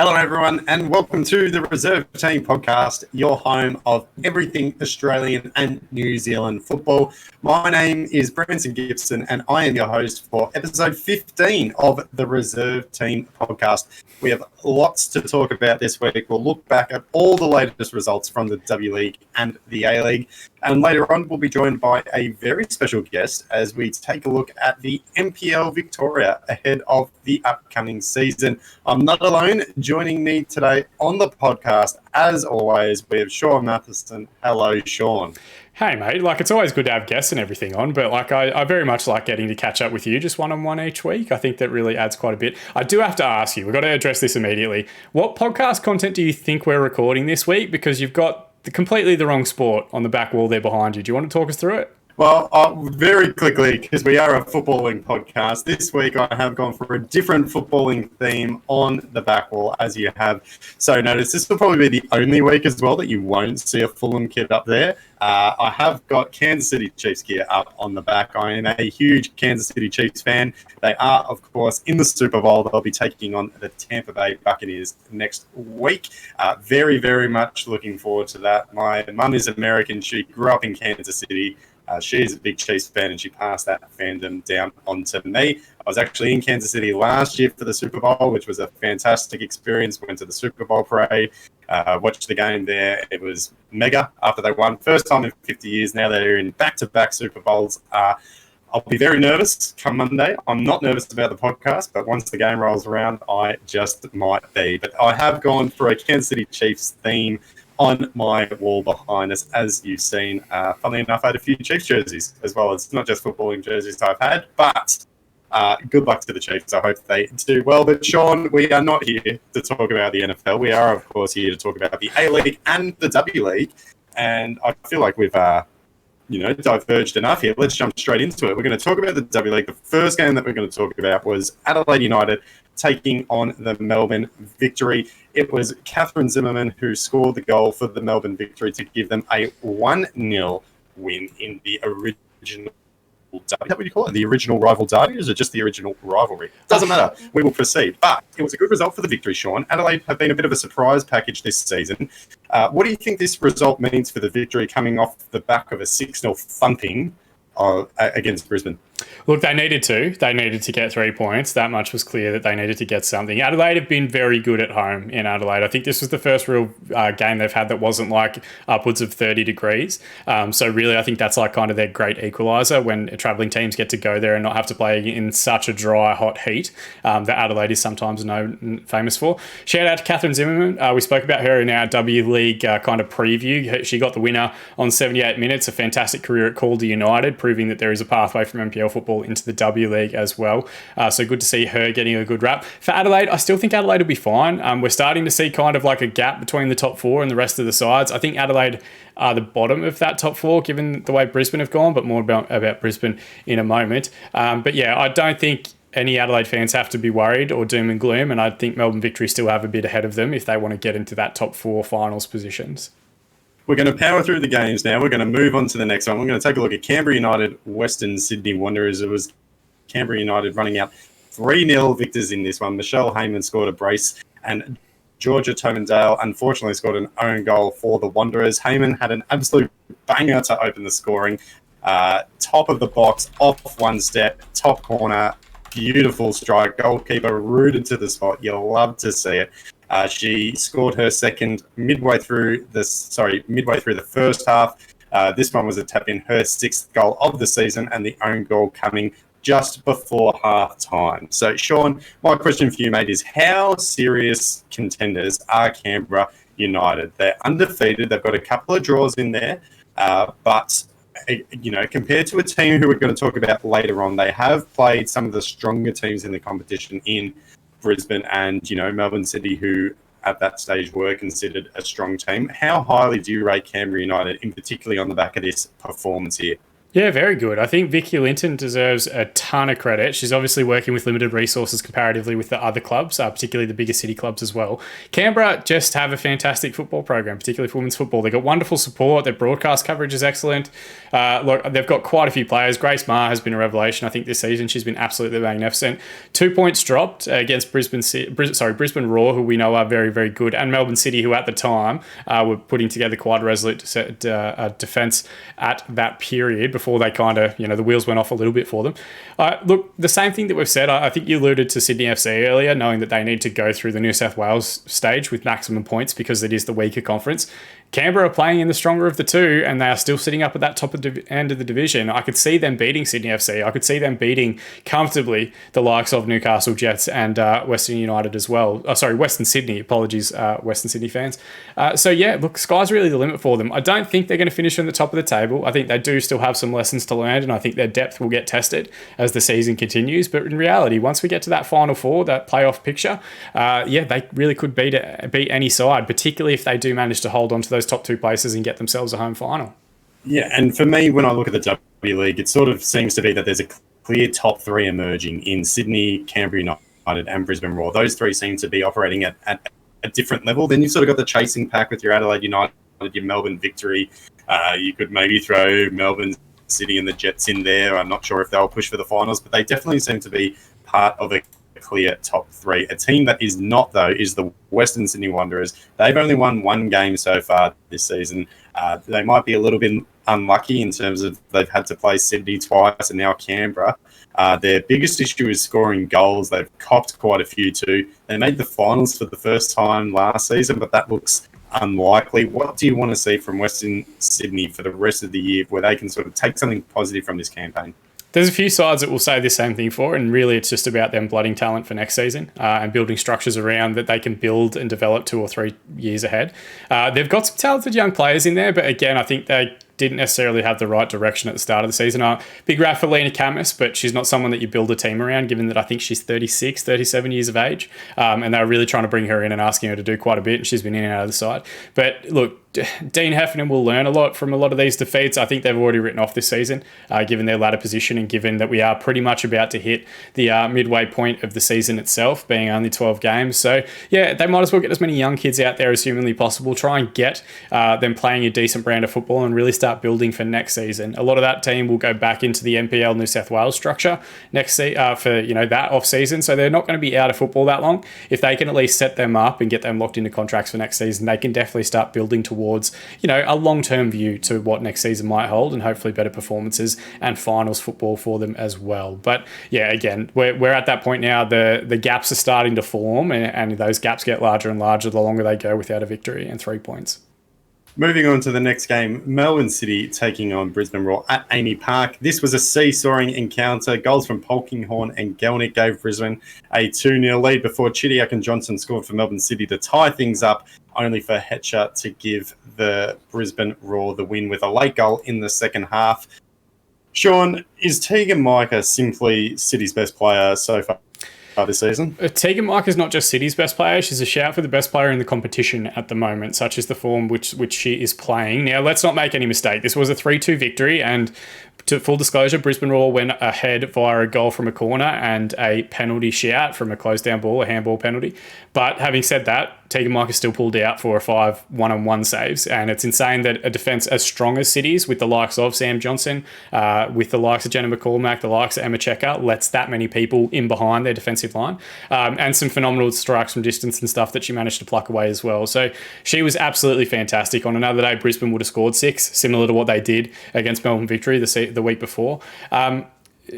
Hello, everyone, and welcome to the Reserve Team Podcast, your home of everything Australian and New Zealand football. My name is Branson Gibson, and I am your host for episode 15 of the Reserve Team Podcast. We have lots to talk about this week. We'll look back at all the latest results from the W League and the A League, and later on we'll be joined by a very special guest as we take a look at the NPL Victoria ahead of the upcoming season. I'm not alone. Joining me today on the podcast, as always, we have Sean Matheson. Hello, Sean. Hey, mate. It's always good to have guests and everything on, but I very much like getting to catch up with you just one-on-one each week. I think that really adds quite a bit. I do have to ask you, we've got to address this immediately. What podcast content do you think we're recording this week? Because you've got completely the wrong sport on the back wall there behind you. Do you want to talk us through it? Well, very quickly, because we are a footballing podcast, this week I have gone for a different footballing theme on the back wall, as you have. So notice this will probably be the only week as well that you won't see a Fulham kit up there. I have got Kansas City Chiefs gear up on the back. I am a huge Kansas City Chiefs fan. They are, of course, in the Super Bowl. They'll be taking on the Tampa Bay Buccaneers next week. Very, very much looking forward to that. My mum is American. She grew up in Kansas City. She's a big Chiefs fan, and she passed that fandom down onto me. I was actually in Kansas City last year for the Super Bowl, which was a fantastic experience. Went to the Super Bowl parade, watched the game there. It was mega after they won. First time in 50 years. Now they're in back-to-back Super Bowls. I'll be very nervous come Monday. I'm not nervous about the podcast, but once the game rolls around, I just might be. But I have gone for a Kansas City Chiefs theme on my wall behind us, as you've seen. Funnily enough, I had a few Chiefs jerseys as well. It's not just footballing jerseys I've had, but good luck to the Chiefs. I hope they do well. But Sean, we are not here to talk about the NFL. We are, of course, here to talk about the A-League and the W League. And I feel like we've diverged enough here. Let's jump straight into it. We're going to talk about the W League. The first game that we're going to talk about was Adelaide United taking on the Melbourne Victory. It was Catherine Zimmerman who scored the goal for the Melbourne Victory to give them a 1-0 win in the original derby. Is that what you call it? The original rival derby? Or is it just the original rivalry? Doesn't matter. We will proceed. But it was a good result for the Victory, Sean. Adelaide have been a bit of a surprise package this season. What do you think this result means for the Victory coming off the back of a 6-0 thumping against Brisbane? Look, they needed to get 3 points. That much was clear that they needed to get something. Adelaide have been very good at home in Adelaide. I think this was the first real game they've had that wasn't upwards of 30 degrees. So really, I think that's kind of their great equaliser when travelling teams get to go there and not have to play in such a dry, hot heat that Adelaide is sometimes famous for. Shout out to Catherine Zimmerman. We spoke about her in our W League kind of preview. She got the winner on 78 minutes, a fantastic career at Calder United, proving that there is a pathway from NPL football into the W League as well. So good to see her getting a good rap. For Adelaide, I still think Adelaide will be fine. We're starting to see kind of a gap between the top four and the rest of the sides. I think Adelaide are the bottom of that top four, given the way Brisbane have gone, but more about Brisbane in a moment. But yeah, I don't think any Adelaide fans have to be worried or doom and gloom, and I think Melbourne Victory still have a bit ahead of them if they want to get into that top four finals positions. We're going to power through the games now. We're going to move on to the next one. We're going to take a look at Canberra United, Western Sydney Wanderers. It was Canberra United running out 3-0 victors in this one. Michelle Heyman scored a brace, and Georgia Tomendale unfortunately scored an own goal for the Wanderers. Heyman had an absolute banger to open the scoring. Top of the box, off one step, top corner, beautiful strike. Goalkeeper rooted to the spot. You'll love to see it. She scored her second midway through the first half. This one was a tap in, her sixth goal of the season, and the own goal coming just before half time. So, Sean, my question for you, mate, is how serious contenders are Canberra United? They're undefeated. They've got a couple of draws in there, but compared to a team who we're going to talk about later on, they have played some of the stronger teams in the competition in Brisbane and, Melbourne City, who at that stage were considered a strong team. How highly do you rate Canberra United, in particularly on the back of this performance here? Yeah, very good. I think Vicky Linton deserves a ton of credit. She's obviously working with limited resources comparatively with the other clubs, particularly the bigger city clubs as well. Canberra just have a fantastic football program, particularly for women's football. They've got wonderful support. Their broadcast coverage is excellent. Look, they've got quite a few players. Grace Maher has been a revelation, I think, this season. She's been absolutely magnificent. 2 points dropped against Brisbane Roar, who we know are very, very good, and Melbourne City, who at the time were putting together quite a resolute defence at that period before they kind of, the wheels went off a little bit for them. Look, the same thing that we've said, I think you alluded to Sydney FC earlier, knowing that they need to go through the New South Wales stage with maximum points because it is the weaker conference. Canberra are playing in the stronger of the two, and they are still sitting up at that top end of the division. I could see them beating Sydney FC. I could see them beating comfortably the likes of Newcastle Jets and Western United as well. Western Sydney. Apologies, Western Sydney fans. Look, sky's really the limit for them. I don't think they're going to finish on the top of the table. I think they do still have some lessons to learn, and I think their depth will get tested as the season continues. But in reality, once we get to that Final Four, that playoff picture, they really could beat any side, particularly if they do manage to hold on to those top two places and get themselves a home final. Yeah, and for me, when I look at the W League, it sort of seems to be that there's a clear top three emerging in Sydney, Canberra United, and Brisbane Roar. Those three seem to be operating at a different level. Then you've sort of got the chasing pack with your Adelaide United, your Melbourne Victory. You could maybe throw Melbourne City and the Jets in there. I'm not sure if they'll push for the finals, but they definitely seem to be part of a clear top three. A team that is not, though, is the Western Sydney Wanderers. They've only won one game so far this season. They might be a little bit unlucky in terms of they've had to play Sydney twice and now Canberra. Their biggest issue is scoring goals. They've copped quite a few too. They made the finals for the first time last season, but that looks unlikely. What do you want to see from Western Sydney for the rest of the year where they can sort of take something positive from this campaign? There's a few sides that will say the same thing for, and really it's just about them blooding talent for next season and building structures around that they can build and develop 2 or 3 years ahead. They've got some talented young players in there, but again, I think they didn't necessarily have the right direction at the start of the season. Big rap for Lena Camus, but she's not someone that you build a team around, given that I think she's 36, 37 years of age. And they were really trying to bring her in and asking her to do quite a bit, and she's been in and out of the side. But look, Dean Heffernan will learn a lot from a lot of these defeats. I think they've already written off this season, given their ladder position and given that we are pretty much about to hit the midway point of the season itself, being only 12 games. So, yeah, they might as well get as many young kids out there as humanly possible, try and get them playing a decent brand of football and really start building for next season. A lot of that team will go back into the NPL New South Wales structure next for that off season. So they're not going to be out of football that long. If they can at least set them up and get them locked into contracts for next season, they can definitely start building towards a long-term view to what next season might hold, and hopefully better performances and finals football for them as well. But yeah, again, we're at that point now. The gaps are starting to form, and those gaps get larger and larger the longer they go without a victory and 3 points. Moving on to the next game, Melbourne City taking on Brisbane Roar at Amy Park. This was a seesawing encounter. Goals from Polkinghorne and Gelnick gave Brisbane a 2-0 lead before Chidiac and Johnson scored for Melbourne City to tie things up, only for Hetcher to give the Brisbane Roar the win with a late goal in the second half. Sean, is Tegan Micah simply City's best player so far this season? Tegan Micah is not just City's best player, she's a shout for the best player in the competition at the moment, such as the form which she is playing. Now, let's not make any mistake. This was a 3-2 victory, and to full disclosure, Brisbane Roar went ahead via a goal from a corner and a penalty shout from a closed down ball, a handball penalty. But having said that, Tegan Micah still pulled out for 5 one-on-one saves, and it's insane that a defence as strong as City's, with the likes of Sam Johnson, with the likes of Jenna McCormack, the likes of Emma Checker, lets that many people in behind their defensive line, and some phenomenal strikes from distance and stuff that she managed to pluck away as well. So she was absolutely fantastic. On another day, Brisbane would have scored 6, similar to what they did against Melbourne Victory the week before.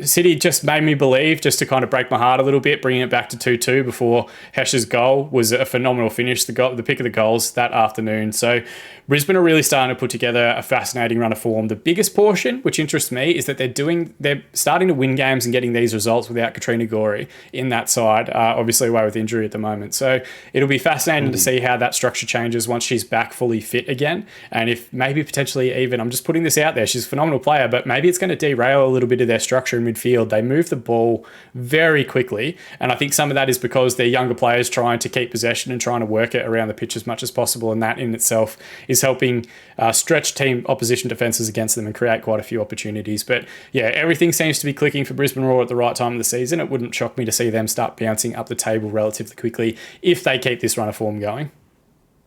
City just made me believe, just to kind of break my heart a little bit, bringing it back to 2-2 before Hesh's goal was a phenomenal finish, the pick of the goals that afternoon. So Brisbane are really starting to put together a fascinating run of form. The biggest portion, which interests me, is that they're starting to win games and getting these results without Katrina Gorey in that side, obviously away with injury at the moment. So it'll be fascinating to see how that structure changes once she's back fully fit again. And if maybe potentially even, I'm just putting this out there, she's a phenomenal player, but maybe it's going to derail a little bit of their structure in midfield. They move the ball very quickly. And I think some of that is because they're younger players trying to keep possession and trying to work it around the pitch as much as possible. And that in itself is helping stretch team opposition defences against them and create quite a few opportunities. But yeah, everything seems to be clicking for Brisbane Roar at the right time of the season. It wouldn't shock me to see them start bouncing up the table relatively quickly if they keep this run of form going.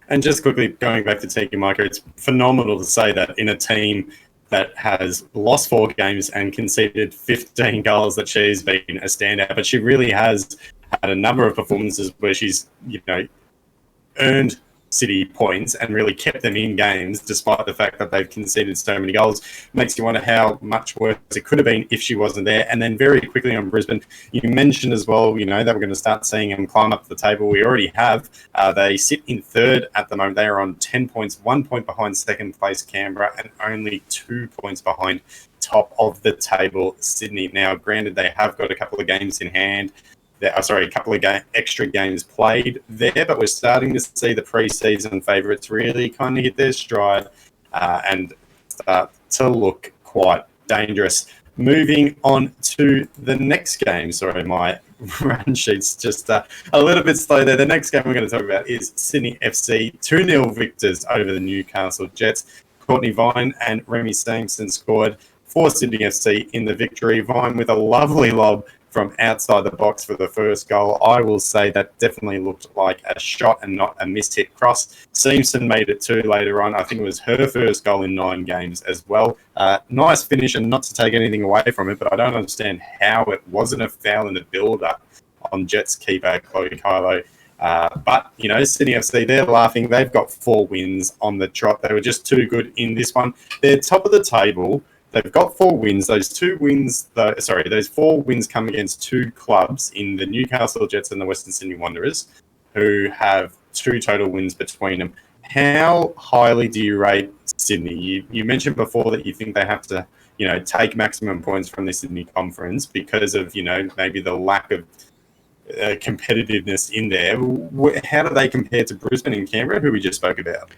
And just quickly going back to Tiki Micah, it's phenomenal to say that in a team that has lost 4 games and conceded 15 goals that she's been a standout, but she really has had a number of performances where she's, earned City points and really kept them in games despite the fact that they've conceded so many goals. Makes you wonder how much worse it could have been if she wasn't there. And then very quickly on Brisbane, you mentioned as well, that we're going to start seeing them climb up the table. We already have. They sit in third at the moment. They are on 10 points, 1 point behind second place Canberra and only 2 points behind top of the table Sydney. Now, granted, they have got a couple of games in hand. A couple of extra games played there, but we're starting to see the pre-season favourites really kind of hit their stride and start to look quite dangerous. Moving on to the next game. Sorry, my run sheet's just a little bit slow there. The next game we're going to talk about is Sydney FC 2-0 victors over the Newcastle Jets. Courtney Vine and Remy Sampson scored for Sydney FC in the victory. Vine with a lovely lob from outside the box for the first goal. I will say that definitely looked like a shot and not a missed hit cross. Simpson made it 2 later on. I think it was her first goal in 9 games as well. Nice finish, and not to take anything away from it, but I don't understand how it wasn't a foul in the build-up on Jets keeper Chloe Kylo. But, Sydney FC, they're laughing. They've got 4 wins on the trot. They were just too good in this one. They're top of the table. They've got 4 wins. Those 4 wins come against 2 clubs in the Newcastle Jets and the Western Sydney Wanderers, who have 2 total wins between them. How highly do you rate Sydney? You mentioned before that you think they have to, take maximum points from the Sydney Conference because of, maybe the lack of competitiveness in there. How do they compare to Brisbane and Canberra, who we just spoke about?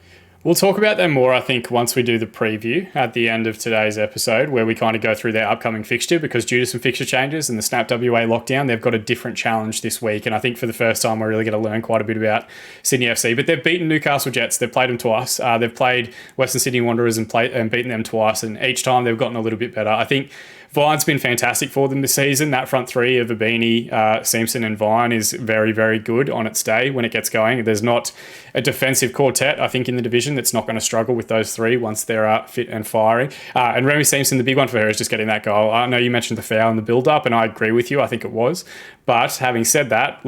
We'll talk about them more, I think, once we do the preview at the end of today's episode, where we kind of go through their upcoming fixture, because due to some fixture changes and the Snap WA lockdown, they've got a different challenge this week. And I think for the first time, we're really going to learn quite a bit about Sydney FC. But they've beaten Newcastle Jets. They've played them twice. They've played Western Sydney Wanderers and beaten them twice. And each time they've gotten a little bit better. I think Vine's been fantastic for them this season. That front three of Abini, Simpson and Vine is very, very good on its day when it gets going. There's not a defensive quartet, I think, in the division that's not going to struggle with those 3 once they're fit and firing. And Remy Simpson, the big one for her is just getting that goal. I know you mentioned the foul in the build-up, and I agree with you. I think it was. But having said that,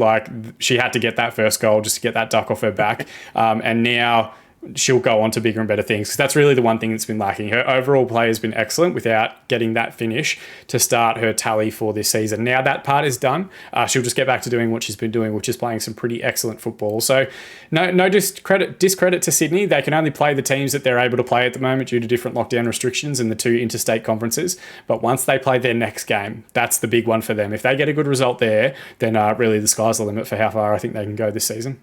she had to get that first goal just to get that duck off her back. And now she'll go on to bigger and better things, because that's really the one thing that's been lacking. Her overall play has been excellent without getting that finish to start her tally for this season. Now that part is done, she'll just get back to doing what she's been doing, which is playing some pretty excellent football. So no discredit to Sydney. They can only play the teams that they're able to play at the moment due to different lockdown restrictions and the 2 interstate conferences. But once they play their next game, that's the big one for them. If they get a good result there, then really the sky's the limit for how far I think they can go this season.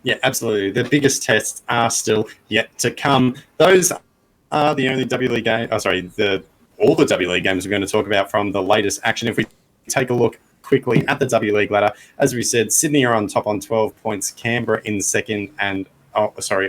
Yeah, absolutely. The biggest tests are still yet to come. Those are the only W League game. All the W League games we're going to talk about from the latest action. If we take a look quickly at the W League ladder, as we said, Sydney are on top on 12 points, Canberra in second on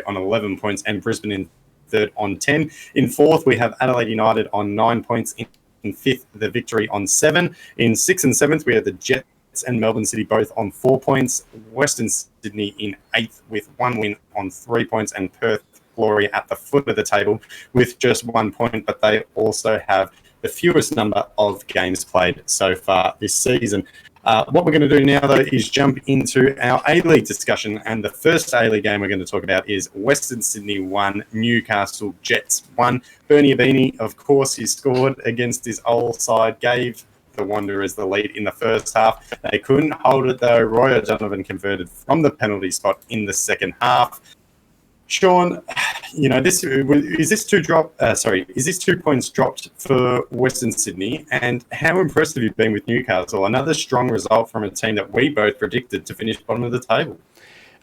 11 points, and Brisbane in third on 10. In fourth, we have Adelaide United on 9 points. In fifth, the Victory on 7. In sixth and seventh, we have the Jets and Melbourne City both on 4 points. Western Sydney in 8th with 1 win on 3 points, and Perth Glory at the foot of the table with just 1 point, but they also have the fewest number of games played so far this season. What we're going to do now, though, is jump into our A-League discussion, and the first A-League game we're going to talk about is Western Sydney 1, Newcastle Jets 1. Bernie Abini, of course, he scored against his old side, gave the Wanderers the lead in the first half. They couldn't hold it, though. Roy O'Donovan converted from the penalty spot in the second half. Sean, is this 2 points dropped for Western Sydney? And how impressed have you been with Newcastle? Another strong result from a team that we both predicted to finish bottom of the table.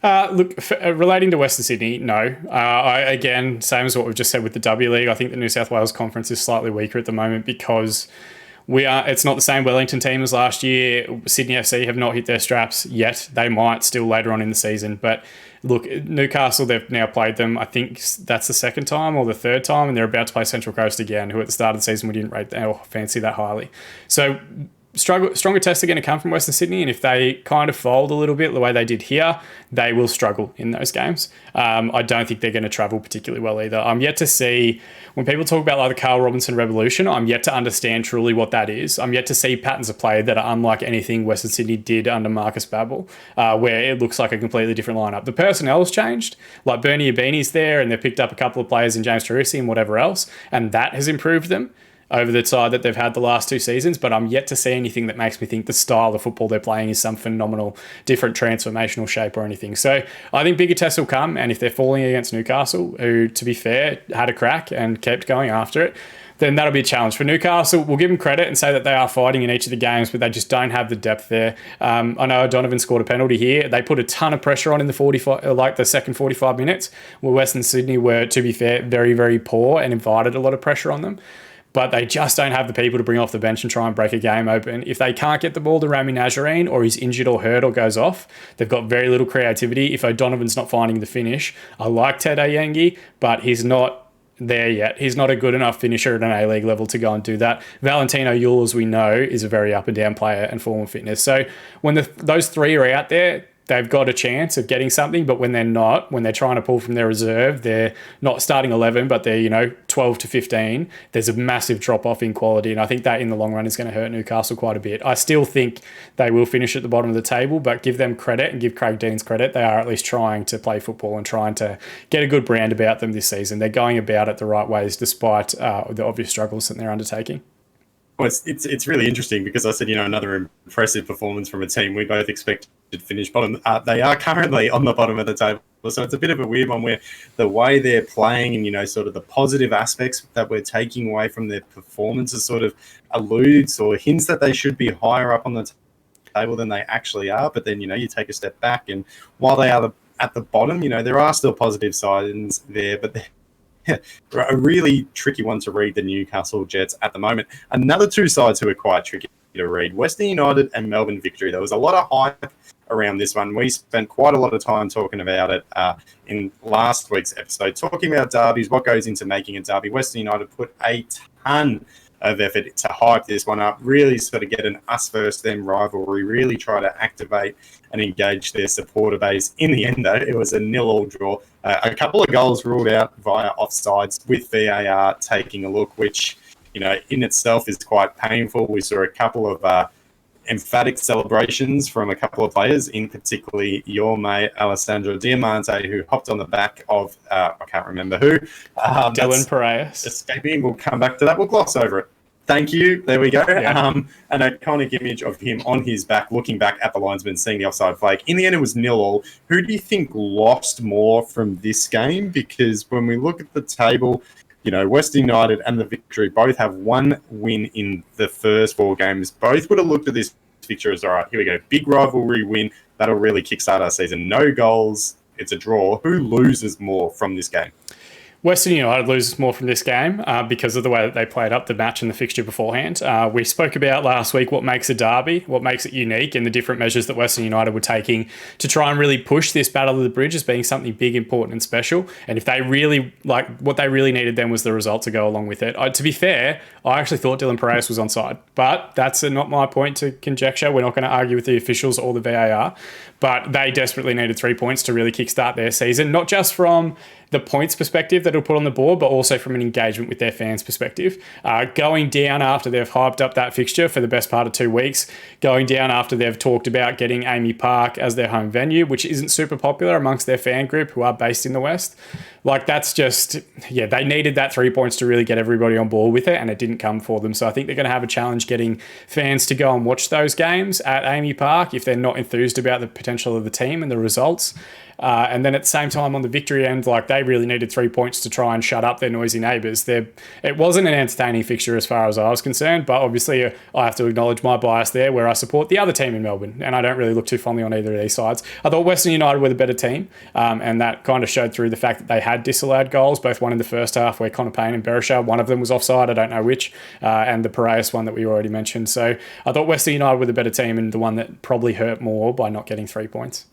Relating to Western Sydney, no. Again, same as what we've just said with the W League. I think the New South Wales Conference is slightly weaker at the moment because It's not the same Wellington team as last year. Sydney FC have not hit their straps yet. They might still later on in the season. But look, Newcastle, they've now played them. I think that's the second time or the third time, and they're about to play Central Coast again, who at the start of the season we didn't rate or fancy that highly. So stronger tests are going to come from Western Sydney, and if they kind of fold a little bit the way they did here, they will struggle in those games. I don't think they're going to travel particularly well either. I'm yet to see, when people talk about like the Carl Robinson revolution, I'm yet to understand truly what that is. I'm yet to see patterns of play that are unlike anything Western Sydney did under Marcus Babbel, where it looks like a completely different lineup. The personnel's changed, like Bernie Abini's there, and they've picked up a couple of players in James Tarusi and whatever else, and that has improved them over the side that they've had the last 2 seasons, but I'm yet to see anything that makes me think the style of football they're playing is some phenomenal, different transformational shape or anything. So I think bigger tests will come, and if they're falling against Newcastle, who, to be fair, had a crack and kept going after it, then that'll be a challenge. For Newcastle, we'll give them credit and say that they are fighting in each of the games, but they just don't have the depth there. I know Donovan scored a penalty here. They put a ton of pressure on in the second 45 minutes, where Western Sydney were, to be fair, very, very poor and invited a lot of pressure on them. But they just don't have the people to bring off the bench and try and break a game open. If they can't get the ball to Rami Nazarene, or he's injured or hurt or goes off, they've got very little creativity. If O'Donovan's not finding the finish, I like Ted Ayengi, but he's not there yet. He's not a good enough finisher at an A-League level to go and do that. Valentino Yule, as we know, is a very up and down player and form of fitness. So when those three are out there, they've got a chance of getting something, but when they're not, when they're trying to pull from their reserve, they're not starting 11, but they're, 12 to 15, there's a massive drop-off in quality, and I think that in the long run is going to hurt Newcastle quite a bit. I still think they will finish at the bottom of the table, but give them credit and give Craig Deans credit. They are at least trying to play football and trying to get a good brand about them this season. They're going about it the right ways despite the obvious struggles that they're undertaking. Well, it's really interesting because I said, another impressive performance from a team we both expected to finish bottom. They are currently on the bottom of the table. So it's a bit of a weird one where the way they're playing and, sort of the positive aspects that we're taking away from their performances sort of alludes or hints that they should be higher up on the table than they actually are. But then, you take a step back, and while they are at the bottom, there are still positive signs there, but a really tricky one to read, the Newcastle Jets at the moment. Another 2 sides who are quite tricky to read, Western United and Melbourne Victory. There was a lot of hype around this one. We spent quite a lot of time talking about it in last week's episode, talking about derbies, what goes into making a derby. Western United put a ton of effort to hype this one up, really sort of get an us versus them rivalry, really try to activate and engage their supporter base. In the end, though, it was a 0-0 draw. A couple of goals ruled out via offsides, with VAR taking a look, which, in itself is quite painful. We saw a couple of emphatic celebrations from a couple of players, in particularly your mate Alessandro Diamante, who hopped on the back of I can't remember who. Dylan Parish. Escaping. We'll come back to that. We'll gloss over it. Thank you. There we go. Yeah. An iconic image of him on his back, looking back at the linesman, seeing the offside flag. In the end, it was 0-0. Who do you think lost more from this game? Because when we look at the table, Western United and the Victory both have 1 win in the first 4 games. Both would have looked at this fixture as, all right, here we go, big rivalry win. That'll really kickstart our season. No goals. It's a draw. Who loses more from this game? Western United loses more from this game because of the way that they played up the match and the fixture beforehand. We spoke about last week what makes a derby, what makes it unique, and the different measures that Western United were taking to try and really push this Battle of the Bridge as being something big, important, and special. And if they really, what they really needed then was the result to go along with it. To be fair, I actually thought Dylan Piraeus was onside, but that's not my point to conjecture. We're not going to argue with the officials or the VAR, but they desperately needed 3 points to really kickstart their season, not just from the points perspective that it'll put on the board, but also from an engagement with their fans perspective. Going down after they've hyped up that fixture for the best part of 2 weeks, going down after they've talked about getting Amy Park as their home venue, which isn't super popular amongst their fan group who are based in the West. That's just, they needed that 3 points to really get everybody on board with it, and it didn't come for them. So I think they're going to have a challenge getting fans to go and watch those games at Amy Park if they're not enthused about the potential of the team and the results. And then at the same time on the victory end, like they really needed 3 points to try and shut up their noisy neighbours. It wasn't an entertaining fixture as far as I was concerned, but obviously I have to acknowledge my bias there where I support the other team in Melbourne, and I don't really look too fondly on either of these sides. I thought Western United were the better team, and that kind of showed through the fact that they had disallowed goals, both one in the first half where Connor Payne and Berisha, one of them was offside, I don't know which, and the Parish one that we already mentioned. So I thought Western United were the better team and the one that probably hurt more by not getting 3 points.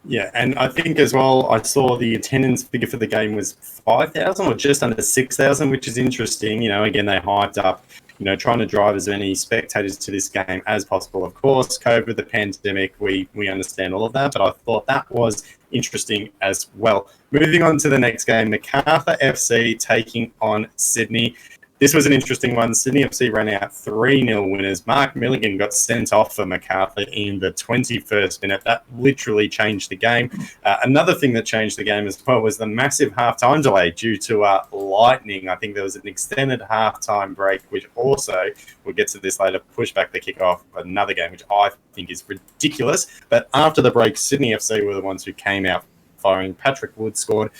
Yeah, and I think as well, I saw the attendance figure for the game was 5,000 or just under 6,000, which is interesting. You know, again, they hyped up, you know, trying to drive as many spectators to this game as possible. Of course, COVID, the pandemic, we understand all of that, but I thought that was interesting as well. Moving on to the next game, Macarthur FC taking on Sydney. This was an interesting one. Sydney FC ran out 3-0 winners. Mark Milligan got sent off for Macarthur in the 21st minute. That literally changed the game. Another thing that changed the game as well was the massive halftime delay due to lightning. I think there was an extended halftime break, which also, we'll get to this later, pushed back the kickoff of another game, which I think is ridiculous. But after the break, Sydney FC were the ones who came out firing. Patrick Wood scored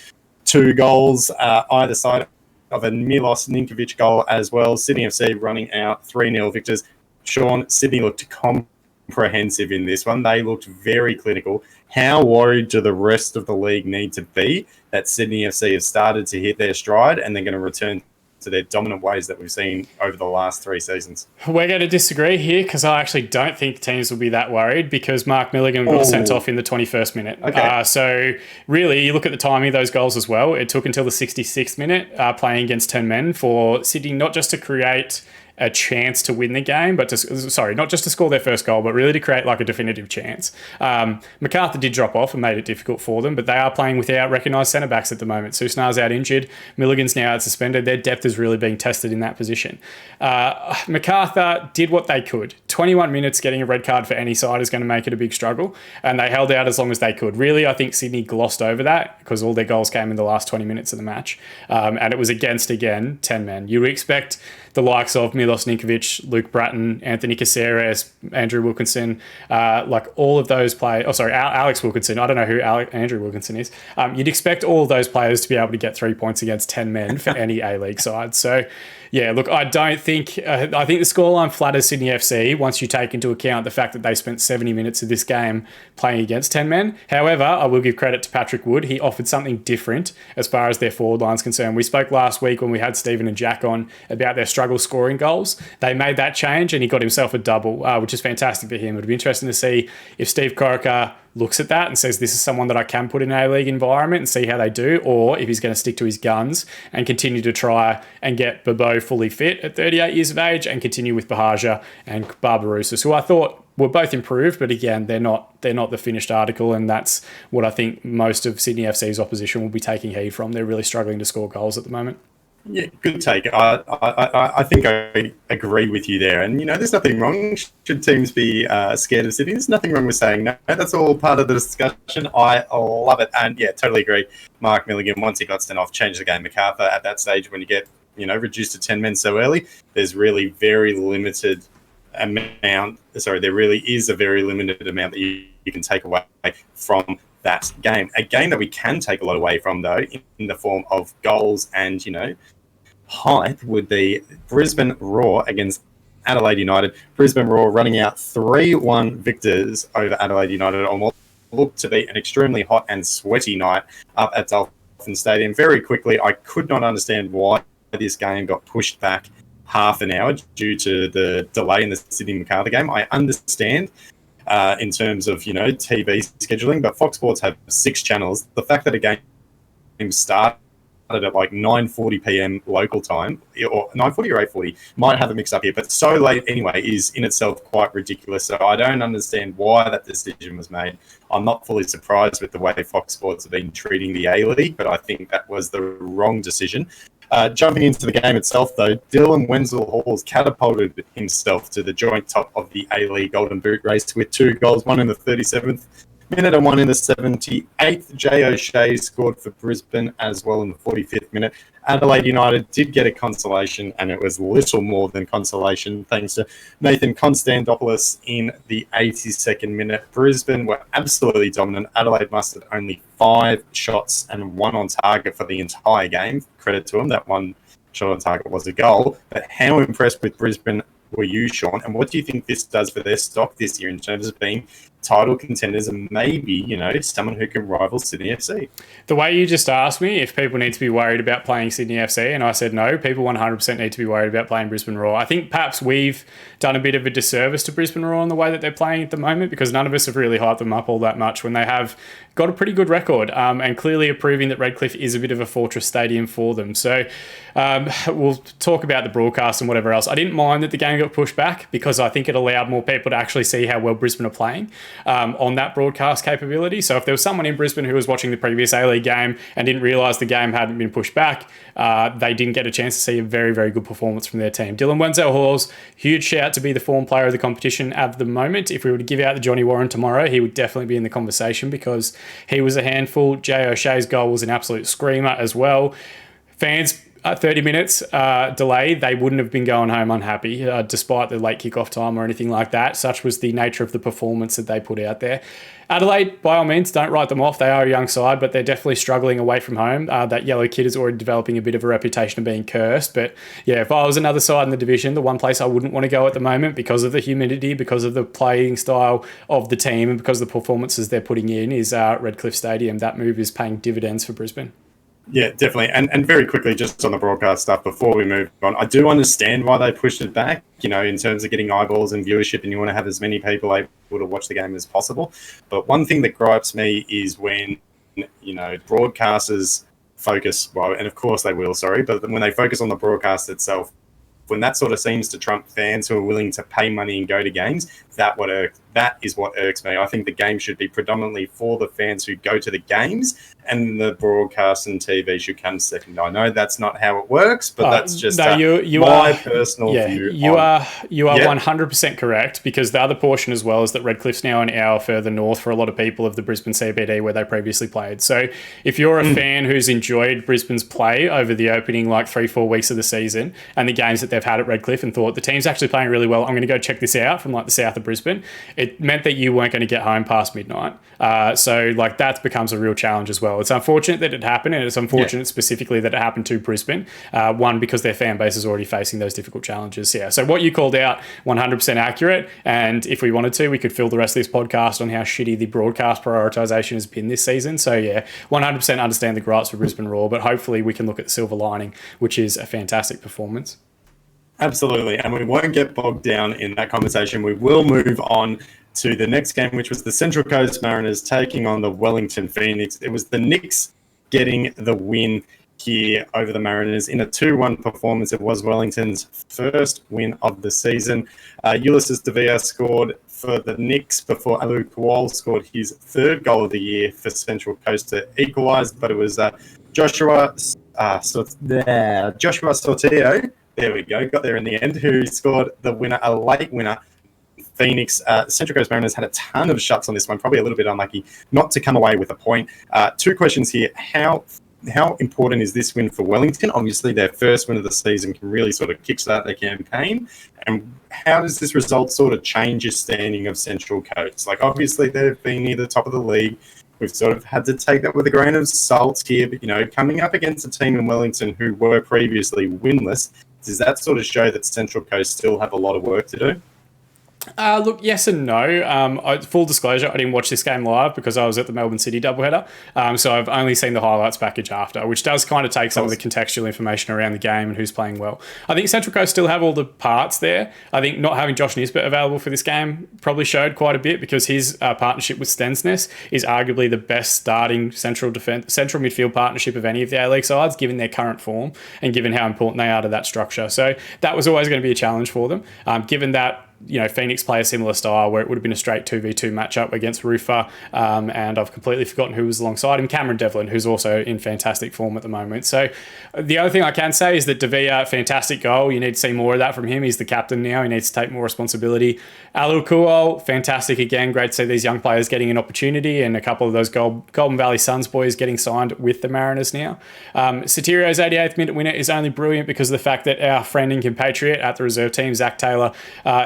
2 goals either side of a Milos Ninkovic goal as well. Sydney FC running out 3-0 victors. Sean, Sydney looked comprehensive in this one. They looked very clinical. How worried do the rest of the league need to be that Sydney FC have started to hit their stride and they're going to return to their dominant ways that we've seen over the last 3 seasons? We're going to disagree here because I actually don't think teams will be that worried because Mark Milligan got sent off in the 21st minute. Okay. So really, you look at the timing of those goals as well. It took until the 66th minute playing against 10 men for Sydney not just to create a chance to win the game, but not just to score their first goal, but really to create like a definitive chance. Macarthur did drop off and made it difficult for them, but they are playing without recognised centre backs at the moment. Susnar's out injured, Milligan's now out suspended. Their depth is really being tested in that position. Macarthur did what they could. 21 minutes getting a red card for any side is going to make it a big struggle, and they held out as long as they could. Really, I think Sydney glossed over that because all their goals came in the last 20 minutes of the match, and it was against, again, 10 men. You expect the likes of Milos Ninkovic, Luke Bratton, Anthony Caceres, Andrew Wilkinson, like all of those players. Alex Wilkinson. I don't know who Andrew Wilkinson is. You'd expect all of those players to be able to get 3 points against 10 men for any A-League side. So, yeah, look, I don't think... I think the scoreline flatters Sydney FC once you take into account the fact that they spent 70 minutes of this game playing against 10 men. However, I will give credit to Patrick Wood. He offered something different as far as their forward line's concerned. We spoke last week when we had Stephen and Jack on about their struggle scoring goals. They made that change and he got himself a double, which is fantastic for him. It'd be interesting to see if Steve Corica looks at that and says this is someone that I can put in an A-League environment and see how they do, or if he's going to stick to his guns and continue to try and get Bobo fully fit at 38 years of age and continue with Bahaja and Barbarouses, who I thought were both improved, but again, they're not the finished article, and that's what I think most of Sydney FC's opposition will be taking heed from. They're really struggling to score goals at the moment. Yeah, good take. I think I agree with you there. And, you know, there's nothing wrong. Should teams be scared of Sydney? There's nothing wrong with saying no. That's all part of the discussion. I love it. And, yeah, totally agree. Mark Milligan, once he got sent off, changed the game. Macarthur, at that stage, when you get, you know, reduced to 10 men so early, there's really very limited amount. There really is a very limited amount that you can take away from that game. A game that we can take a lot away from, though, in the form of goals and, you know, hype, would be Brisbane Roar against Adelaide United. Brisbane Roar running out 3-1 victors over Adelaide United on what looked to be an extremely hot and sweaty night up at Dolphin Stadium. Very quickly, I could not understand why this game got pushed back half an hour due to the delay in the Sydney Macarthur game. I understand in terms of, you know, TV scheduling, but Fox Sports have 6 channels. The fact that a game started at like 9:40 p.m. local time, or 9:40 or 8:40, might have a mix up here, but so late anyway is in itself quite ridiculous. So I don't understand why that decision was made. I'm not fully surprised with the way Fox Sports have been treating the A-League, but I think that was the wrong decision. Jumping into the game itself, though, Dylan Wenzel-Halls catapulted himself to the joint top of the A-League Golden Boot race with 2 goals, one in the 37th minute and one in the 78th. Jay O'Shea scored for Brisbane as well in the 45th minute. Adelaide United did get a consolation, and it was little more than consolation thanks to Nathan Konstantopoulos in the 82nd minute. Brisbane were absolutely dominant. Adelaide mustered only 5 shots and 1 on target for the entire game. Credit to them, that one shot on target was a goal. But how impressed with Brisbane were you, Sean? And what do you think this does for their stock this year in terms of being title contenders and maybe, someone who can rival Sydney FC? The way you just asked me if people need to be worried about playing Sydney FC, and I said no, people 100% need to be worried about playing Brisbane Roar. I think perhaps we've done a bit of a disservice to Brisbane Roar in the way that they're playing at the moment, because none of us have really hyped them up all that much when they have got a pretty good record, and clearly are proving that Redcliffe is a bit of a fortress stadium for them. So we'll talk about the broadcast and whatever else. I didn't mind that the game got pushed back because I think it allowed more people to actually see how well Brisbane are playing on that broadcast capability. So if there was someone in Brisbane who was watching the previous A-League game and didn't realise the game hadn't been pushed back, they didn't get a chance to see a very, very good performance from their team. Dylan Wenzel-Hawes, huge shout to be the form player of the competition at the moment. If we were to give out the Johnny Warren tomorrow, he would definitely be in the conversation because he was a handful. Jay O'Shea's goal was an absolute screamer as well. Fans, 30 minutes delay, they wouldn't have been going home unhappy despite the late kickoff time or anything like that. Such was the nature of the performance that they put out there. Adelaide, by all means, don't write them off. They are a young side, but they're definitely struggling away from home. That yellow kit is already developing a bit of a reputation of being cursed. But yeah, if I was another side in the division, the one place I wouldn't want to go at the moment because of the humidity, because of the playing style of the team, and because of the performances they're putting in is Redcliffe Stadium. That move is paying dividends for Brisbane. Yeah, definitely. And very quickly, just on the broadcast stuff, before we move on, I do understand why they pushed it back, in terms of getting eyeballs and viewership, and you want to have as many people able to watch the game as possible. But one thing that gripes me is when, broadcasters focus, and of course they will, but when they focus on the broadcast itself, when that sort of seems to trump fans who are willing to pay money and go to games, that is what irks me. I think the game should be predominantly for the fans who go to the games, and the broadcast and TV should come second. I know that's not how it works, but that's just my personal view. You are 100% correct, because the other portion as well is that Redcliffe's now an hour further north for a lot of people of the Brisbane CBD where they previously played. So if you're a fan who's enjoyed Brisbane's play over the opening 3-4 weeks of the season and the games that they've had at Redcliffe and thought the team's actually playing really well, I'm going to go check this out from the south of Brisbane, it meant that you weren't going to get home past midnight. So that becomes a real challenge as well. It's unfortunate that it happened, and it's unfortunate specifically that it happened to Brisbane. One, because their fan base is already facing those difficult challenges. Yeah. So what you called out, 100% accurate. And if we wanted to, we could fill the rest of this podcast on how shitty the broadcast prioritisation has been this season. So yeah, 100% understand the gripes for Brisbane Roar, but hopefully we can look at the silver lining, which is a fantastic performance. Absolutely. And we won't get bogged down in that conversation. We will move on to the next game, which was the Central Coast Mariners taking on the Wellington Phoenix. It was the Knicks getting the win here over the Mariners in a 2-1 performance. It was Wellington's first win of the season. Ulysses De Villa scored for the Knicks before Alu Kual scored his third goal of the year for Central Coast to equalise, but it was Joshua Sorteo, there we go, got there in the end, who scored the winner, a late winner. Phoenix, Central Coast Mariners had a ton of shots on this one, probably a little bit unlucky not to come away with a point. 2 questions here. How important is this win for Wellington? Obviously, their first win of the season can really sort of kickstart their campaign. And how does this result sort of change your standing of Central Coast? Obviously, they've been near the top of the league. We've sort of had to take that with a grain of salt here. But, coming up against a team in Wellington who were previously winless, does that sort of show that Central Coast still have a lot of work to do? Look, yes and no. Full disclosure, I didn't watch this game live because I was at the Melbourne City doubleheader. So I've only seen the highlights package after, which does kind of take some of the contextual information around the game and who's playing well. I think Central Coast still have all the parts there. I think not having Josh Nisbet available for this game probably showed quite a bit, because his partnership with Stensness is arguably the best starting central midfield partnership of any of the A-League sides, given their current form and given how important they are to that structure. So that was always going to be a challenge for them. Given that Phoenix play a similar style where it would have been a straight 2v2 matchup against Rufa, and I've completely forgotten who was alongside him, Cameron Devlin, who's also in fantastic form at the moment. So the other thing I can say is that Davia, fantastic goal. You need to see more of that from him. He's the captain now. He needs to take more responsibility. Alou Kuo, fantastic again. Great to see these young players getting an opportunity, and a couple of those Golden Valley Suns boys getting signed with the Mariners now. Sotirio's 88th minute winner is only brilliant because of the fact that our friend and compatriot at the reserve team, Zach Taylor,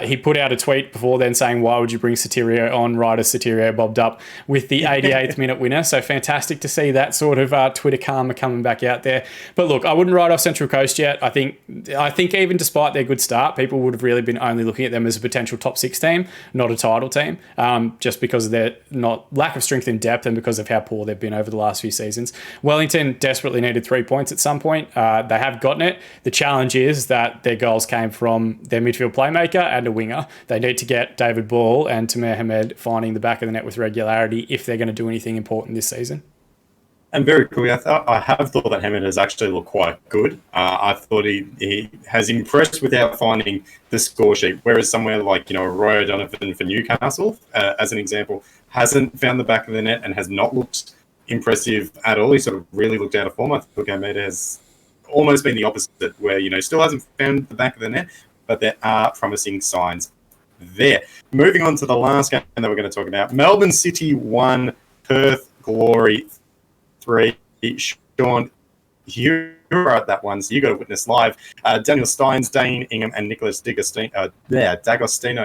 he put out a tweet before then saying, why would you bring Sotirio on right as Sotirio bobbed up with the 88th minute winner? So fantastic to see that sort of Twitter karma coming back out there. But look, I wouldn't write off Central Coast yet. I think even despite their good start, people would have really been only looking at them as a potential top 6 team, not a title team, just because of their lack of strength in depth and because of how poor they've been over the last few seasons. Wellington desperately needed 3 points at some point. They have gotten it. The challenge is that their goals came from their midfield playmaker and a winger. They need to get David Ball and Tamer Hamed finding the back of the net with regularity if they're going to do anything important this season. And very quickly, I have thought that Hammond has actually looked quite good. I thought he has impressed without finding the score sheet, whereas somewhere like, Roy O'Donovan for Newcastle, as an example, hasn't found the back of the net and has not looked impressive at all. He sort of really looked out of form. I thought Gameda has almost been the opposite, where, still hasn't found the back of the net, but there are promising signs there. Moving on to the last game that we're going to talk about. Melbourne City 1, Perth Glory 3. Sean, you were at that one, so you got to witness live. Daniel Steins, Dane Ingham, and Nicholas D'Agostino.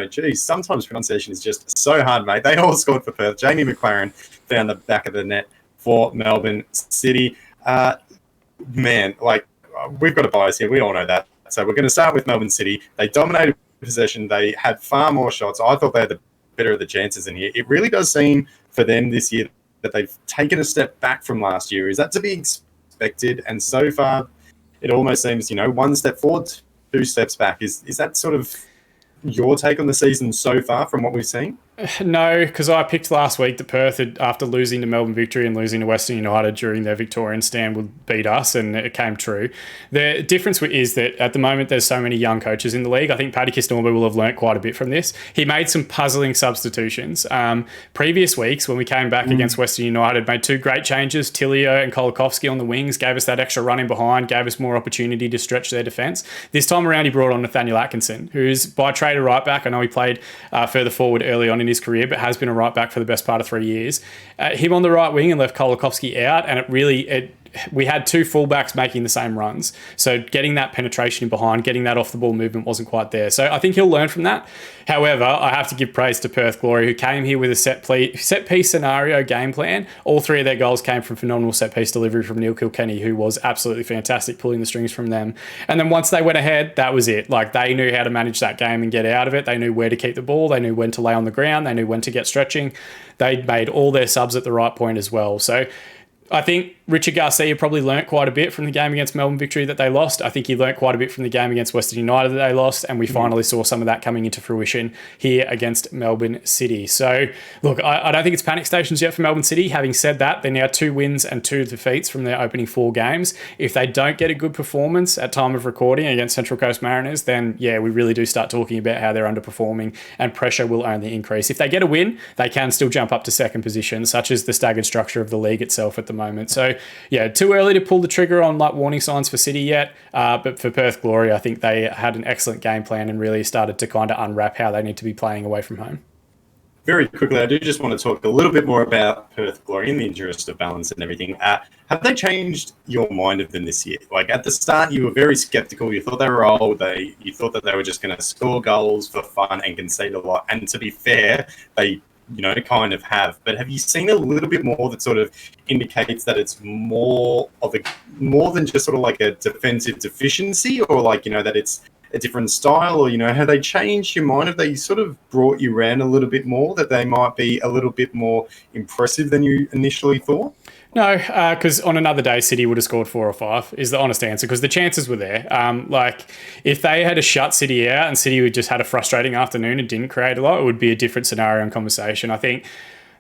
Geez, sometimes pronunciation is just so hard, mate. They all scored for Perth. Jamie McLaren found the back of the net for Melbourne City. We've got a bias here. We all know that. So we're going to start with Melbourne City. They dominated possession. They had far more shots. I thought they had the better of the chances in here. It really does seem for them this year that they've taken a step back from last year. Is that to be expected? And so far, it almost seems, one step forward, 2 steps back. Is that sort of your take on the season so far from what we've seen? No, because I picked last week that Perth, after losing to Melbourne Victory and losing to Western United during their Victorian stand, would beat us, and it came true. The difference is that at the moment there's so many young coaches in the league. I think Paddy Kisnorbo will have learnt quite a bit from this. He made some puzzling substitutions. Previous weeks, when we came back against Western United, made 2 great changes. Tilio and Kolakovsky on the wings gave us that extra run in behind, gave us more opportunity to stretch their defence. This time around, he brought on Nathaniel Atkinson, who's by trade a right back. I know he played further forward early on in his career, but has been a right back for the best part of 3 years. Him on the right wing and left Kolakovsky out, and we had 2 fullbacks making the same runs. So getting that penetration in behind, getting that off the ball movement wasn't quite there. So I think he'll learn from that. However, I have to give praise to Perth Glory, who came here with a set piece scenario game plan. All 3 of their goals came from phenomenal set piece delivery from Neil Kilkenny, who was absolutely fantastic pulling the strings from them. And then once they went ahead, that was it. They knew how to manage that game and get out of it. They knew where to keep the ball. They knew when to lay on the ground. They knew when to get stretching. They'd made all their subs at the right point as well. So I think Richard Garcia probably learnt quite a bit from the game against Melbourne Victory that they lost. I think he learnt quite a bit from the game against Western United that they lost, and we finally saw some of that coming into fruition here against Melbourne City. So, look, I don't think it's panic stations yet for Melbourne City. Having said that, they're now 2 wins and 2 defeats from their opening 4 games. If they don't get a good performance at time of recording against Central Coast Mariners, then, yeah, we really do start talking about how they're underperforming, and pressure will only increase. If they get a win, they can still jump up to second position, such as the staggered structure of the league itself at the moment. So, yeah, too early to pull the trigger on warning signs for City yet, but for Perth Glory, I think they had an excellent game plan and really started to kind of unwrap how they need to be playing away from home. Very quickly, I do just want to talk a little bit more about Perth Glory in the interest of balance and everything. Have they changed your mind of them this year? At the start, you were very sceptical. You thought they were old. You thought that they were just going to score goals for fun and concede a lot. And to be fair, they kind of have. But have you seen a little bit more that sort of indicates that it's more than just sort of like a defensive deficiency, or that it's a different style, or have they changed your mind? Have they sort of brought you around a little bit more, that they might be a little bit more impressive than you initially thought? No, because on another day, City would have scored 4 or 5, is the honest answer, because the chances were there. If they had to shut City out and City would just had a frustrating afternoon and didn't create a lot, it would be a different scenario and conversation. I think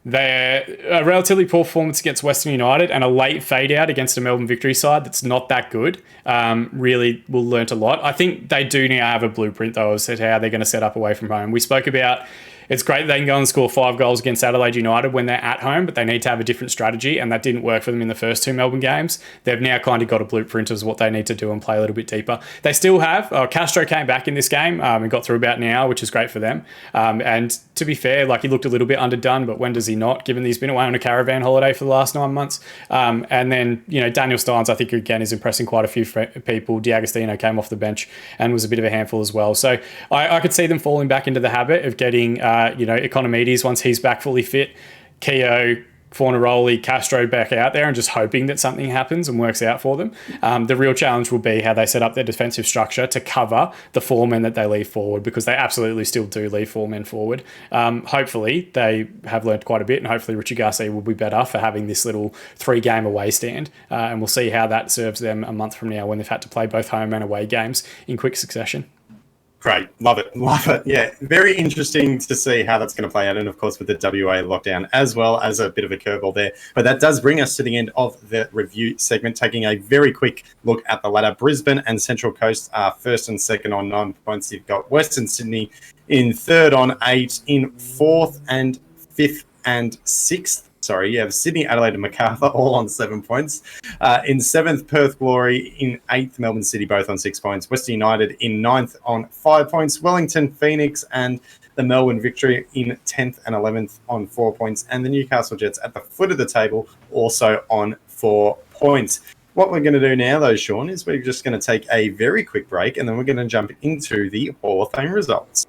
They're a relatively poor performance against Western United and a late fade out against a Melbourne Victory side that's not that good. Really will learnt a lot. I think they do now have a blueprint, though, as to how they're going to set up away from home. We spoke about it's great they can go and score 5 goals against Adelaide United when they're at home, but they need to have a different strategy, and that didn't work for them in the first 2 Melbourne games. They've now kind of got a blueprint as what they need to do and play a little bit deeper. They still have Castro came back in this game and got through about an hour, which is great for them. And to be fair, like, he looked a little bit underdone, but when does he not, given that he's been away on a caravan holiday for the last 9 months? And then, Daniel Steins, I think, again, is impressing quite a few people. D'Agostino came off the bench and was a bit of a handful as well. So I could see them falling back into the habit of getting, Economides, once he's back fully fit, Keogh, Fornaroli, Castro back out there, and just hoping that something happens and works out for them. The real challenge will be how they set up their defensive structure to cover the 4 men that they leave forward, because they absolutely still do leave 4 men forward. Hopefully they have learned quite a bit, and hopefully Richie Garcia will be better for having this little 3-game away stand, and we'll see how that serves them a month from now when they've had to play both home and away games in quick succession. Great. Love it. Yeah, very interesting to see how that's going to play out. And, of course, with the WA lockdown, as well as a bit of a curveball there. But that does bring us to the end of the review segment, taking a very quick look at the ladder. Brisbane and Central Coast are first and second on 9 points. You've got Western Sydney in third on 8, in fourth and fifth and sixth. Sorry, you have Sydney, Adelaide and Macarthur all on 7 points. In 7th, Perth Glory. In 8th, Melbourne City, both on 6 points. Western United in 9th on 5 points. Wellington, Phoenix and the Melbourne Victory in 10th and 11th on 4 points. And the Newcastle Jets at the foot of the table, also on 4 points. What we're going to do now, though, Sean, is we're just going to take a very quick break, and then we're going to jump into the Hall of Fame results.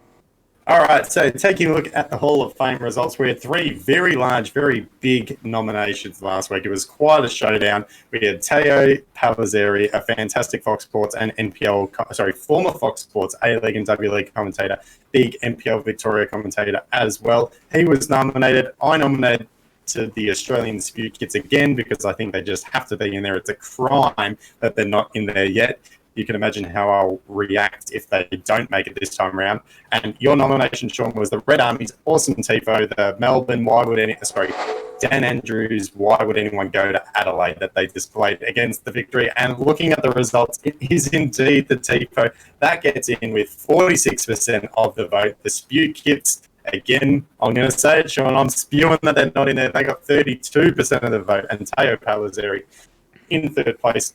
All right, so taking a look at the Hall of Fame results, we had 3 very large, very big nominations last week. It was quite a showdown. We had Teo Palazzeri, a fantastic Fox Sports and former Fox Sports A-League and W-League commentator, big NPL Victoria commentator as well. He was nominated. I nominated to the Australian Dispute Kits again, because I think they just have to be in there. It's a crime that they're not in there yet. You can imagine how I'll react if they don't make it this time around. And your nomination, Sean, was the Red Army's awesome tifo, the Melbourne, Dan Andrews, why would anyone go to Adelaide, that they displayed against the Victory. And looking at the results, it is indeed the tifo. That gets in with 46% of the vote. The Spew Kits, again, I'm going to say it, Sean, I'm spewing that they're not in there. They got 32% of the vote. And Teo Palazzeri in third place.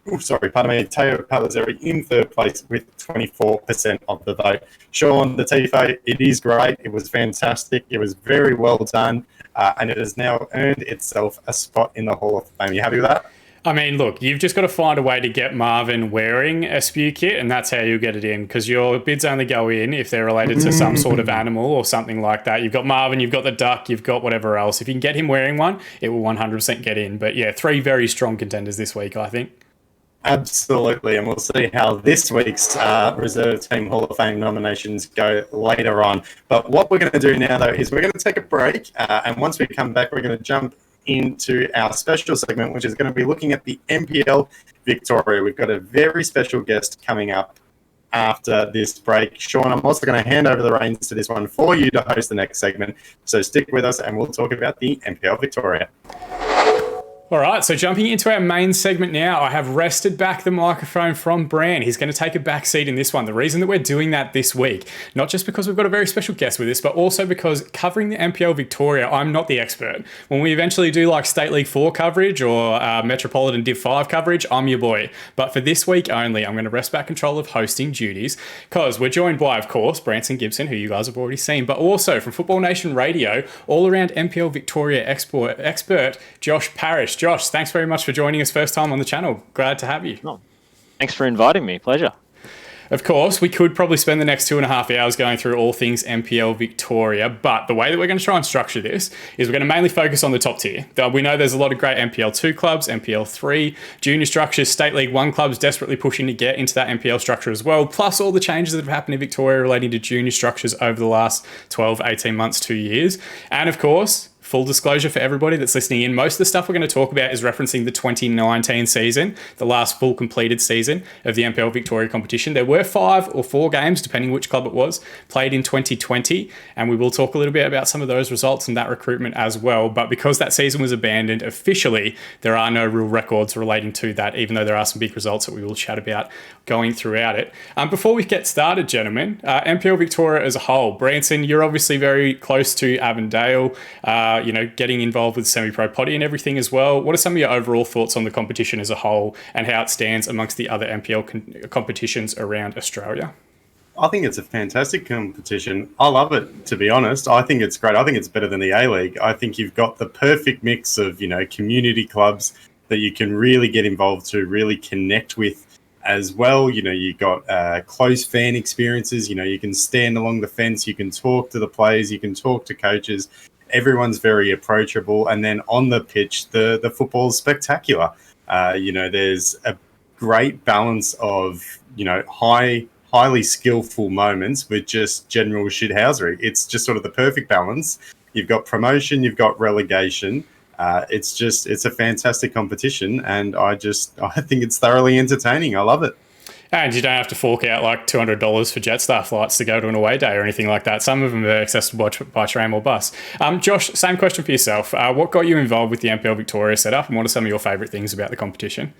Teo Palazzeri in third place with 24% of the vote. Sean, the tifo, it is great. It was fantastic. It was very well done. And it has now earned itself a spot in the Hall of Fame. You happy with that? I mean, look, you've just got to find a way to get Marvin wearing a Spew Kit, and that's how you get it in, because your bids only go in if they're related to some sort of animal or something like that. You've got Marvin, you've got the duck, you've got whatever else. If you can get him wearing one, it will 100% get in. But yeah, 3 very strong contenders this week, I think. Absolutely, and we'll see how this week's Reserve Team Hall of Fame nominations go later on. But what we're going to do now, though, is we're going to take a break, and once we come back, we're going to jump into our special segment, which is going to be looking at the NPL Victoria. We've got a very special guest coming up after this break. Sean, I'm also going to hand over the reins to this one for you to host the next segment, so stick with us and we'll talk about the NPL Victoria. All right, so jumping into our main segment now, I have wrested back the microphone from Bran. He's going to take a back seat in this one. The reason that we're doing that this week, not just because we've got a very special guest with us, but also because covering the NPL Victoria, I'm not the expert. When we eventually do like State League 4 coverage or Metropolitan Div 5 coverage, I'm your boy. But for this week only, I'm going to wrest back control of hosting duties, because we're joined by, of course, Branson Gibson, who you guys have already seen, but also from Football Nation Radio, all-around NPL Victoria expert, Josh Parish. Josh, thanks very much for joining us first time on the channel. Glad to have you. Oh, thanks for inviting me. Pleasure. Of course, we could probably spend the next 2.5 hours going through all things NPL Victoria, but the way that we're going to try and structure this is we're going to mainly focus on the top tier. We know there's a lot of great NPL 2 clubs, NPL 3, junior structures, State League 1 clubs desperately pushing to get into that NPL structure as well, plus all the changes that have happened in Victoria relating to junior structures over the last 12, 18 months, 2 years. And of course, full disclosure for everybody that's listening in, most of the stuff we're going to talk about is referencing the 2019 season, the last full completed season of the NPL Victoria competition. There were 5 or 4 games, depending which club it was, played in 2020, and we will talk a little bit about some of those results and that recruitment as well. But because that season was abandoned officially, there are no real records relating to that, even though there are some big results that we will chat about going throughout it. Before we get started, gentlemen, NPL Victoria as a whole, Branson, you're obviously very close to Avondale, getting involved with semi-pro potty and everything as well. What are some of your overall thoughts on the competition as a whole and how it stands amongst the other NPL competitions around Australia? I think it's a fantastic competition. I love it, to be honest. I think it's great. I think it's better than the A-League. I think you've got the perfect mix of, community clubs that you can really get involved to, really connect with as well. You've got close fan experiences. You can stand along the fence. You can talk to the players. You can talk to coaches. Everyone's very approachable. And then on the pitch, the football is spectacular. There's a great balance of, highly skillful moments with just general shithousery. It's just sort of the perfect balance. You've got promotion, you've got relegation. It's a fantastic competition, and I think it's thoroughly entertaining. I love it. And you don't have to fork out like $200 for Jetstar flights to go to an away day or anything like that. Some of them are accessible by tram or bus. Josh, same question for yourself. What got you involved with the NPL Victoria setup, and what are some of your favourite things about the competition?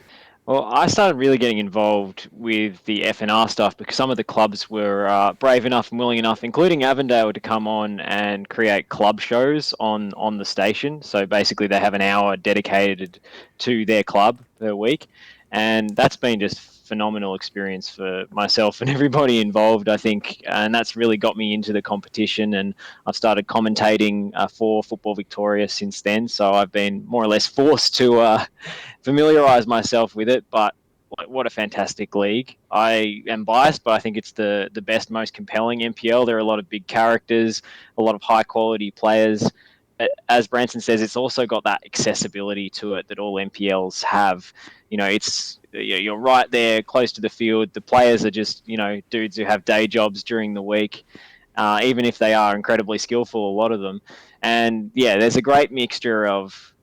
Well, I started really getting involved with the FNR stuff because some of the clubs were brave enough and willing enough, including Avondale, to come on and create club shows on the station. So basically they have an hour dedicated to their club per week. And that's been just phenomenal experience for myself and everybody involved, I think. And that's really got me into the competition. And I've started commentating for Football Victoria since then. So I've been more or less forced to familiarise myself with it. But what a fantastic league. I am biased, but I think it's the best, most compelling NPL. There are a lot of big characters, a lot of high quality players. As Branson says, it's also got that accessibility to it that all NPLs have. You're right there close to the field. The players are just, dudes who have day jobs during the week, even if they are incredibly skillful, a lot of them. And yeah, there's a great mixture of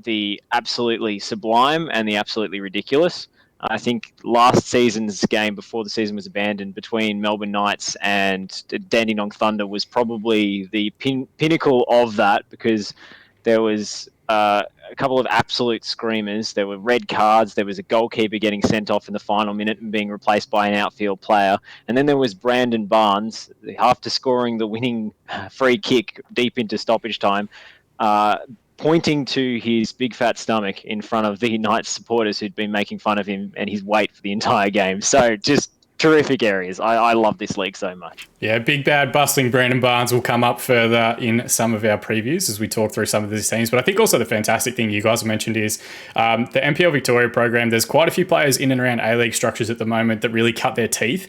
the absolutely sublime and the absolutely ridiculous. I think last season's game, before the season was abandoned, between Melbourne Knights and Dandenong Thunder was probably the pinnacle of that, because there was a couple of absolute screamers. There were red cards. There was a goalkeeper getting sent off in the final minute and being replaced by an outfield player. And then there was Brandon Barnes, after scoring the winning free kick deep into stoppage time, pointing to his big fat stomach in front of the Knights supporters who'd been making fun of him and his weight for the entire game. So just terrific areas. I love this league so much. Yeah, big bad bustling Brandon Barnes will come up further in some of our previews as we talk through some of these teams. But I think also the fantastic thing you guys have mentioned is the NPL Victoria program. There's quite a few players in and around A-League structures at the moment that really cut their teeth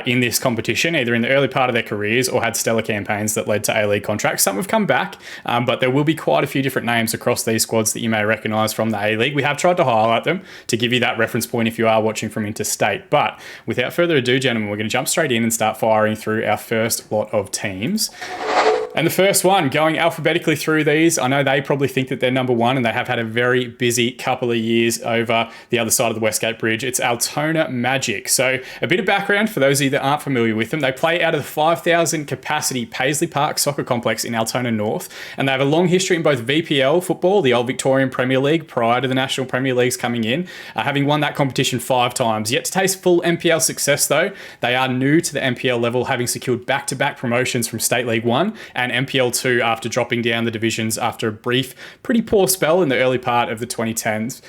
in this competition, either in the early part of their careers or had stellar campaigns that led to A-League contracts. Some have come back, but there will be quite a few different names across these squads that you may recognise from the A-League. We have tried to highlight them to give you that reference point if you are watching from interstate. But without further ado, gentlemen, we're going to jump straight in and start firing through our first lot of teams. And the first one, going alphabetically through these, I know they probably think that they're number one, and they have had a very busy couple of years over the other side of the Westgate Bridge. It's Altona Magic. So a bit of background for those of you that aren't familiar with them. They play out of the 5,000 capacity Paisley Park Soccer Complex in Altona North, and they have a long history in both VPL football, the old Victorian Premier League, prior to the National Premier Leagues coming in, having won that competition 5 times. Yet to taste full NPL success though, they are new to the NPL level, having secured back-to-back promotions from State League 1 and NPL 2 after dropping down the divisions after a brief, pretty poor spell in the early part of the 2010s.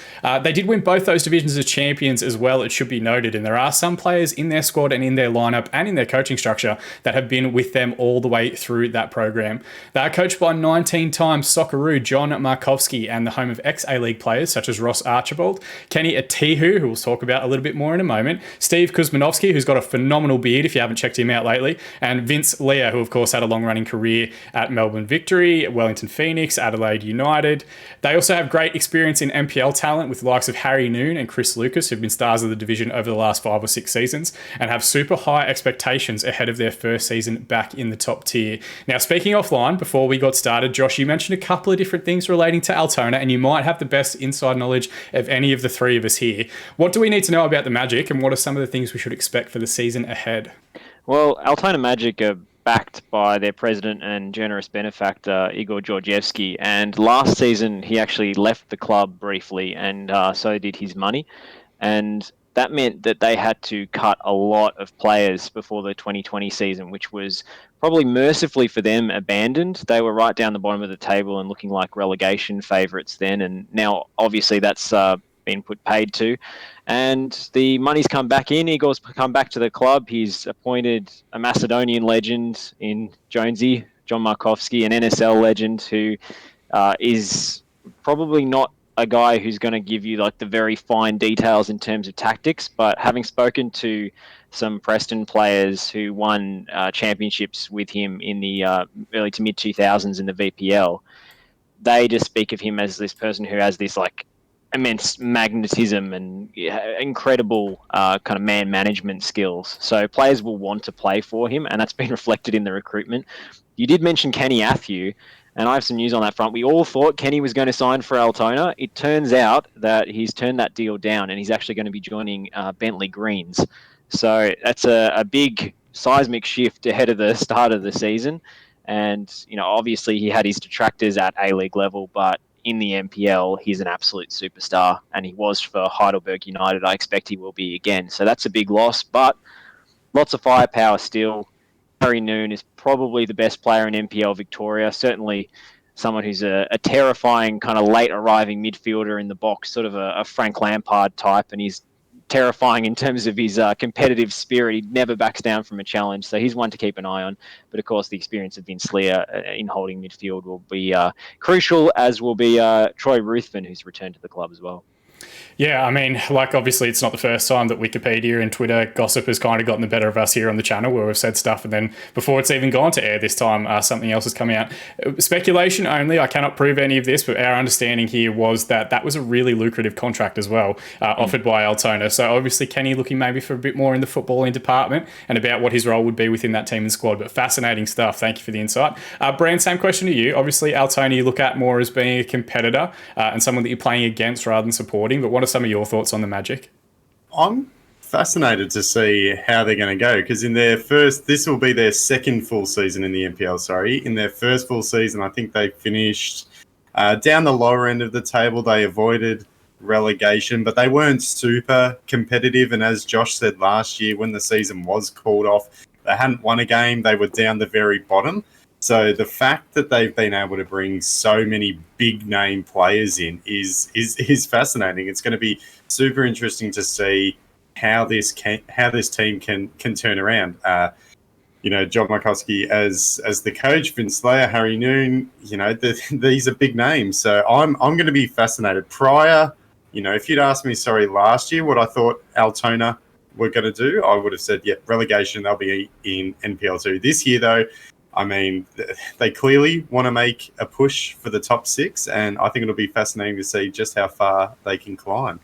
They did win both those divisions as champions as well, it should be noted, and there are some players in their squad and in their lineup and in their coaching structure that have been with them all the way through that program. They are coached by 19-time Socceroo John Markovsky and the home of ex-A-League players such as Ross Archibald, Kenny Atihu, who we'll talk about a little bit more in a moment, Steve Kuzmanovsky, who's got a phenomenal beard if you haven't checked him out lately, and Vince Leah, who of course had a long-running career here at Melbourne Victory, Wellington Phoenix, Adelaide United. They also have great experience in NPL talent with the likes of Harry Noon and Chris Lucas, who've been stars of the division over the last 5 or 6 seasons and have super high expectations ahead of their first season back in the top tier. Now, speaking offline, before we got started, Josh, you mentioned a couple of different things relating to Altona, and you might have the best inside knowledge of any of the three of us here. What do we need to know about the Magic, and what are some of the things we should expect for the season ahead? Well, Altona Magic are backed by their president and generous benefactor, Igor Georgievsky, and last season he actually left the club briefly, and so did his money. And that meant that they had to cut a lot of players before the 2020 season, which was probably mercifully for them abandoned. They were right down the bottom of the table and looking like relegation favourites then, and now obviously that's been paid to, and the money's come back in. Igor's come back to the club. He's appointed a Macedonian legend in Jonesy, John Markovsky, an NSL legend who is probably not a guy who's going to give you like the very fine details in terms of tactics, but having spoken to some Preston players who won championships with him in the early to mid 2000s in the VPL, they just speak of him as this person who has this like immense magnetism and incredible kind of man management skills. So players will want to play for him, and that's been reflected in the recruitment. You did mention Kenny Athieu, and I have some news on that front. We all thought Kenny was going to sign for Altona. It turns out that he's turned that deal down, and he's actually going to be joining Bentley Greens. So that's a big seismic shift ahead of the start of the season. And, you know, obviously he had his detractors at A-League level, but in the NPL, he's an absolute superstar, and he was for Heidelberg United. I expect he will be again. So that's a big loss, but lots of firepower still. Harry Noon is probably the best player in NPL Victoria, certainly someone who's a terrifying kind of late arriving midfielder in the box, sort of a Frank Lampard type, and he's terrifying in terms of his competitive spirit. He never backs down from a challenge, so he's one to keep an eye on. But of course, the experience of Vince Lear in holding midfield will be crucial, as will be Troy Ruthven, who's returned to the club as well. Yeah, I mean, like, obviously it's not the first time that Wikipedia and Twitter gossip has kind of gotten the better of us here on the channel, where we've said stuff and then before it's even gone to air this time, something else has come out. Speculation only, I cannot prove any of this, but our understanding here was that that was a really lucrative contract as well, offered by Altona. So obviously Kenny looking maybe for a bit more in the footballing department and about what his role would be within that team and squad, but fascinating stuff. Thank you for the insight. Brand, same question to you. Obviously Altona you look at more as being a competitor and someone that you're playing against rather than supporting, but what are some of your thoughts on the Magic? I'm fascinated to see how they're going to go, because in their first, this will be their second full season in the NPL, sorry. In their first full season, I think they finished down the lower end of the table. They avoided relegation, but they weren't super competitive. And as Josh said last year, when the season was called off, they hadn't won a game. They were down the very bottom. So the fact that they've been able to bring so many big name players in is fascinating. It's going to be super interesting to see how this team can turn around. You know, John Markowski as the coach, Vince Slayer, Harry Noon. You know, these are big names. So I'm going to be fascinated. Prior, you know, if you'd asked me, last year what I thought Altona were going to do, I would have said, yeah, relegation. They'll be in NPL 2 this year, though. I mean, they clearly want to make a push for the top 6, and I think it'll be fascinating to see just how far they can climb.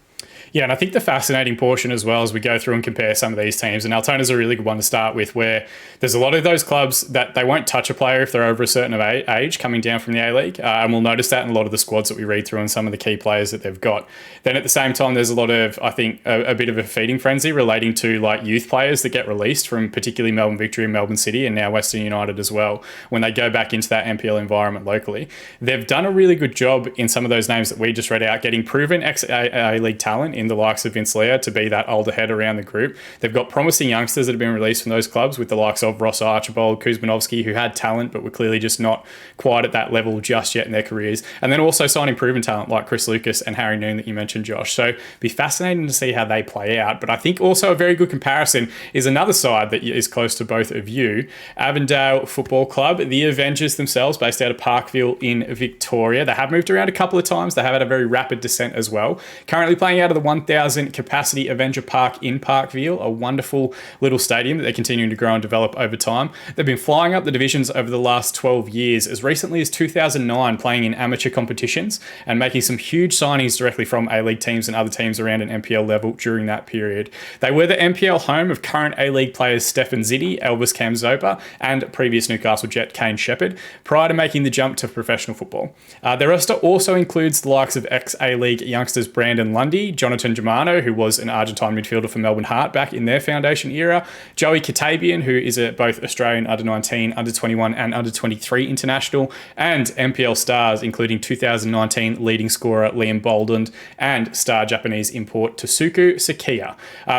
Yeah, and I think the fascinating portion as well as we go through and compare some of these teams, and Altona's a really good one to start with, where there's a lot of those clubs that they won't touch a player if they're over a certain age coming down from the A-League, and we'll notice that in a lot of the squads that we read through and some of the key players that they've got. Then at the same time, there's a lot of, I think, a bit of a feeding frenzy relating to like youth players that get released from particularly Melbourne Victory and Melbourne City and now Western United as well, when they go back into that NPL environment locally. They've done a really good job in some of those names that we just read out, getting proven ex-A-League talent in the likes of Vince Lear to be that older head around the group. They've got promising youngsters that have been released from those clubs with the likes of Ross Archibald, Kuzmanovsky, who had talent but were clearly just not quite at that level just yet in their careers. And then also signing proven talent like Chris Lucas and Harry Noon that you mentioned, Josh. So it'd be fascinating to see how they play out. But I think also a very good comparison is another side that is close to both of you, Avondale Football Club, the Avengers themselves, based out of Parkville in Victoria. They have moved around a couple of times. They have had a very rapid descent as well. Currently playing coming out of the 1,000 capacity Avenger Park in Parkville, a wonderful little stadium that they're continuing to grow and develop over time. They've been flying up the divisions over the last 12 years, as recently as 2009, playing in amateur competitions and making some huge signings directly from A-League teams and other teams around an NPL level during that period. They were the NPL home of current A-League players Stefan Ziddy, Elvis Kamzoba, and previous Newcastle Jet Kane Shepherd, prior to making the jump to professional football. Their roster also includes the likes of ex-A-League youngsters Brandon Lundy, Jonathan Germano, who was an Argentine midfielder for Melbourne Heart back in their foundation era, Joey Katabian, who is a both Australian under-19, under-21 and under-23 international, and NPL stars, including 2019 leading scorer Liam Boland and star Japanese import Tasuku Sakiya.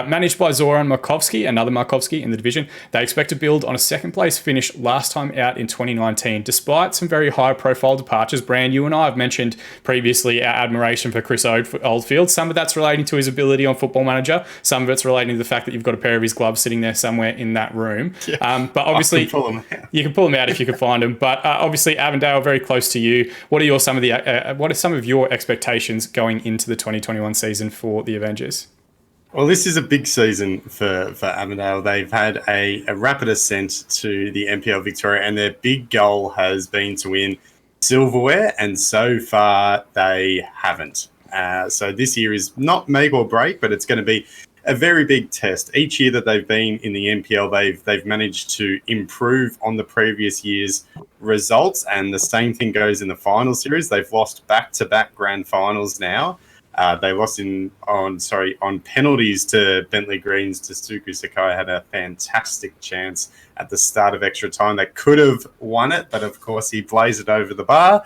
Managed by Zoran Markovsky, another Markovsky in the division, they expect to build on a second place finish last time out in 2019, despite some very high profile departures. Brand, you and I have mentioned previously our admiration for Chris Oldfield. Some of that's relating to his ability on Football Manager, some of it's relating to the fact that you've got a pair of his gloves sitting there somewhere in that room. Yeah. But obviously, you can pull them out if you can find them. But obviously, Avondale, very close to you. What are some of your expectations going into the 2021 season for the Avengers? Well, this is a big season for Avondale. They've had a rapid ascent to the NPL Victoria, and their big goal has been to win silverware, and so far they haven't. So this year is not make or break, but it's going to be a very big test. Each year that they've been in the NPL, they've managed to improve on the previous year's results, and the same thing goes in the final series. They've lost back-to-back grand finals now. They lost on penalties to Bentley Greens. Tasuku Sakai had a fantastic chance at the start of extra time. They could have won it, but of course he blazed it over the bar.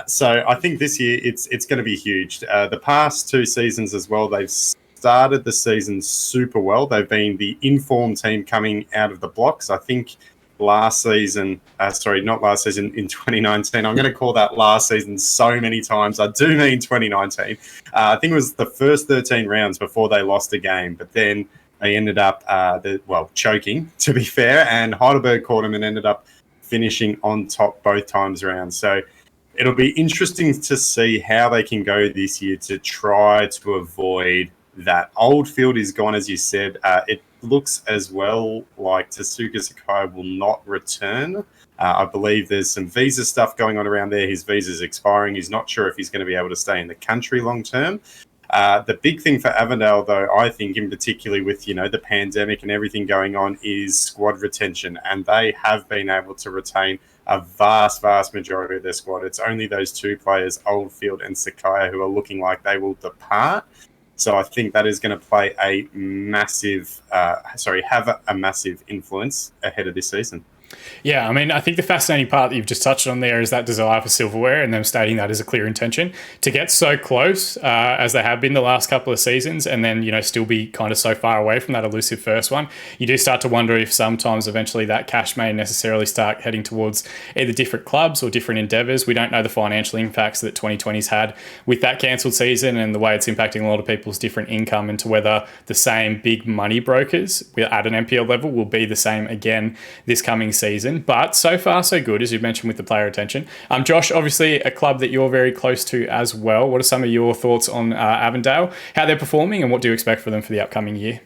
So I think this year it's going to be huge. The past two seasons as well, they've started the season super well. They've been the informed team coming out of the blocks. I think in 2019. I'm going to call that last season so many times. I do mean 2019. I think it was the first 13 rounds before they lost a game, but then they ended up, choking, to be fair, and Heidelberg caught them and ended up finishing on top both times around. So it'll be interesting to see how they can go this year to try to avoid that. Oldfield is gone, as you said. It looks as well like Tasuku Sakai will not return. I believe there's some visa stuff going on around there. His visa's expiring. He's not sure if he's going to be able to stay in the country long term. The big thing for Avondale, though, I think in particularly with, the pandemic and everything going on, is squad retention. And they have been able to retain a vast, vast majority of their squad. It's only those two players, Oldfield and Sakai, who are looking like they will depart. So I think that is going to play a massive influence ahead of this season. Yeah, I mean, I think the fascinating part that you've just touched on there is that desire for silverware and them stating that as a clear intention to get so close as they have been the last couple of seasons and then, still be kind of so far away from that elusive first one. You do start to wonder if sometimes eventually that cash may necessarily start heading towards either different clubs or different endeavours. We don't know the financial impacts that 2020's had with that cancelled season and the way it's impacting a lot of people's different income, into whether the same big money brokers at an NPL level will be the same again this coming season. But so far so good, as you mentioned, with the player retention. Josh, obviously a club that you're very close to as well. What are some of your thoughts on Avondale, how they're performing, and what do you expect for them for the upcoming year?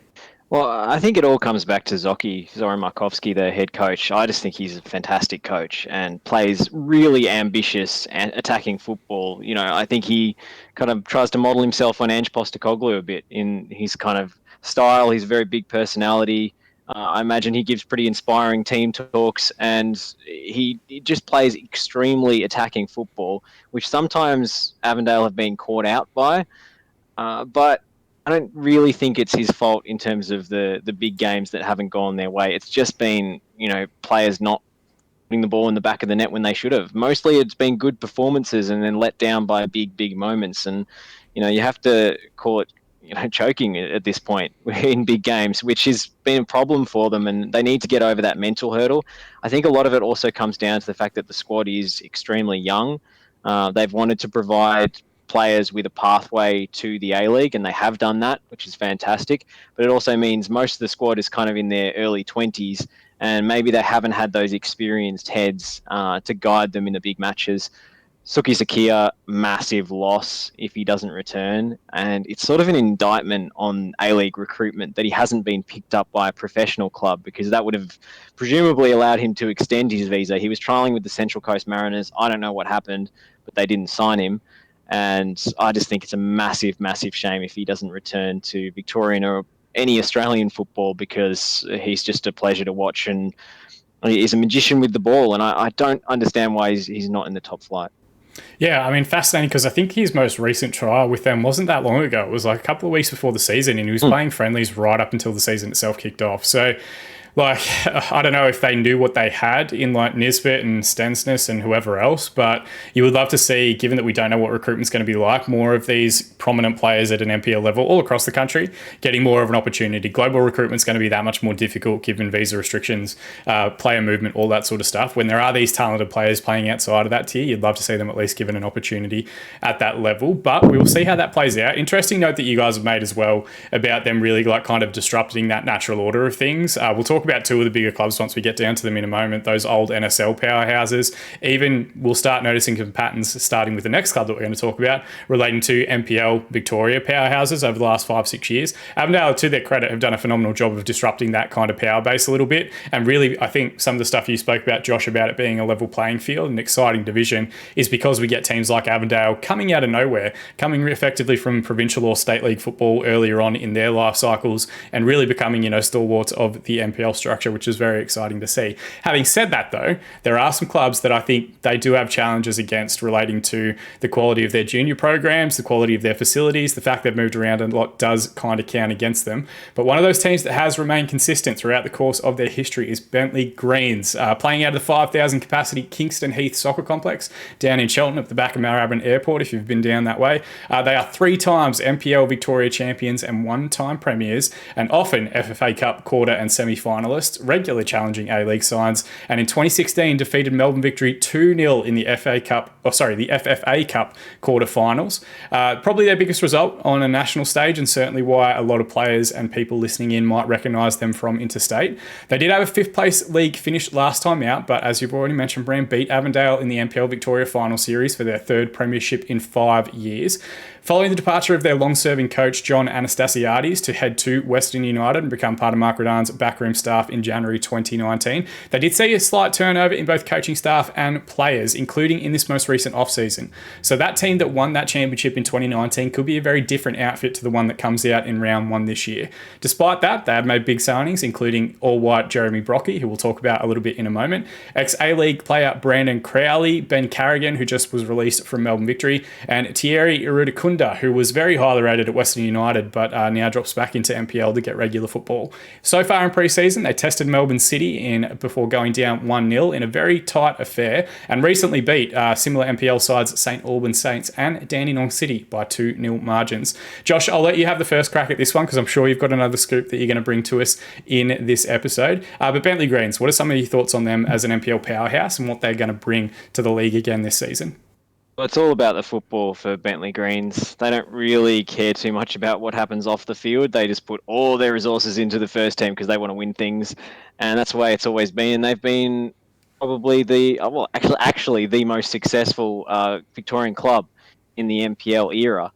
Well, I think it all comes back to Zoran Markovsky, the head coach. I just think he's a fantastic coach and plays really ambitious and attacking football. I think he kind of tries to model himself on Ange Postecoglou a bit in his kind of style. He's a very big personality. I imagine he gives pretty inspiring team talks, and he just plays extremely attacking football, which sometimes Avondale have been caught out by. But I don't really think it's his fault in terms of the big games that haven't gone their way. It's just been, players not putting the ball in the back of the net when they should have. Mostly it's been good performances and then let down by big moments. And, you have to call it, choking at this point in big games, which has been a problem for them, and they need to get over that mental hurdle. I think a lot of it also comes down to the fact that the squad is extremely young. They've wanted to provide players with a pathway to the A-League, and they have done that, which is fantastic. But it also means most of the squad is kind of in their early 20s, and maybe they haven't had those experienced heads to guide them in the big matches. Suki Sakia, massive loss if he doesn't return. And it's sort of an indictment on A-League recruitment that he hasn't been picked up by a professional club, because that would have presumably allowed him to extend his visa. He was trialling with the Central Coast Mariners. I don't know what happened, but they didn't sign him. And I just think it's a massive, massive shame if he doesn't return to Victorian or any Australian football, because he's just a pleasure to watch, and he's a magician with the ball. And I don't understand why he's not in the top flight. Yeah, I mean, fascinating, because I think his most recent trial with them wasn't that long ago. It was like a couple of weeks before the season, and he was playing friendlies right up until the season itself kicked off. So, like, I don't know if they knew what they had in like Nisbet and Stensness and whoever else, but you would love to see, given that we don't know what recruitment's going to be like, more of these prominent players at an NPL level all across the country getting more of an opportunity. Global recruitment's going to be that much more difficult given visa restrictions, player movement, all that sort of stuff. When there are these talented players playing outside of that tier, you'd love to see them at least given an opportunity at that level, but we will see how that plays out. Interesting note that you guys have made as well about them really like kind of disrupting that natural order of things. We'll talk about two of the bigger clubs once we get down to them in a moment, those old NSL powerhouses. Even we'll start noticing some patterns starting with the next club that we're going to talk about relating to NPL Victoria powerhouses over the last 5-6 years. Avondale, to their credit, have done a phenomenal job of disrupting that kind of power base a little bit, and really I think some of the stuff you spoke about, Josh, about it being a level playing field, an exciting division, is because we get teams like Avondale coming out of nowhere, coming effectively from provincial or state league football earlier on in their life cycles, and really becoming, you know, stalwarts of the NPL structure, which is very exciting to see. Having said that, though, there are some clubs that I think they do have challenges against relating to the quality of their junior programs, the quality of their facilities. The fact they've moved around a lot does kind of count against them. But one of those teams that has remained consistent throughout the course of their history is Bentley Greens, playing out of the 5,000 capacity Kingston Heath Soccer Complex down in Shelton at the back of Moorabbin Airport, if you've been down that way. They are 3 times NPL Victoria champions and 1-time premiers, and often FFA Cup quarter and semi-finalists, regularly challenging A-League sides, and in 2016 defeated Melbourne Victory 2-0 in the FFA Cup quarterfinals. Probably their biggest result on a national stage, and certainly why a lot of players and people listening in might recognise them from interstate. They did have a 5th place league finish last time out, but as you've already mentioned, Bram beat Avondale in the NPL Victoria final series for their 3rd premiership in 5 years. Following the departure of their long-serving coach, John Anastasiades, to head to Western United and become part of Mark Radan's backroom staff in January 2019, they did see a slight turnover in both coaching staff and players, including in this most recent off-season. So that team that won that championship in 2019 could be a very different outfit to the one that comes out in round 1 this year. Despite that, they have made big signings, including all-white Jeremy Brocky, who we'll talk about a little bit in a moment, ex-A-League player Brandon Crowley, Ben Carrigan, who just was released from Melbourne Victory, and Thierry Irudakunda, who was very highly rated at Western United, but now drops back into NPL to get regular football. So far in pre-season, they tested Melbourne City before going down 1-0 in a very tight affair, and recently beat similar NPL sides St Albans Saints and Dandenong City by 2-0 margins. Josh, I'll let you have the first crack at this one, because I'm sure you've got another scoop that you're going to bring to us in this episode. But Bentley Greens, what are some of your thoughts on them as an NPL powerhouse and what they're going to bring to the league again this season? Well, it's all about the football for Bentley Greens. They don't really care too much about what happens off the field. They just put all their resources into the first team because they want to win things, and that's the way it's always been. They've been probably actually the most successful Victorian club in the NPL era.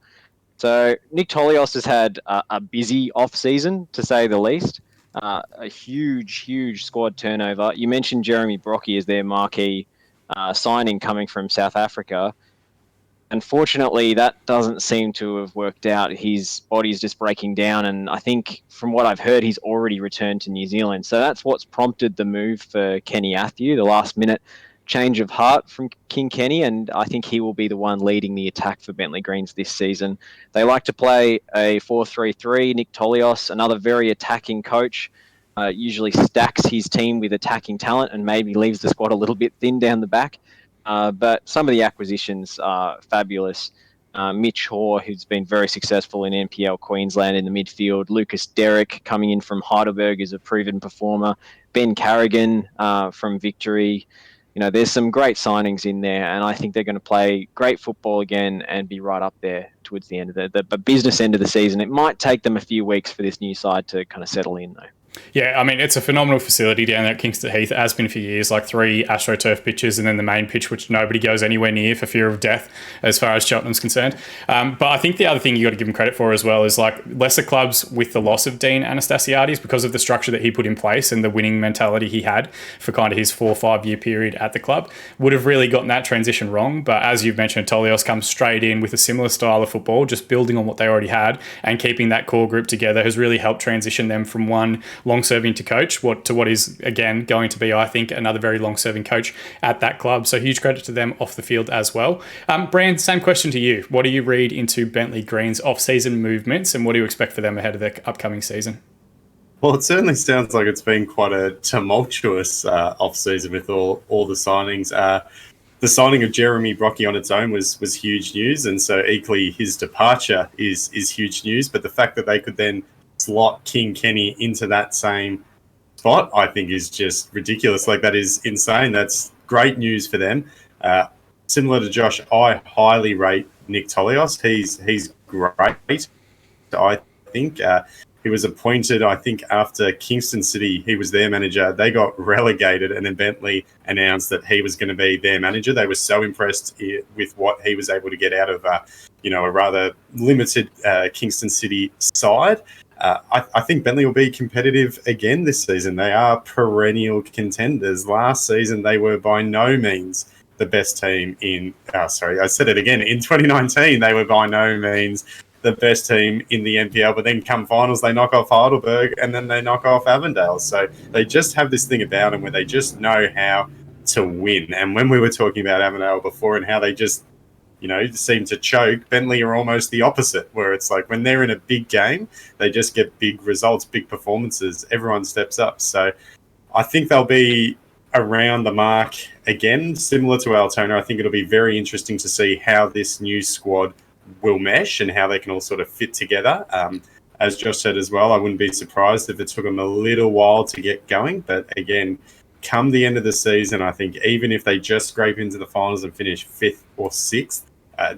So Nick Tolios has had a busy off-season, to say the least. A huge squad turnover. You mentioned Jeremy Brocky as their marquee signing coming from South Africa. Unfortunately, that doesn't seem to have worked out. His body's just breaking down, and I think from what I've heard, he's already returned to New Zealand. So that's what's prompted the move for Kenny Athew, the last-minute change of heart from King Kenny, and I think he will be the one leading the attack for Bentley Greens this season. They like to play a 4-3-3. Nick Tolios, another very attacking coach, usually stacks his team with attacking talent and maybe leaves the squad a little bit thin down the back. But some of the acquisitions are fabulous. Mitch Hoare, who's been very successful in NPL Queensland in the midfield. Lucas Derrick coming in from Heidelberg is a proven performer. Ben Carrigan from Victory. You know, there's some great signings in there, and I think they're going to play great football again and be right up there towards the end of the business end of the season. It might take them a few weeks for this new side to kind of settle in, though. Yeah, I mean, it's a phenomenal facility down there at Kingston Heath. It has been for years, like 3 AstroTurf pitches and then the main pitch, which nobody goes anywhere near for fear of death as far as Cheltenham's concerned. But I think the other thing you got to give him credit for as well is like lesser clubs with the loss of Dean Anastasiades, because of the structure that he put in place and the winning mentality he had for kind of his 4 or 5 year period at the club, would have really gotten that transition wrong. But as you've mentioned, Tolios comes straight in with a similar style of football, just building on what they already had and keeping that core group together has really helped transition them from one long-serving to coach to what is, again, going to be, I think, another very long-serving coach at that club. So huge credit to them off the field as well. Brand, same question to you. What do you read into Bentley Green's off-season movements and what do you expect for them ahead of their upcoming season? Well, it certainly sounds like it's been quite a tumultuous off-season with all the signings. The signing of Jeremy Brockie on its own was huge news, and so equally his departure is huge news. But the fact that they could then slot King Kenny into that same spot, I think, is just ridiculous. Like, that is insane. That's great news for them. Similar to Josh, I highly rate Nick Tolios. He's great. I think he was appointed, I think, after Kingston City. He was their manager. They got relegated, and then Bentley announced that he was going to be their manager. They were so impressed with what he was able to get out of, a rather limited Kingston City side. I think Bentley will be competitive again this season. They are perennial contenders. Last season, they were by no means the best team in... I said it again. In 2019, they were by no means the best team in the NPL, but then come finals, they knock off Heidelberg and then they knock off Avondale. So they just have this thing about them where they just know how to win. And when we were talking about Avondale before and how they just seem to choke, Bentley are almost the opposite, where it's like when they're in a big game, they just get big results, big performances. Everyone steps up. So I think they'll be around the mark again, similar to Altona. I think it'll be very interesting to see how this new squad will mesh and how they can all sort of fit together. As Josh said as well, I wouldn't be surprised if it took them a little while to get going. But again, come the end of the season, I think even if they just scrape into the finals and finish 5th or 6th,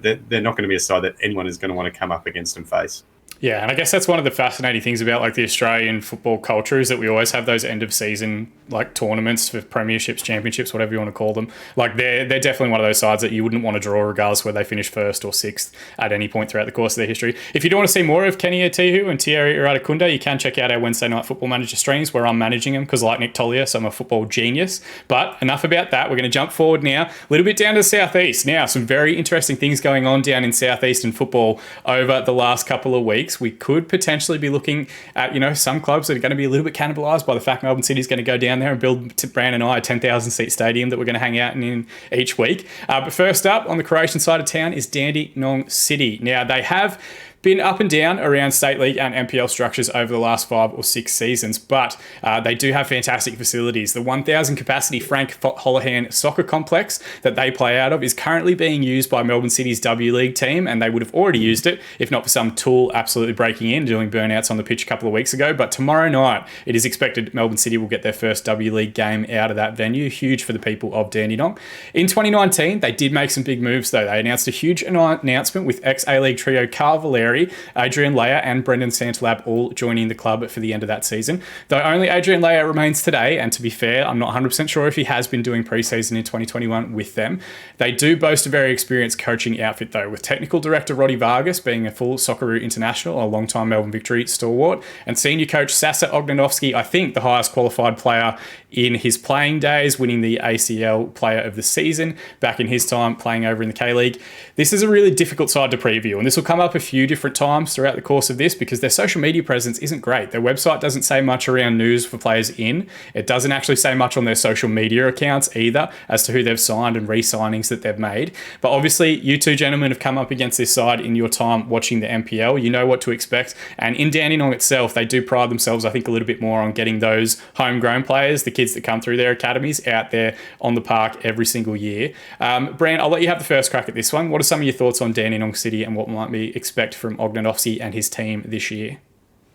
they're not going to be a side that anyone is going to want to come up against and face. Yeah, and I guess that's one of the fascinating things about like the Australian football culture is that we always have those end of season like tournaments for premierships, championships, whatever you want to call them. Like they're definitely one of those sides that you wouldn't want to draw regardless whether they finish 1st or 6th at any point throughout the course of their history. If you do want to see more of Kenny Atihu and Thierry Iradakunda, you can check out our Wednesday Night Football Manager streams where I'm managing them because like Nick Tolios, I'm a football genius. But enough about that. We're going to jump forward now a little bit down to the southeast. Now, some very interesting things going on down in southeastern football over the last couple of weeks. We could potentially be looking at, some clubs that are going to be a little bit cannibalised by the fact Melbourne City is going to go down there and build, Brand and I, a 10,000 seat stadium that we're going to hang out in each week. But first up on the Croatian side of town is Dandenong City. Now, they have been up and down around State League and NPL structures over the last 5 or 6 seasons, but they do have fantastic facilities. The 1,000 capacity Frank Holohan soccer complex that they play out of is currently being used by Melbourne City's W League team, and they would have already used it if not for some tool absolutely breaking in, doing burnouts on the pitch a couple of weeks ago. But tomorrow night, it is expected Melbourne City will get their first W League game out of that venue. Huge for the people of Dandenong. In 2019, they did make some big moves, though. They announced a huge announcement with ex-A-League trio Carl Valeri, Adrian Leia and Brendan Santalab all joining the club for the end of that season. Though only Adrian Leia remains today, and to be fair, I'm not 100% sure if he has been doing pre-season in 2021 with them. They do boast a very experienced coaching outfit, though, with technical director Roddy Vargas being a full Socceroo international, a long-time Melbourne Victory stalwart, and senior coach Sasa Ognanovsky, I think the highest qualified player in his playing days, winning the ACL Player of the Season back in his time playing over in the K-League. This is a really difficult side to preview, and this will come up a few different times throughout the course of this because their social media presence isn't great. Their website doesn't say much around news for players in. It doesn't actually say much on their social media accounts either as to who they've signed and re-signings that they've made. But obviously, you two gentlemen have come up against this side in your time watching the NPL. You know what to expect. And in Dandenong itself, they do pride themselves, I think, a little bit more on getting those homegrown players, the kids that come through their academies, out there on the park every single year. Bran, I'll let you have the first crack at this one. What are some of your thoughts on Dandenong City and what might we expect from Ognanovsky and his team this year?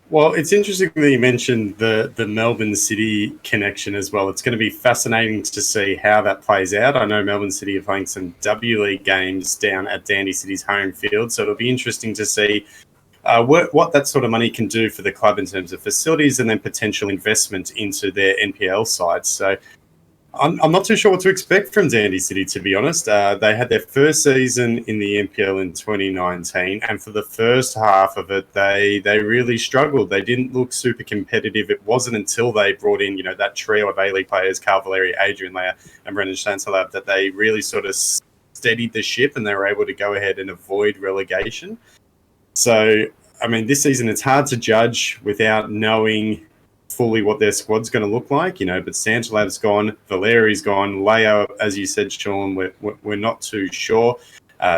Well, it's interesting that you mentioned the Melbourne City connection as well. It's going to be fascinating to see how that plays out. I know Melbourne City are playing some W League games down at Dandy City's home field, so it'll be interesting to see what that sort of money can do for the club in terms of facilities and then potential investment into their NPL side. So I'm not too sure what to expect from Dandy City, to be honest. They had their first season in the NPL in 2019, and for the first half of it, they really struggled. They didn't look super competitive. It wasn't until they brought in, that trio of A-League players, Carl Valeri, Adrian Layer, and Brendan Chancelab, that they really sort of steadied the ship and they were able to go ahead and avoid relegation. So, I mean, this season it's hard to judge without knowing fully what their squad's going to look like, but Santalab's gone, Valeri's gone, Leo, as you said, Sean, we're not too sure.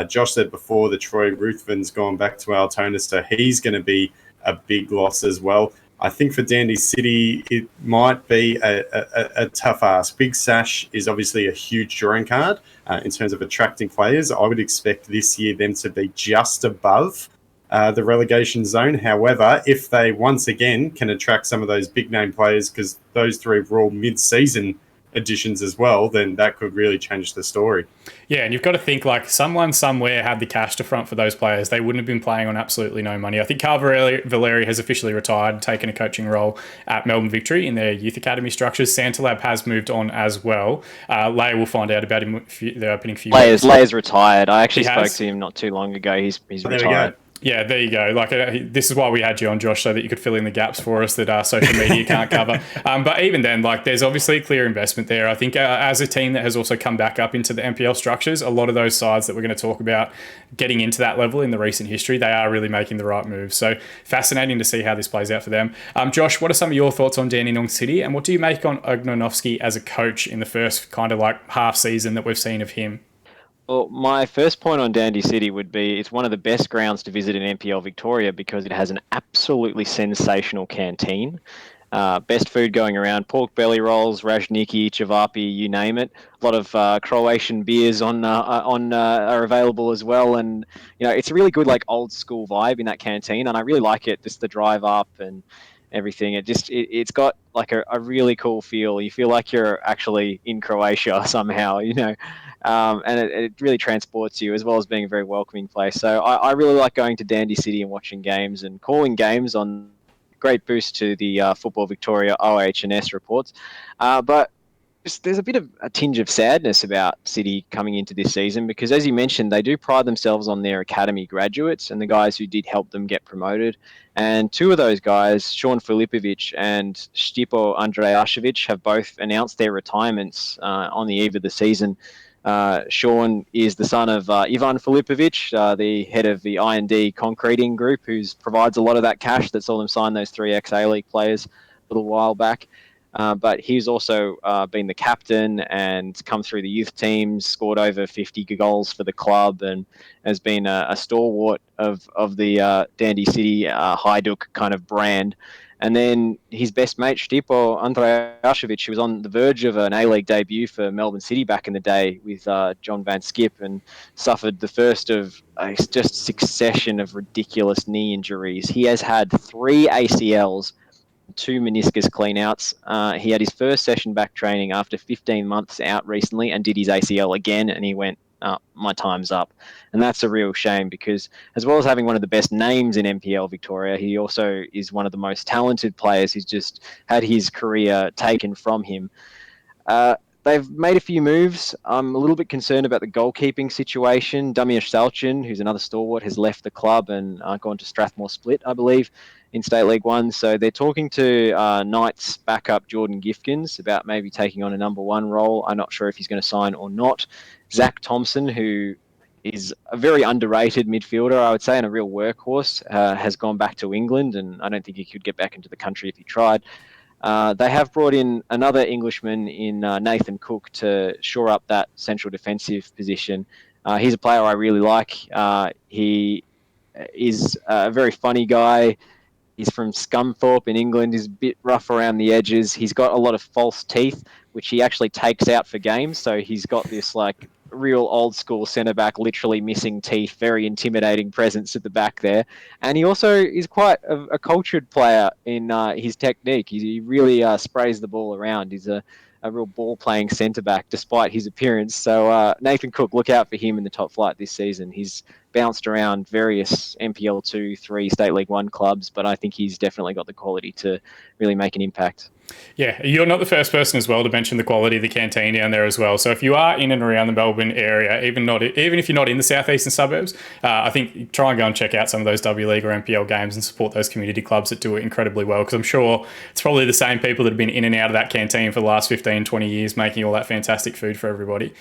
Josh said before that Troy Ruthven's gone back to Altona, so he's going to be a big loss as well. I think for Dandy City, it might be a tough ask. Big Sash is obviously a huge drawing card in terms of attracting players. I would expect this year them to be just above the relegation zone. However, if they once again can attract some of those big name players, because those three were all mid-season additions as well, then that could really change the story. Yeah, and you've got to think like someone somewhere had the cash to front for those players. They wouldn't have been playing on absolutely no money. I think Carl Valeri has officially retired, taken a coaching role at Melbourne Victory in their youth academy structures. Santalab has moved on as well. Leia will find out about him the opening few years. Leia's retired. I actually spoke has. to him not too long ago. He's retired. There we go. Yeah, there you go. Like this is why we had you on, Josh, so that you could fill in the gaps for us that social media can't cover. But even then, like, there's obviously a clear investment there. I think as a team that has also come back up into the NPL structures, a lot of those sides that we're going to talk about getting into that level in the recent history, they are really making the right moves. So fascinating to see how this plays out for them. Josh, what are some of your thoughts on Dandenong City, and what do you make on Ognonovsky as a coach in the first kind of like half season that we've seen of him? Well, my first point on Dandy City would be it's one of the best grounds to visit in NPL Victoria because it has an absolutely sensational canteen. Best food going around: pork belly rolls, rajniki, chavapi, you name it. A lot of Croatian beers are available as well, and it's a really good like old school vibe in that canteen, and I really like it. Just the drive up and everything. It's got like a really cool feel. You feel like you're actually in Croatia somehow, and it really transports you, as well as being a very welcoming place. So I really like going to Dandy City and watching games and calling games. On great boost to the Football Victoria OHS reports. But there's a bit of a tinge of sadness about City coming into this season because, as you mentioned, they do pride themselves on their academy graduates and the guys who did help them get promoted. And two of those guys, Sean Filipovic and Stipo Andrejašević, have both announced their retirements on the eve of the season. Sean is the son of Ivan Filipovic, the head of the I&D concreting group, who provides a lot of that cash that saw them sign those three ex-A-League players a little while back. But he's also been the captain and come through the youth teams, scored over 50 goals for the club, and has been a stalwart of the Dandy City Hajduk kind of brand. And then his best mate, Stipo Andrejašević, who was on the verge of an A-League debut for Melbourne City back in the day with John Van Skip, and suffered the first of just succession of ridiculous knee injuries. He has had 3 ACLs, 2 meniscus cleanouts. He had his first session back training after 15 months out recently and did his ACL again, and he went, my time's up. And that's a real shame because, as well as having one of the best names in NPL Victoria, he also is one of the most talented players who's just had his career taken from him. They've made a few moves. I'm a little bit concerned about the goalkeeping situation. Damir Salchin, who's another stalwart, has left the club and gone to Strathmore Split, I believe, in State League 1. So they're talking to Knights backup Jordan Gifkins about maybe taking on a number 1 role. I'm not sure if he's going to sign or not. Zach Thompson, who is a very underrated midfielder, I would say, and a real workhorse, has gone back to England, and I don't think he could get back into the country if he tried. They have brought in another Englishman in Nathan Cook to shore up that central defensive position. He's a player I really like. He is a very funny guy. He's from Scunthorpe in England. He's a bit rough around the edges. He's got a lot of false teeth, which he actually takes out for games. So he's got this like real old school centre back, literally missing teeth, very intimidating presence at the back there. And he also is quite a cultured player in his technique. He really sprays the ball around. He's a real ball playing centre back despite his appearance. So Nathan Cook, look out for him in the top flight this season. He's bounced around various NPL 2, 3, State League 1 clubs, but I think he's definitely got the quality to really make an impact. Yeah, you're not the first person as well to mention the quality of the canteen down there as well. So if you are in and around the Melbourne area, even if you're not in the southeastern suburbs, I think try and go and check out some of those W League or NPL games and support those community clubs that do it incredibly well. Because I'm sure it's probably the same people that have been in and out of that canteen for the last 15, 20 years, making all that fantastic food for everybody.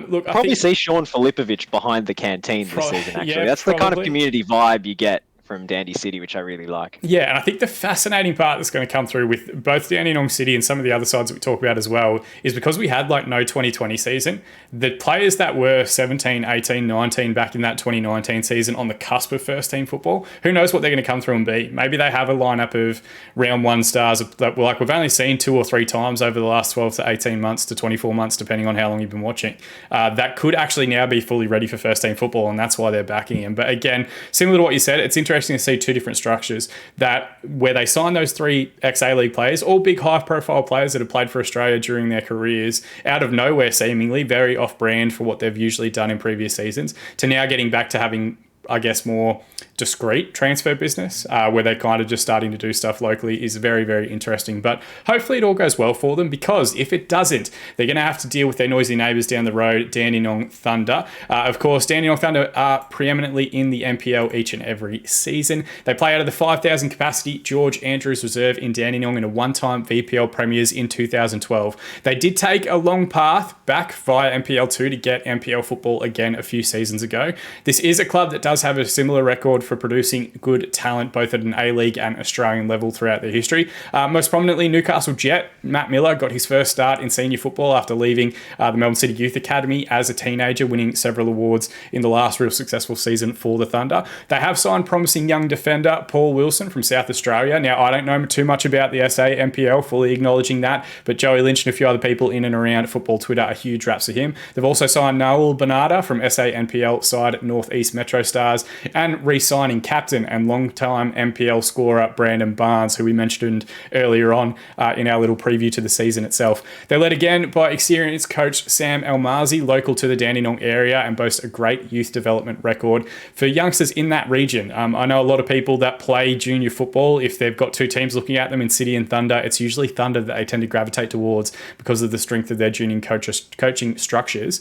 Look, I think see Sean Filipovic behind the canteen this season. Actually, yeah, that's the kind of community vibe you get from Dandy City, which I really like. Yeah, and I think the fascinating part that's going to come through with both Dandenong City and some of the other sides that we talk about as well is because we had like no 2020 season, the players that were 17, 18, 19 back in that 2019 season on the cusp of first team football, who knows what they're going to come through and be. Maybe they have a lineup of round one stars that we've only seen 2 or 3 times over the last 12 to 18 months to 24 months, depending on how long you've been watching. That could actually now be fully ready for first team football, and that's why they're backing him. But again, similar to what you said, it's interesting to see 2 different structures that where they sign those 3 ex-A League players, all big high-profile players that have played for Australia during their careers, out of nowhere seemingly, very off-brand for what they've usually done in previous seasons, to now getting back to having, I guess, more discreet transfer business where they're kind of just starting to do stuff locally is very, very interesting. But hopefully it all goes well for them, because if it doesn't, they're going to have to deal with their noisy neighbours down the road, Dandenong Thunder. Of course, Dandenong Thunder are preeminently in the NPL each and every season. They play out of the 5,000 capacity George Andrews Reserve in Dandenong in a one-time VPL Premiers in 2012. They did take a long path back via NPL 2 to get NPL football again a few seasons ago. This is a club that does have a similar record for producing good talent both at an A-League and Australian level throughout their history. Most prominently, Newcastle Jet Matt Miller got his first start in senior football after leaving the Melbourne City Youth Academy as a teenager, winning several awards in the last real successful season for the Thunder. They have signed promising young defender Paul Wilson from South Australia. Now, I don't know too much about the SA NPL, fully acknowledging that, but Joey Lynch and a few other people in and around football Twitter are huge raps for him. They've also signed Noel Bernarda from SA NPL side Northeast Metro Stars, and re-signing captain and long-time NPL scorer Brandon Barnes, who we mentioned earlier on in our little preview to the season itself. They're led again by experienced coach Sam Elmazi, local to the Dandenong area, and boasts a great youth development record for youngsters in that region. I know a lot of people that play junior football, if they've got 2 teams looking at them in City and Thunder, it's usually Thunder that they tend to gravitate towards because of the strength of their junior coaching structures.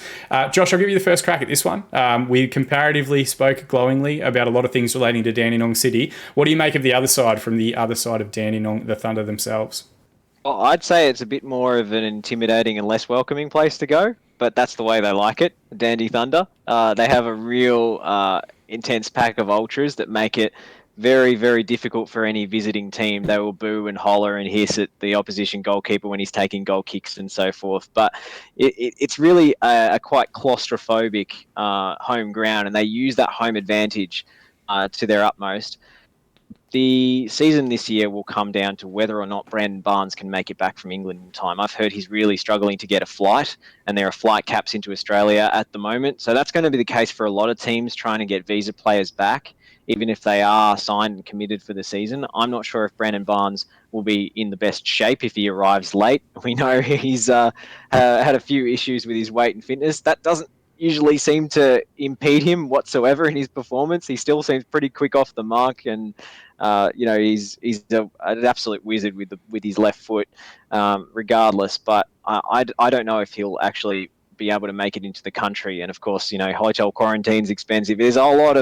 Josh, I'll give you the first crack at this one. We comparatively spoke glowingly about a lot of things relating to Dandenong City. What do you make of the other side, from the other side of Dandenong, the Thunder themselves? Well, I'd say it's a bit more of an intimidating and less welcoming place to go, but that's the way they like it, Dandy Thunder. They have a real intense pack of ultras that make it very, very difficult for any visiting team. They will boo and holler and hiss at the opposition goalkeeper when he's taking goal kicks and so forth. But it's really a quite claustrophobic home ground, and they use that home advantage to their utmost. The season this year will come down to whether or not Brandon Barnes can make it back from England in time. I've heard he's really struggling to get a flight, and there are flight caps into Australia at the moment. So that's going to be the case for a lot of teams trying to get visa players back, even if they are signed and committed for the season. I'm not sure if Brandon Barnes will be in the best shape if he arrives late. We know he's had a few issues with his weight and fitness. That doesn't usually seem to impede him whatsoever in his performance. He still seems pretty quick off the mark, and he's an absolute wizard with his left foot, regardless. But I don't know if he'll actually be able to make it into the country. And of course, hotel quarantine's expensive. There's a lot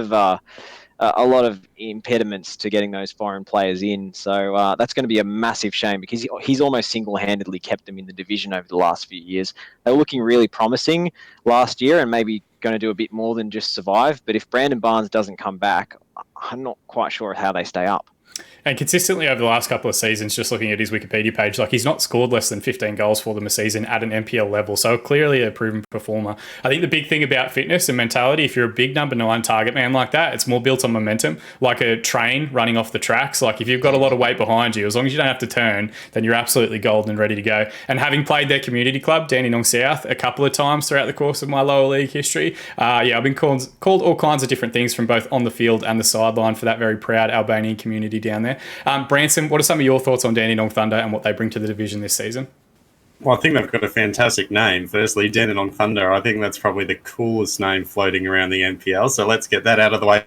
of impediments to getting those foreign players in. So that's going to be a massive shame, because he's almost single-handedly kept them in the division over the last few years. They were looking really promising last year and maybe going to do a bit more than just survive. But if Brandon Barnes doesn't come back, I'm not quite sure how they stay up. And consistently over the last couple of seasons, just looking at his Wikipedia page, he's not scored less than 15 goals for them a season at an NPL level. So clearly a proven performer. I think the big thing about fitness and mentality, if you're a big number 9 target man like that, it's more built on momentum, like a train running off the tracks. Like if you've got a lot of weight behind you, as long as you don't have to turn, then you're absolutely golden and ready to go. And having played their community club, Dandenong South, a couple of times throughout the course of my lower league history, I've been called all kinds of different things from both on the field and the sideline for that very proud Albanian community down there. Branson, what are some of your thoughts on Dandenong Thunder and what they bring to the division this season? Well, I think they've got a fantastic name. Firstly, Dandenong Thunder. I think that's probably the coolest name floating around the NPL. So let's get that out of the way.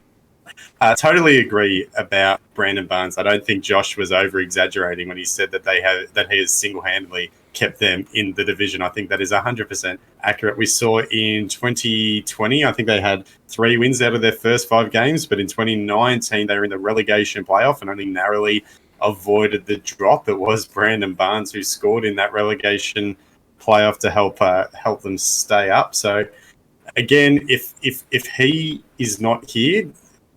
Totally agree about Brandon Barnes. I don't think Josh was over exaggerating when he said that he has single handedly kept them in the division. I think that is 100% accurate. We saw in 2020, I think they had 3 wins out of their first 5 games, but in 2019 they were in the relegation playoff and only narrowly avoided the drop. It was Brandon Barnes who scored in that relegation playoff to help them stay up. So again, if he is not here,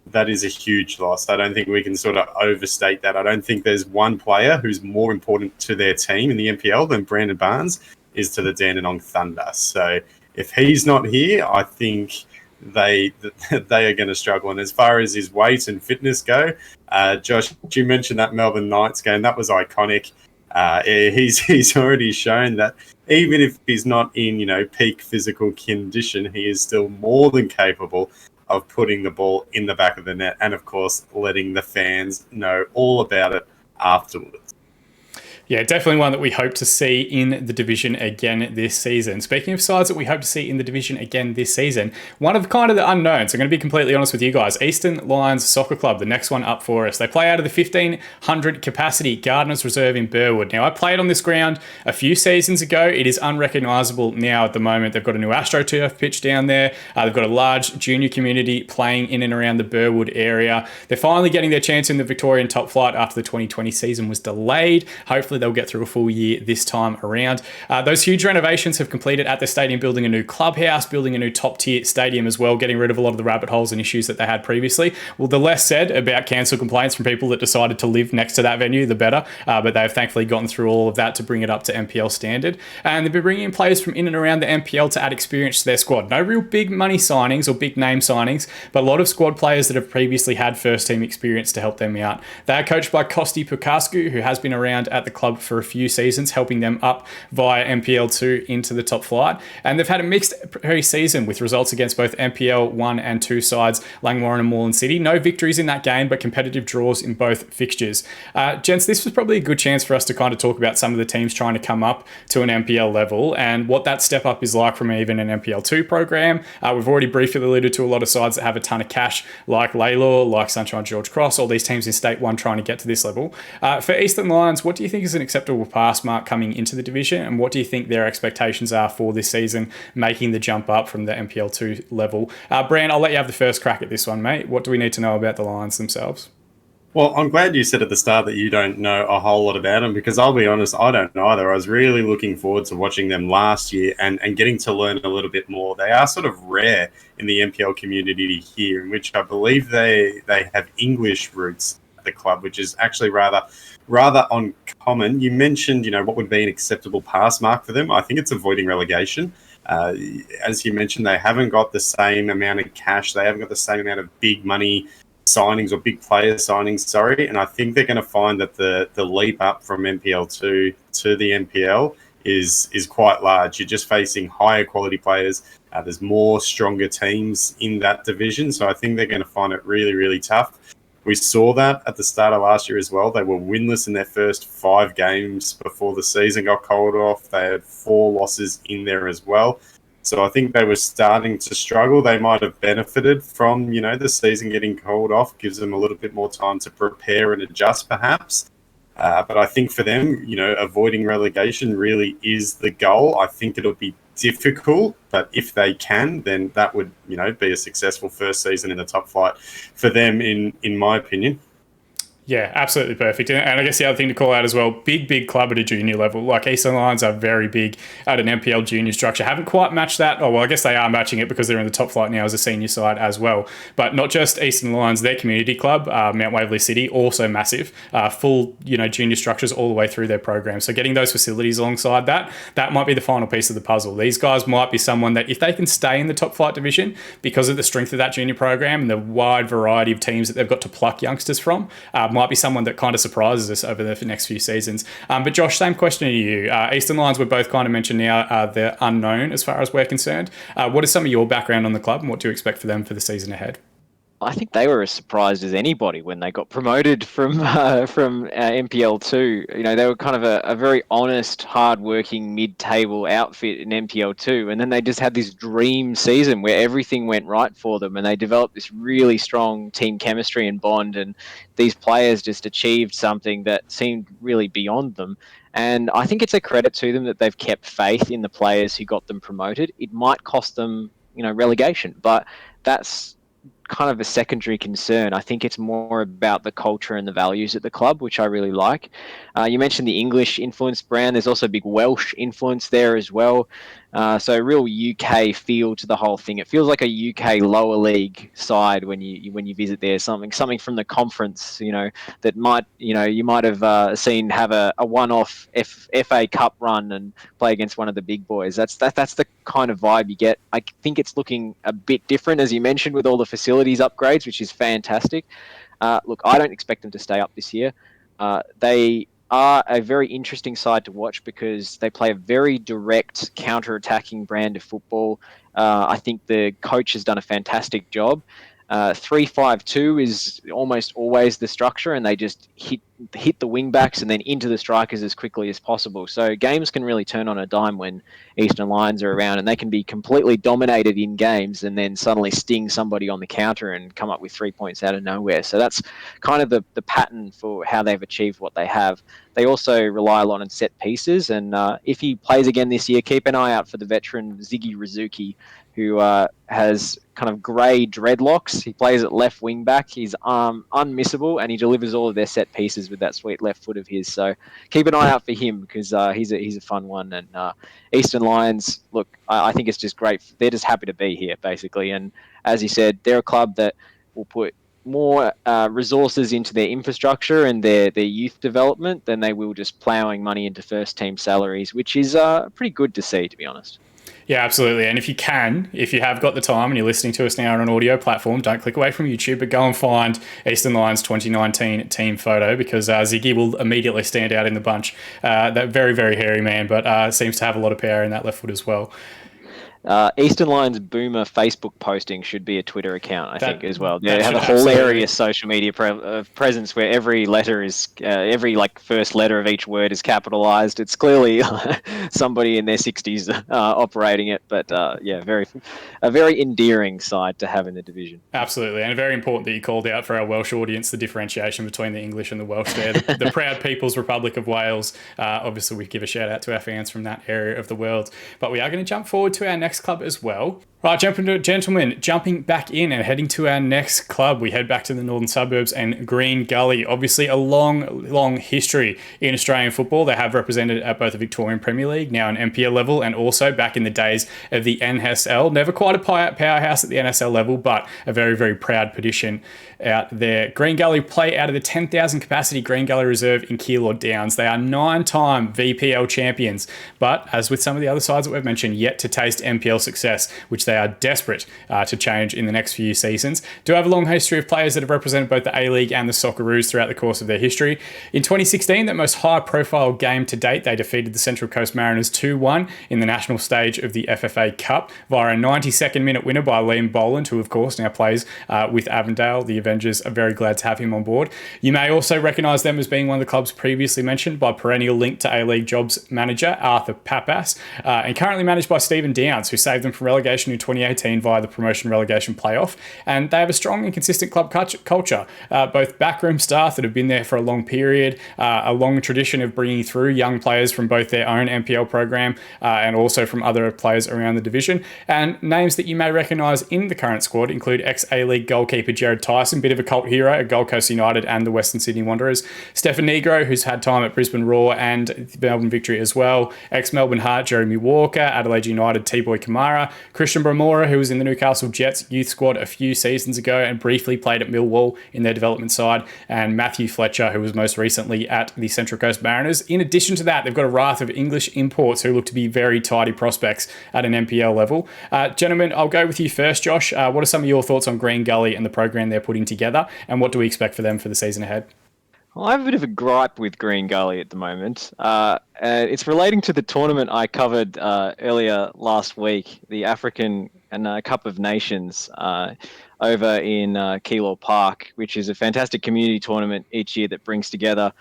that is a huge loss. I don't think we can sort of overstate that. I don't think there's one player who's more important to their team in the NPL than Brandon Barnes is to the Dandenong Thunder. So if he's not here, I think they are going to struggle. And as far as his weight and fitness go, Josh, you mentioned that Melbourne Knights game. That was iconic. He's already shown that even if he's not in peak physical condition, he is still more than capable of putting the ball in the back of the net and, of course, letting the fans know all about it afterwards. Yeah, definitely one that we hope to see in the division again this season. Speaking of sides that we hope to see in the division again this season, one of kind of the unknowns, I'm going to be completely honest with you guys, Eastern Lions Soccer Club, the next one up for us. They play out of the 1,500 capacity Gardeners Reserve in Burwood. Now, I played on this ground a few seasons ago. It is unrecognisable now at the moment. They've got a new AstroTurf pitch down there. They've got a large junior community playing in and around the Burwood area. They're finally getting their chance in the Victorian top flight after the 2020 season was delayed. Hopefully they'll get through a full year this time around. Those huge renovations have completed at the stadium, building a new clubhouse, building a new top tier stadium as well, getting rid of a lot of the rabbit holes and issues that they had previously. Well, the less said about council complaints from people that decided to live next to that venue, the better. But they've thankfully gotten through all of that to bring it up to NPL standard. And they've been bringing in players from in and around the NPL to add experience to their squad. No real big money signings or big name signings, but a lot of squad players that have previously had first team experience to help them out. They are coached by Kosti Pukasku, who has been around at the club for a few seasons, helping them up via NPL2 into the top flight. And they've had a mixed pre-season with results against both NPL 1 and 2 sides, Langwarrin and Moreland City. No victories in that game, but competitive draws in both fixtures. Gents, this was probably a good chance for us to kind of talk about some of the teams trying to come up to an NPL level and what that step up is like from even an NPL2 program. We've already briefly alluded to a lot of sides that have a ton of cash, like Laylaw, like Sunshine George Cross, all these teams in State 1 trying to get to this level. For Eastern Lions, what do you think is an acceptable pass mark coming into the division, and what do you think their expectations are for this season, making the jump up from the NPL2 level? Bran, I'll let you have the first crack at this one, mate. What do we need to know about the Lions themselves? Well, I'm glad you said at the start that you don't know a whole lot about them, because I'll be honest, I don't know either. I was really looking forward to watching them last year and getting to learn a little bit more. They are sort of rare in the NPL community here, in which I believe they have English roots at the club, which is actually rather uncommon. You mentioned, what would be an acceptable pass mark for them. I think it's avoiding relegation. As you mentioned, they haven't got the same amount of cash. They haven't got the same amount of big money signings or big player signings, and I think they're going to find that the leap up from NPL2 to the NPL is quite large. You're just facing higher quality players. There's more stronger teams in that division, so I think they're going to find it really, really tough. We saw that at the start of last year as well. They were winless in their first 5 games before the season got called off. They had 4 losses in there as well. So I think they were starting to struggle. They might have benefited from, the season getting called off, gives them a little bit more time to prepare and adjust perhaps. But I think for them, avoiding relegation really is the goal. I think it'll be difficult, but if they can, then that would, be a successful first season in the top flight for them, in my opinion. Yeah, absolutely perfect. And I guess the other thing to call out as well, big club at a junior level. Like Eastern Lions are very big at an NPL junior structure. Haven't quite matched that. Oh, well, I guess they are matching it because they're in the top flight now as a senior side as well. But not just Eastern Lions, their community club, Mount Waverley City, also massive. Full, junior structures all the way through their program. So getting those facilities alongside that might be the final piece of the puzzle. These guys might be someone that if they can stay in the top flight division because of the strength of that junior program and the wide variety of teams that they've got to pluck youngsters from, might be someone that kind of surprises us over the next few seasons. But Josh, same question to you. Eastern Lions, we're both kind of mentioned now, they're unknown as far as we're concerned. What is some of your background on the club and what do you expect for them for the season ahead? I think they were as surprised as anybody when they got promoted from NPL two. You know, they were kind of a very honest, hard-working, mid-table outfit in NPL two, and then they just had this dream season where everything went right for them, and they developed this really strong team chemistry and bond, and these players just achieved something that seemed really beyond them. And I think it's a credit to them that they've kept faith in the players who got them promoted. It might cost them, relegation, but that's kind of a secondary concern. I think it's more about the culture and the values at the club, which I really like. You mentioned the English influence brand. There's also a big Welsh influence there as well. So a real UK feel to the whole thing. It feels like a UK lower league side when you visit there. Something from the conference, that you might have seen have a one-off FA Cup run and play against one of the big boys. That's the kind of vibe you get. I think it's looking a bit different, as you mentioned, with all the facilities upgrades, which is fantastic. Look, I don't expect them to stay up this year. They are a very interesting side to watch because they play a very direct counter-attacking brand of football. I think the coach has done a fantastic job. 3-5-2 is almost always the structure, and they just hit the wing backs and then into the strikers as quickly as possible. So games can really turn on a dime when Eastern Lions are around, and they can be completely dominated in games and then suddenly sting somebody on the counter and come up with 3 points out of nowhere. So that's kind of the pattern for how they've achieved what they have. They also rely a lot on set pieces, and if he plays again this year, keep an eye out for the veteran Ziggy Rizuki, who has kind of grey dreadlocks. He plays at left wing back. He's unmissable, and he delivers all of their set pieces with that sweet left foot of his. So keep an eye out for him because he's a fun one. And Eastern Lions, look, I think it's just great. They're just happy to be here, basically. And as you said, they're a club that will put more resources into their infrastructure and their youth development than they will just ploughing money into first team salaries, which is pretty good to see, to be honest. Yeah, absolutely. And if you have got the time and you're listening to us now on an audio platform, don't click away from YouTube, but go and find Eastern Lions 2019 team photo because Ziggy will immediately stand out in the bunch. That very, very hairy man, but seems to have a lot of power in that left foot as well. Eastern Lions Boomer Facebook posting should be a Twitter account, I think, as well. They have a absolutely. hilarious social media presence where every letter is, every first letter of each word is capitalized. It's clearly somebody in their 60s operating it, but a very endearing side to have in the division. Absolutely, and very important that you called out for our Welsh audience the differentiation between the English and the Welsh there. The proud People's Republic of Wales. Obviously, we give a shout out to our fans from that area of the world. But we are going to jump forward to our next club as well. Right, gentlemen, jumping back in and heading to our next club, we head back to the northern suburbs and Green Gully. Obviously, a long history in Australian football. They have represented at both the Victorian Premier League, now an NPL level, and also back in the days of the NSL. Never quite a powerhouse at the NSL level, but a very, very proud position out there. Green Gully play out of the 10,000 capacity Green Gully Reserve in Keilor Downs. They are 9-time VPL champions, but as with some of the other sides that we've mentioned, yet to taste NPL success, which they are desperate to change in the next few seasons. Do have a long history of players that have represented both the A-League and the Socceroos throughout the course of their history. In 2016, that most high-profile game to date, they defeated the Central Coast Mariners 2-1 in the national stage of the FFA Cup via a 92nd minute winner by Liam Boland, who of course now plays with Avondale. The Avengers are very glad to have him on board. You may also recognise them as being one of the clubs previously mentioned by perennial link to A-League jobs manager Arthur Papas, and currently managed by Stephen Downs, who saved them from relegation in 2018 via the promotion relegation playoff. And they have a strong and consistent club culture, both backroom staff that have been there for a long period, a long tradition of bringing through young players from both their own NPL program and also from other players around the division. And names that you may recognise in the current squad include ex-A-League goalkeeper Jared Tyson, bit of a cult hero at Gold Coast United and the Western Sydney Wanderers. Stefan Negro, who's had time at Brisbane Roar and Melbourne Victory as well. Ex-Melbourne Heart Jeremy Walker, Adelaide United T-Boy Kamara. Christian Bramora, who was in the Newcastle Jets youth squad a few seasons ago and briefly played at Millwall in their development side. And Matthew Fletcher, who was most recently at the Central Coast Mariners. In addition to that, they've got a raft of English imports who look to be very tidy prospects at an NPL level. Gentlemen, I'll go with you first, Josh. What are some of your thoughts on Green Gully and the program they're putting together, and what do we expect for them for the season ahead? Well, I have a bit of a gripe with Green Gully at the moment. It's relating to the tournament I covered earlier last week, the African and Cup of Nations over in Keilor Park, which is a fantastic community tournament each year that brings together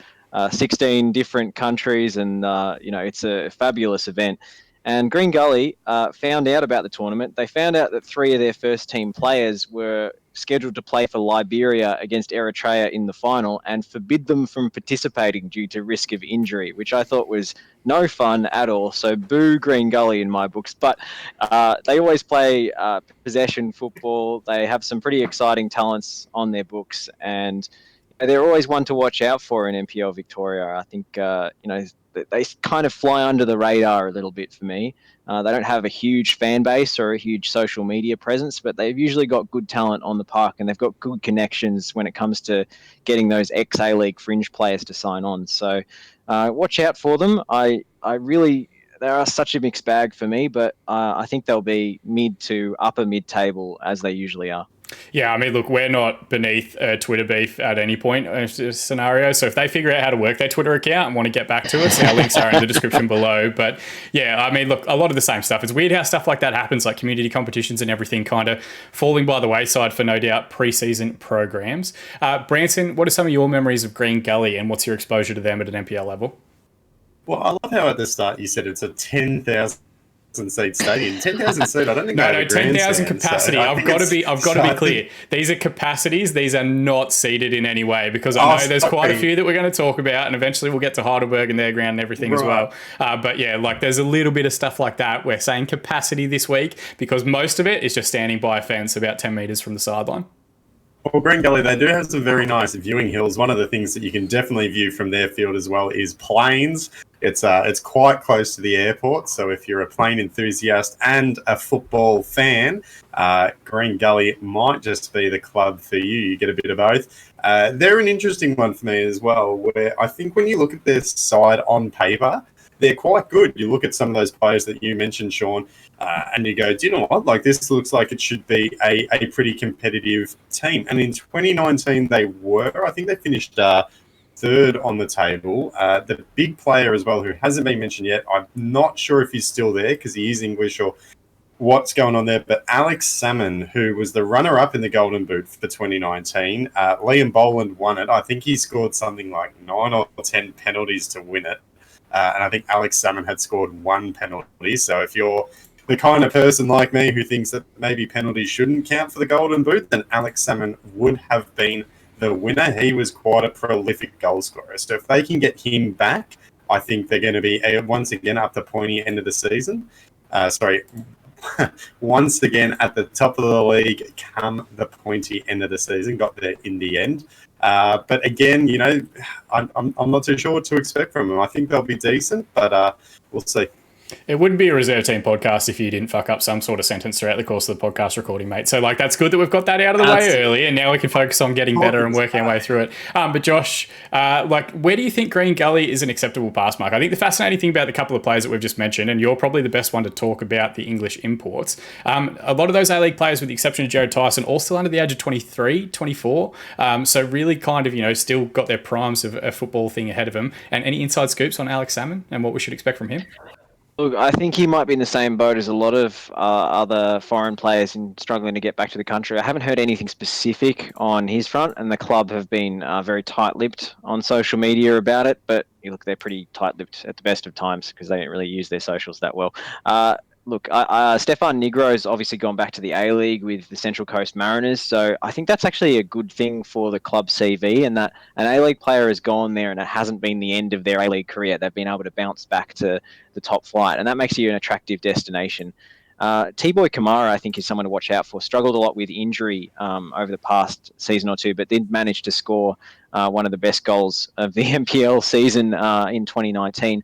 16 different countries, and it's a fabulous event. And Green Gully found out about the tournament. They found out that 3 of their first team players were scheduled to play for Liberia against Eritrea in the final, and forbid them from participating due to risk of injury, which I thought was no fun at all. So boo Green Gully in my books. But they always play possession football. They have some pretty exciting talents on their books, and they're always one to watch out for in NPL Victoria. I think they kind of fly under the radar a little bit for me. They don't have a huge fan base or a huge social media presence, but they've usually got good talent on the park, and they've got good connections when it comes to getting those ex-A League fringe players to sign on. So watch out for them. I really, they are such a mixed bag for me, but I think they'll be mid to upper mid-table as they usually are. Yeah, I mean, look, we're not beneath a Twitter beef at any point in this scenario. So if they figure out how to work their Twitter account and want to get back to us, our links are in the description below. But yeah, I mean, look, a lot of the same stuff. It's weird how stuff like that happens, like community competitions and everything kind of falling by the wayside for no doubt pre-season programs. Branson, what are some of your memories of Green Gully, and what's your exposure to them at an NPL level? Well, I love how at the start you said it's a 10,000 seat stadium. 10,000 seat. I don't think no, 10,000 capacity. So I've got to be clear. These are capacities. These are not seated in any way, because I know there's quite a few that we're going to talk about, and eventually we'll get to Heidelberg and their ground and everything as well. But yeah, like there's a little bit of stuff like that. We're saying capacity this week because most of it is just standing by a fence about 10 metres from the sideline. Well, Green Gully, they do have some very nice viewing hills. One of the things that you can definitely view from their field as well is planes. It's quite close to the airport, so if you're a plane enthusiast and a football fan, Green Gully might just be the club for you. You get a bit of both. They're an interesting one for me as well, where I think when you look at their side on paper, they're quite good. You look at some of those players that you mentioned, Sean, and you go, do you know what? Like, this looks like it should be a pretty competitive team. And in 2019, they were. I think they finished third on the table. The big player as well, who hasn't been mentioned yet, I'm not sure if he's still there because he is English or what's going on there, but Alex Salmon, who was the runner-up in the Golden Boot for 2019, Liam Boland won it. I think he scored something like 9 or 10 penalties to win it. And I think Alex Salmon had scored 1 penalty. So if you're the kind of person like me who thinks that maybe penalties shouldn't count for the Golden Boot, then Alex Salmon would have been the winner. He was quite a prolific goal scorer. So if they can get him back, I think they're going to be once again up the pointy end of the season. Once again at the top of the league come the pointy end of the season. Got there in the end. But again, I'm not too sure what to expect from them. I think they'll be decent, but we'll see. It wouldn't be a reserve team podcast if you didn't fuck up some sort of sentence throughout the course of the podcast recording, mate. So, that's good that we've got that out of the way early, and now we can focus on getting better and working our way through it. But Josh, where do you think Green Gully is an acceptable pass mark? I think the fascinating thing about the couple of players that we've just mentioned, and you're probably the best one to talk about the English imports, a lot of those A-League players, with the exception of Jared Tyson, all still under the age of 23, 24. So really kind of, still got their primes of a football thing ahead of them. And any inside scoops on Alex Salmon and what we should expect from him? Look, I think he might be in the same boat as a lot of other foreign players in struggling to get back to the country. I haven't heard anything specific on his front, and the club have been very tight-lipped on social media about it. But look, they're pretty tight-lipped at the best of times because they don't really use their socials that well. Stefan Nigro's obviously gone back to the A-League with the Central Coast Mariners, so I think that's actually a good thing for the club CV, and that an A-League player has gone there and it hasn't been the end of their A-League career. They've been able to bounce back to the top flight, and that makes you an attractive destination. T-Boy Kamara, I think, is someone to watch out for. Struggled a lot with injury over the past season or two, but did manage to score one of the best goals of the NPL season in 2019.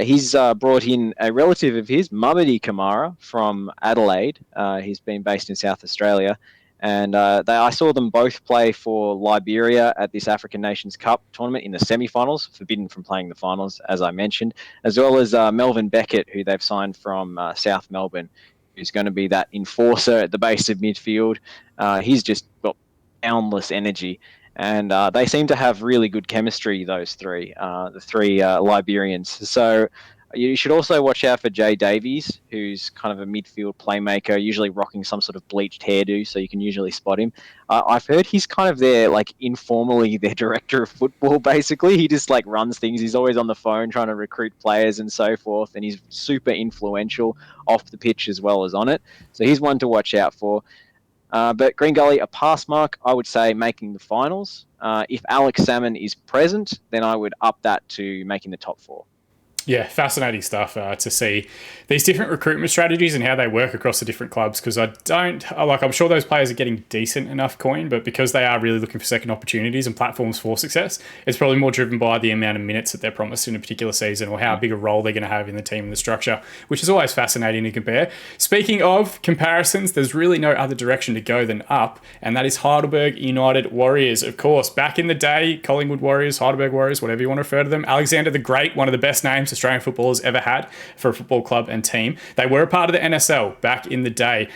He's brought in a relative of his, Mamadi Kamara, from Adelaide. He's been based in South Australia. And I saw them both play for Liberia at this African Nations Cup tournament in the semi-finals, forbidden from playing the finals, as I mentioned, as well as Melvin Beckett, who they've signed from South Melbourne, who's going to be that enforcer at the base of midfield. He's just got boundless energy. And they seem to have really good chemistry, those three, the three Liberians. So You should also watch out for Jay Davies, who's kind of a midfield playmaker, usually rocking some sort of bleached hairdo, so you can usually spot him. I've heard he's kind of their, like, informally their director of football, basically. He just, like, runs things. He's always on the phone trying to recruit players and so forth, and he's super influential off the pitch as well as on it. So he's one to watch out for. But Green Gully, a pass mark, I would say making the finals. If Alex Salmon is present, then I would up that to making the top 4. Yeah, fascinating stuff to see these different recruitment strategies and how they work across the different clubs. Because I'm sure those players are getting decent enough coin, but because they are really looking for second opportunities and platforms for success, it's probably more driven by the amount of minutes that they're promised in a particular season or how big a role they're going to have in the team and the structure, which is always fascinating to compare. Speaking of comparisons, there's really no other direction to go than up, and that is Heidelberg United Warriors. Of course, back in the day, Collingwood Warriors, Heidelberg Warriors, whatever you want to refer to them, Alexander the Great, one of the best names Australian football has ever had for a football club and team. They were a part of the NSL back in the day,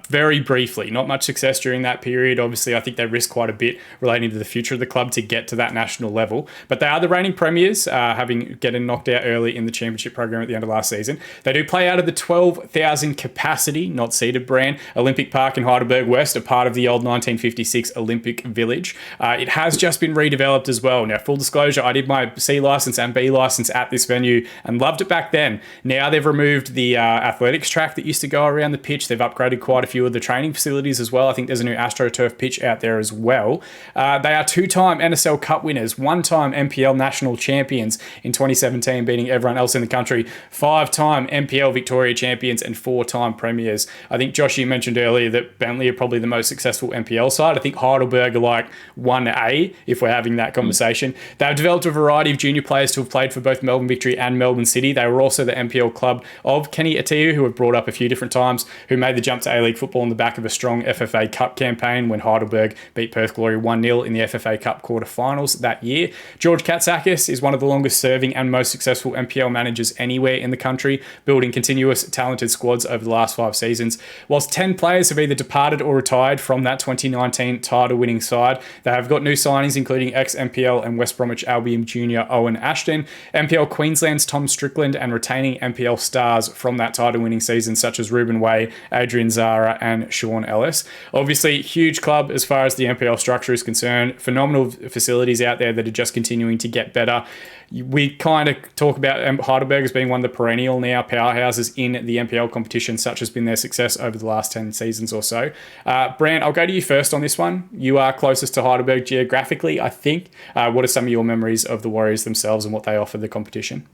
very briefly. Not much success during that period. Obviously, I think they risked quite a bit relating to the future of the club to get to that national level. But they are the reigning premiers, having getting knocked out early in the championship program at the end of last season. They do play out of the 12,000 capacity, not seated brand, Olympic Park in Heidelberg West, a part of the old 1956 Olympic Village. It has just been redeveloped as well. Now, full disclosure, I did my C licence and B licence at this venue and loved it back then. Now they've removed the athletics track that used to go around the pitch. They've upgraded quite a few of the training facilities as well. I think there's a new AstroTurf pitch out there as well. They are 2-time NSL Cup winners, 1-time NPL national champions in 2017, beating everyone else in the country, 5-time NPL Victoria champions and 4-time premiers. I think, Josh, you mentioned earlier that Bentley are probably the most successful NPL side. I think Heidelberg are like 1A, if we're having that conversation. They've developed a variety of junior players to have played for both Melbourne Victory and Melbourne City. They were also the NPL club of Kenny Atiu, who have brought up a few different times, who made the jump to A-League football on the back of a strong FFA Cup campaign when Heidelberg beat Perth Glory 1-0 in the FFA Cup quarterfinals that year. George Katsakis is one of the longest serving and most successful NPL managers anywhere in the country, building continuous talented squads over the last 5 seasons. Whilst 10 players have either departed or retired from that 2019 title winning side, they have got new signings including ex-NPL and West Bromwich Albion junior Owen Ashton, NPL Queensland's Tom Strickland, and retaining NPL stars from that title-winning season such as Ruben Way, Adrian Zara, and Sean Ellis. Obviously, huge club as far as the NPL structure is concerned. Phenomenal facilities out there that are just continuing to get better. We kind of talk about Heidelberg as being one of the perennial now powerhouses in the NPL competition, such has been their success over the last 10 seasons or so. Brant, I'll go to you first on this one. You are closest to Heidelberg geographically, I think. What are some of your memories of the Warriors themselves and what they offer the competition?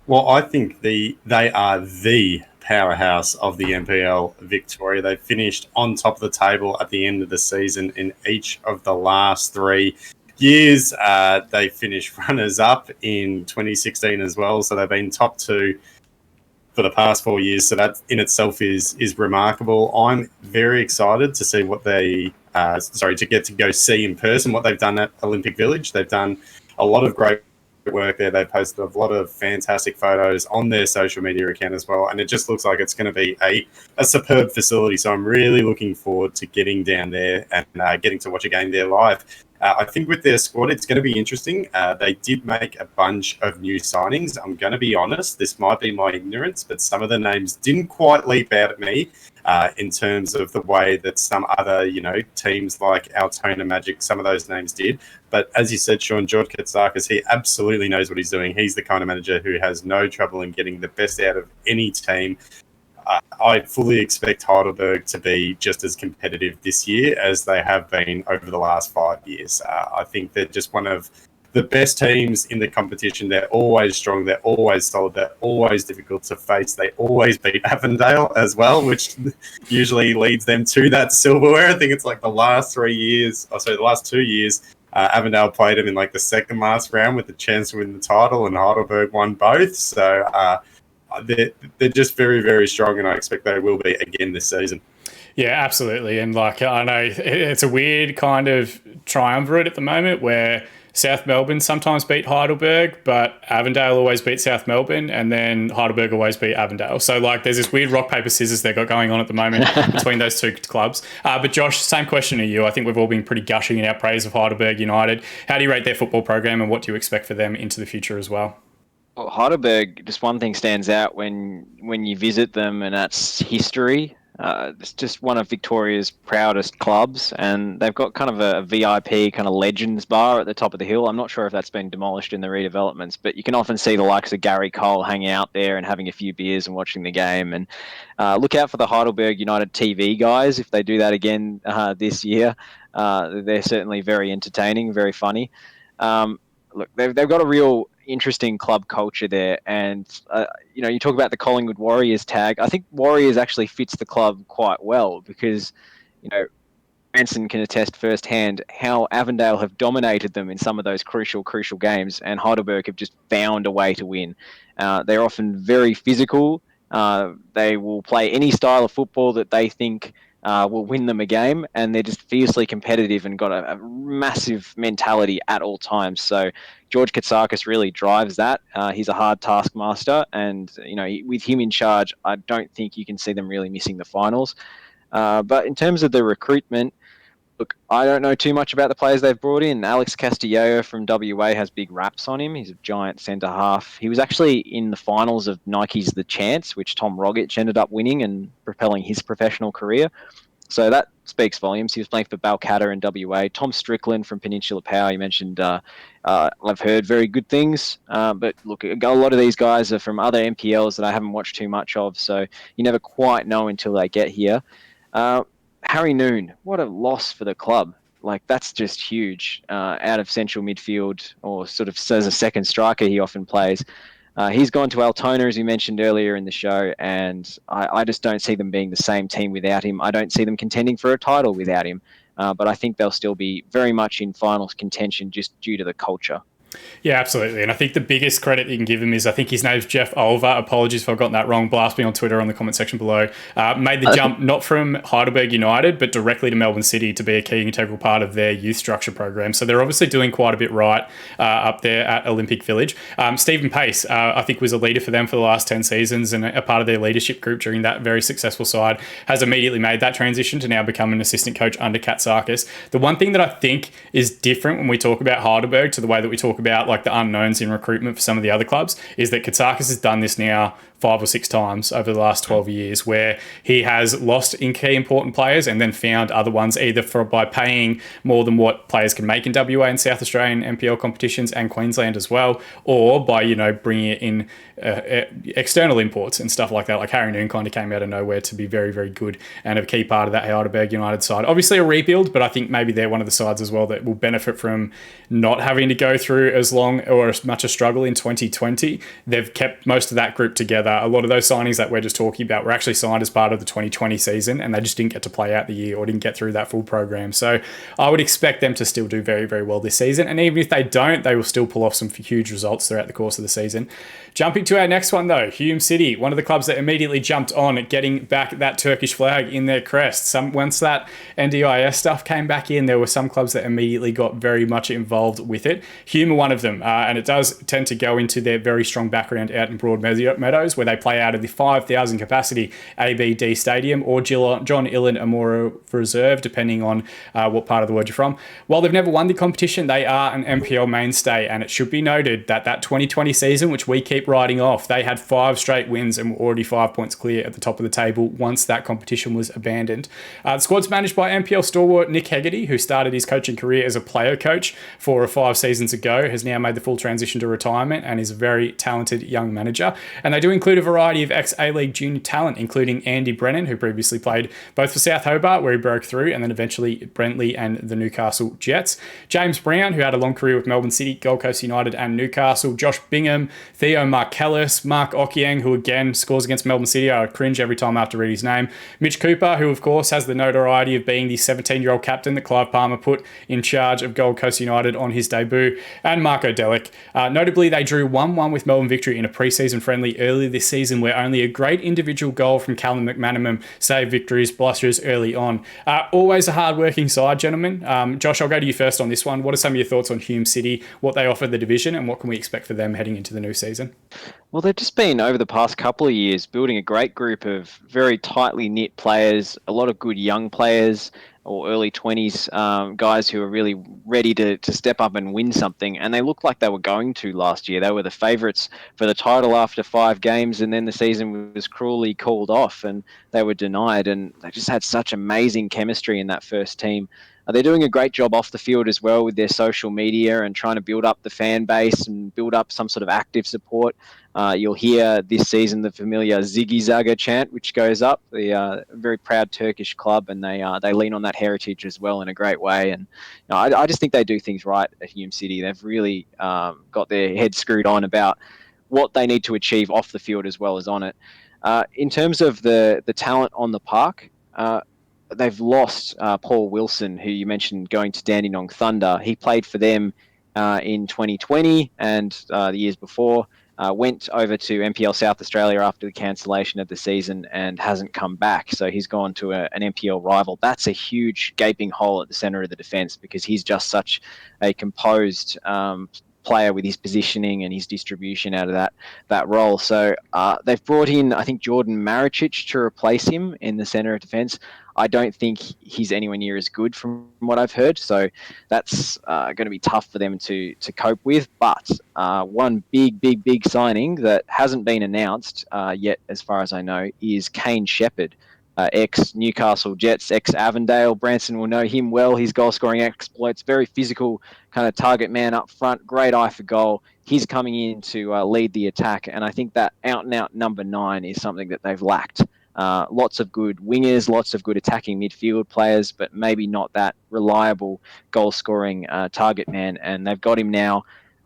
Well, I think they are the powerhouse of the NPL Victoria. They finished on top of the table at the end of the season in each of the last 3 years. They finished runners-up in 2016 as well, so they've been top 2 for the past 4 years. So that in itself is remarkable. I'm very excited to see what they to get to go see in person what they've done at Olympic Village. They've done a lot of great work there. They posted a lot of fantastic photos on their social media account as well, and it just looks like it's going to be a superb facility. So I'm really looking forward to getting down there and getting to watch a game there live. I think with their squad, it's going to be interesting. They did make a bunch of new signings. I'm going to be honest, this might be my ignorance, but some of the names didn't quite leap out at me in terms of the way that some other, teams like Altona Magic, some of those names did. But as you said, Sean, George Katsakis, he absolutely knows what he's doing. He's the kind of manager who has no trouble in getting the best out of any team. I fully expect Heidelberg to be just as competitive this year as they have been over the last 5 years. I think they're just one of the best teams in the competition. They're always strong. They're always solid. They're always difficult to face. They always beat Avondale as well, which usually leads them to that silverware. I think it's like the last 2 years, Avondale played them in like the second last round with the chance to win the title, and Heidelberg won both. So they're just very, very strong, and I expect they will be again this season. Yeah, absolutely. And I know it's a weird kind of triumvirate at the moment where South Melbourne sometimes beat Heidelberg, but Avondale always beat South Melbourne, and then Heidelberg always beat Avondale. So there's this weird rock, paper, scissors they've got going on at the moment between those two clubs. But Josh, same question to you. I think we've all been pretty gushing in our praise of Heidelberg United. How do you rate their football program, and what do you expect for them into the future as well? Well, Heidelberg, just one thing stands out when you visit them, and that's history. It's just one of Victoria's proudest clubs, and they've got kind of a VIP kind of legends bar at the top of the hill. I'm not sure if that's been demolished in the redevelopments, but you can often see the likes of Gary Cole hanging out there and having a few beers and watching the game. And look out for the Heidelberg United TV guys if they do that again this year. They're certainly very entertaining, very funny. Look, they've got a real interesting club culture there, and you talk about the Collingwood Warriors tag. I think Warriors actually fits the club quite well because Manson can attest firsthand how Avondale have dominated them in some of those crucial games, and Heidelberg have just found a way to win. They're often very physical. They will play any style of football that they think will win them a game, and they're just fiercely competitive and got a massive mentality at all times. So George Katsakis really drives that. He's a hard taskmaster, and with him in charge, I don't think you can see them really missing the finals. But in terms of the recruitment, look, I don't know too much about the players they've brought in. Alex Castillo from WA has big raps on him. He's a giant centre half. He was actually in the finals of Nike's The Chance, which Tom Rogic ended up winning and propelling his professional career. So that speaks volumes. He was playing for Balcatta in WA. Tom Strickland from Peninsula Power, you mentioned, I've heard very good things. But look, a lot of these guys are from other NPLs that I haven't watched too much of, so you never quite know until they get here. Harry Noon, what a loss for the club. Like, that's just huge. Out of central midfield, or sort of as a second striker he often plays. He's gone to Altona, as you mentioned earlier in the show, and I just don't see them being the same team without him. I don't see them contending for a title without him, but I think they'll still be very much in finals contention just due to the culture. Yeah, absolutely. And I think the biggest credit you can give him is, I think his name's Jeff Olver. Apologies if I've gotten that wrong. Blast me on Twitter on the comment section below. Made the jump not from Heidelberg United, but directly to Melbourne City to be a key integral part of their youth structure program. So they're obviously doing quite a bit right up there at Olympic Village. Stephen Pace, I think, was a leader for them for the last 10 seasons and a part of their leadership group during that very successful side, has immediately made that transition to now become an assistant coach under Katsakis. The one thing that I think is different when we talk about Heidelberg to the way that we talk about like the unknowns in recruitment for some of the other clubs is that Katsakis has done this now 5 or 6 times over the last 12 years, where he has lost in key important players and then found other ones either by paying more than what players can make in WA and South Australian NPL competitions and Queensland as well, or by bringing it in external imports and stuff like that. Like Harry Noon kind of came out of nowhere to be very, very good and a key part of that Heidelberg United side. Obviously a rebuild, but I think maybe they're one of the sides as well that will benefit from not having to go through as long or as much a struggle in 2020. They've kept most of that group together. A lot of those signings that we're just talking about were actually signed as part of the 2020 season, and they just didn't get to play out the year or didn't get through that full program. So I would expect them to still do very, very well this season. And even if they don't, they will still pull off some huge results throughout the course of the season. Jumping to our next one, though, Hume City, one of the clubs that immediately jumped on getting back that Turkish flag in their crest. Once that NDIS stuff came back in, there were some clubs that immediately got very much involved with it. Hume are one of them, and it does tend to go into their very strong background out in Broadmeadows, where they play out of the 5,000 capacity ABD Stadium or John Illan Amora Reserve, depending on what part of the world you're from. While they've never won the competition, they are an NPL mainstay, and it should be noted that 2020 season, which we keep writing off, they had 5 straight wins and were already 5 points clear at the top of the table once that competition was abandoned. The squad's managed by NPL stalwart Nick Hegarty, who started his coaching career as a player coach 4 or 5 seasons ago, has now made the full transition to retirement and is a very talented young manager. And they do include a variety of ex-A-League junior talent, including Andy Brennan, who previously played both for South Hobart, where he broke through, and then eventually Brentley and the Newcastle Jets. James Brown, who had a long career with Melbourne City, Gold Coast United and Newcastle. Josh Bingham, Theo Markellis, Mark Okieng, who again scores against Melbourne City. I cringe every time I have to read his name. Mitch Cooper, who of course has the notoriety of being the 17-year-old captain that Clive Palmer put in charge of Gold Coast United on his debut. And Marco Delic. Notably, they drew 1-1 with Melbourne Victory in a pre-season friendly earlier this season, where only a great individual goal from Callum McManaman saved Victory's blushers early on. Always a hard-working side, gentlemen. Josh, I'll go to you first on this one. What are some of your thoughts on Hume City, what they offer the division, and what can we expect for them heading into the new season? Well, they've just been, over the past couple of years, building a great group of very tightly knit players, a lot of good young players, or early 20s guys who are really ready to step up and win something. And they looked like they were going to last year. They were the favourites for the title after 5 games, and then the season was cruelly called off and they were denied. And they just had such amazing chemistry in that first team. They're doing a great job off the field as well with their social media and trying to build up the fan base and build up some sort of active support. You'll hear this season the familiar Ziggy Zaga chant, which goes up. The very proud Turkish club, and they lean on that heritage as well in a great way. And I just think they do things right at Hume City. They've really got their heads screwed on about what they need to achieve off the field as well as on it. In terms of the talent on the park, they've lost Paul Wilson, who you mentioned going to Dandenong Thunder. He played for them in 2020 and the years before. Went over to NPL South Australia after the cancellation of the season and hasn't come back. So he's gone to an NPL rival. That's a huge gaping hole at the centre of the defence because he's just such a composed player with his positioning and his distribution out of that role. So they've brought in, I think, Jordan Maricic to replace him in the centre of defence. I don't think he's anywhere near as good from what I've heard. So that's going to be tough for them to cope with. But one big signing that hasn't been announced yet, as far as I know, is Kane Shepherd, ex-Newcastle Jets, ex-Avondale. Branson will know him well. His goal-scoring exploits, very physical kind of target man up front, great eye for goal. He's coming in to lead the attack. And I think that out-and-out number 9 is something that they've lacked. Lots of good wingers, lots of good attacking midfield players, but maybe not that reliable goal-scoring target man. And they've got him now.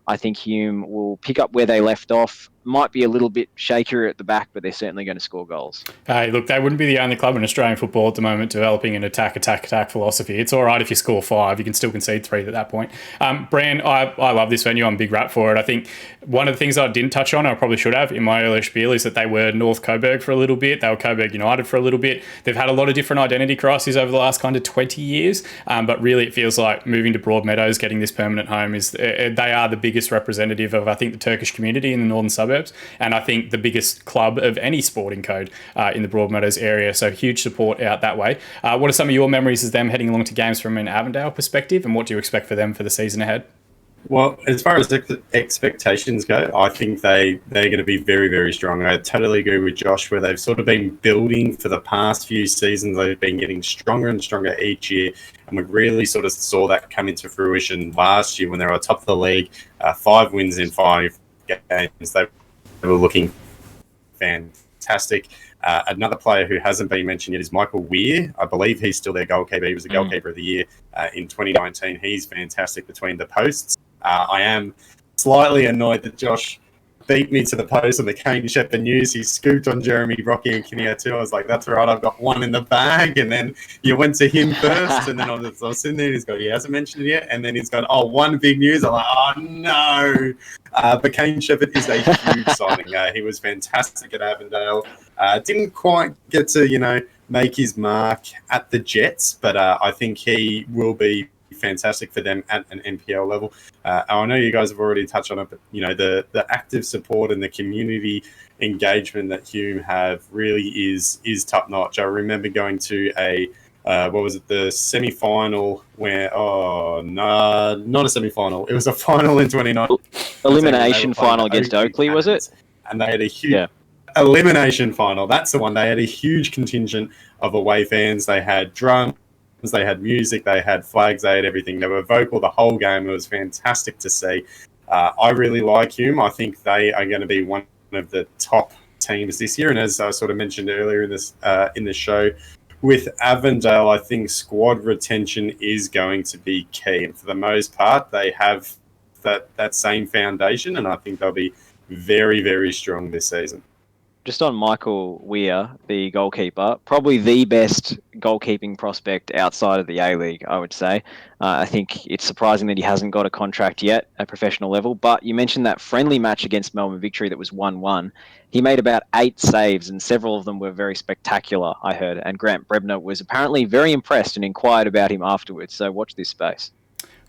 I think Hume will pick up where they left off. Might be a little bit shakier at the back, but they're certainly going to score goals. Hey, look, they wouldn't be the only club in Australian football at the moment developing an attack philosophy. It's all right if you score 5. You can still concede 3 at that point. Bran, I love this venue. I'm a big rat for it. I think one of the things I didn't touch on, I probably should have in my earlier spiel, is that they were North Coburg for a little bit. They were Coburg United for a little bit. They've had a lot of different identity crises over the last kind of 20 years. But really, it feels like moving to Broadmeadows, getting this permanent home, is they are the biggest representative of, I think, the Turkish community in the northern suburbs. And I think the biggest club of any sporting code in the Broadmeadows area. So huge support out that way. What are some of your memories of them heading along to games from an Avondale perspective, and what do you expect for them for the season ahead? Well, as far as expectations go, I think they're going to be very, very strong. I totally agree with Josh, where they've sort of been building for the past few seasons. They've been getting stronger and stronger each year, and we really sort of saw that come into fruition last year when they were top of the league, 5 wins in 5 games. They were looking fantastic. Another player who hasn't been mentioned yet is Michael Weir. I believe he's still their goalkeeper. He was the goalkeeper of the year in 2019. He's fantastic between the posts. I am slightly annoyed that Josh beat me to the post on the Kane Shepherd news. He scooped on Jeremy, Rocky, and Kinnear too. I was like, that's right, I've got one in the bag. And then you went to him first, and then I was sitting there, and he hasn't mentioned it yet. And then he's gone, one big news. I'm like, oh no. But Kane Shepherd is a huge signing. He was fantastic at Avondale. Didn't quite get to, make his mark at the Jets, but I think he will be fantastic for them at an NPL level. I know you guys have already touched on it, but the active support and the community engagement that Hume have really is top notch. I remember going to the semi-final where not a semi-final, it was a final in 2019. Elimination final against Oakley, was it? And they had a huge elimination final. That's the one. They had a huge contingent of away fans. They had drums, they had music, they had flags, they had everything. They were vocal the whole game. It was fantastic to see. I really like Hume. I think they are going to be one of the top teams this year. And as I sort of mentioned earlier in the show, with Avondale, I think squad retention is going to be key. And for the most part, they have that same foundation, and I think they'll be very, very strong this season. Just on Michael Weir, the goalkeeper, probably the best goalkeeping prospect outside of the A-League, I would say. I think it's surprising that he hasn't got a contract yet at professional level, but you mentioned that friendly match against Melbourne Victory that was 1-1. He made about 8 saves, and several of them were very spectacular, I heard, and Grant Brebner was apparently very impressed and inquired about him afterwards, so watch this space.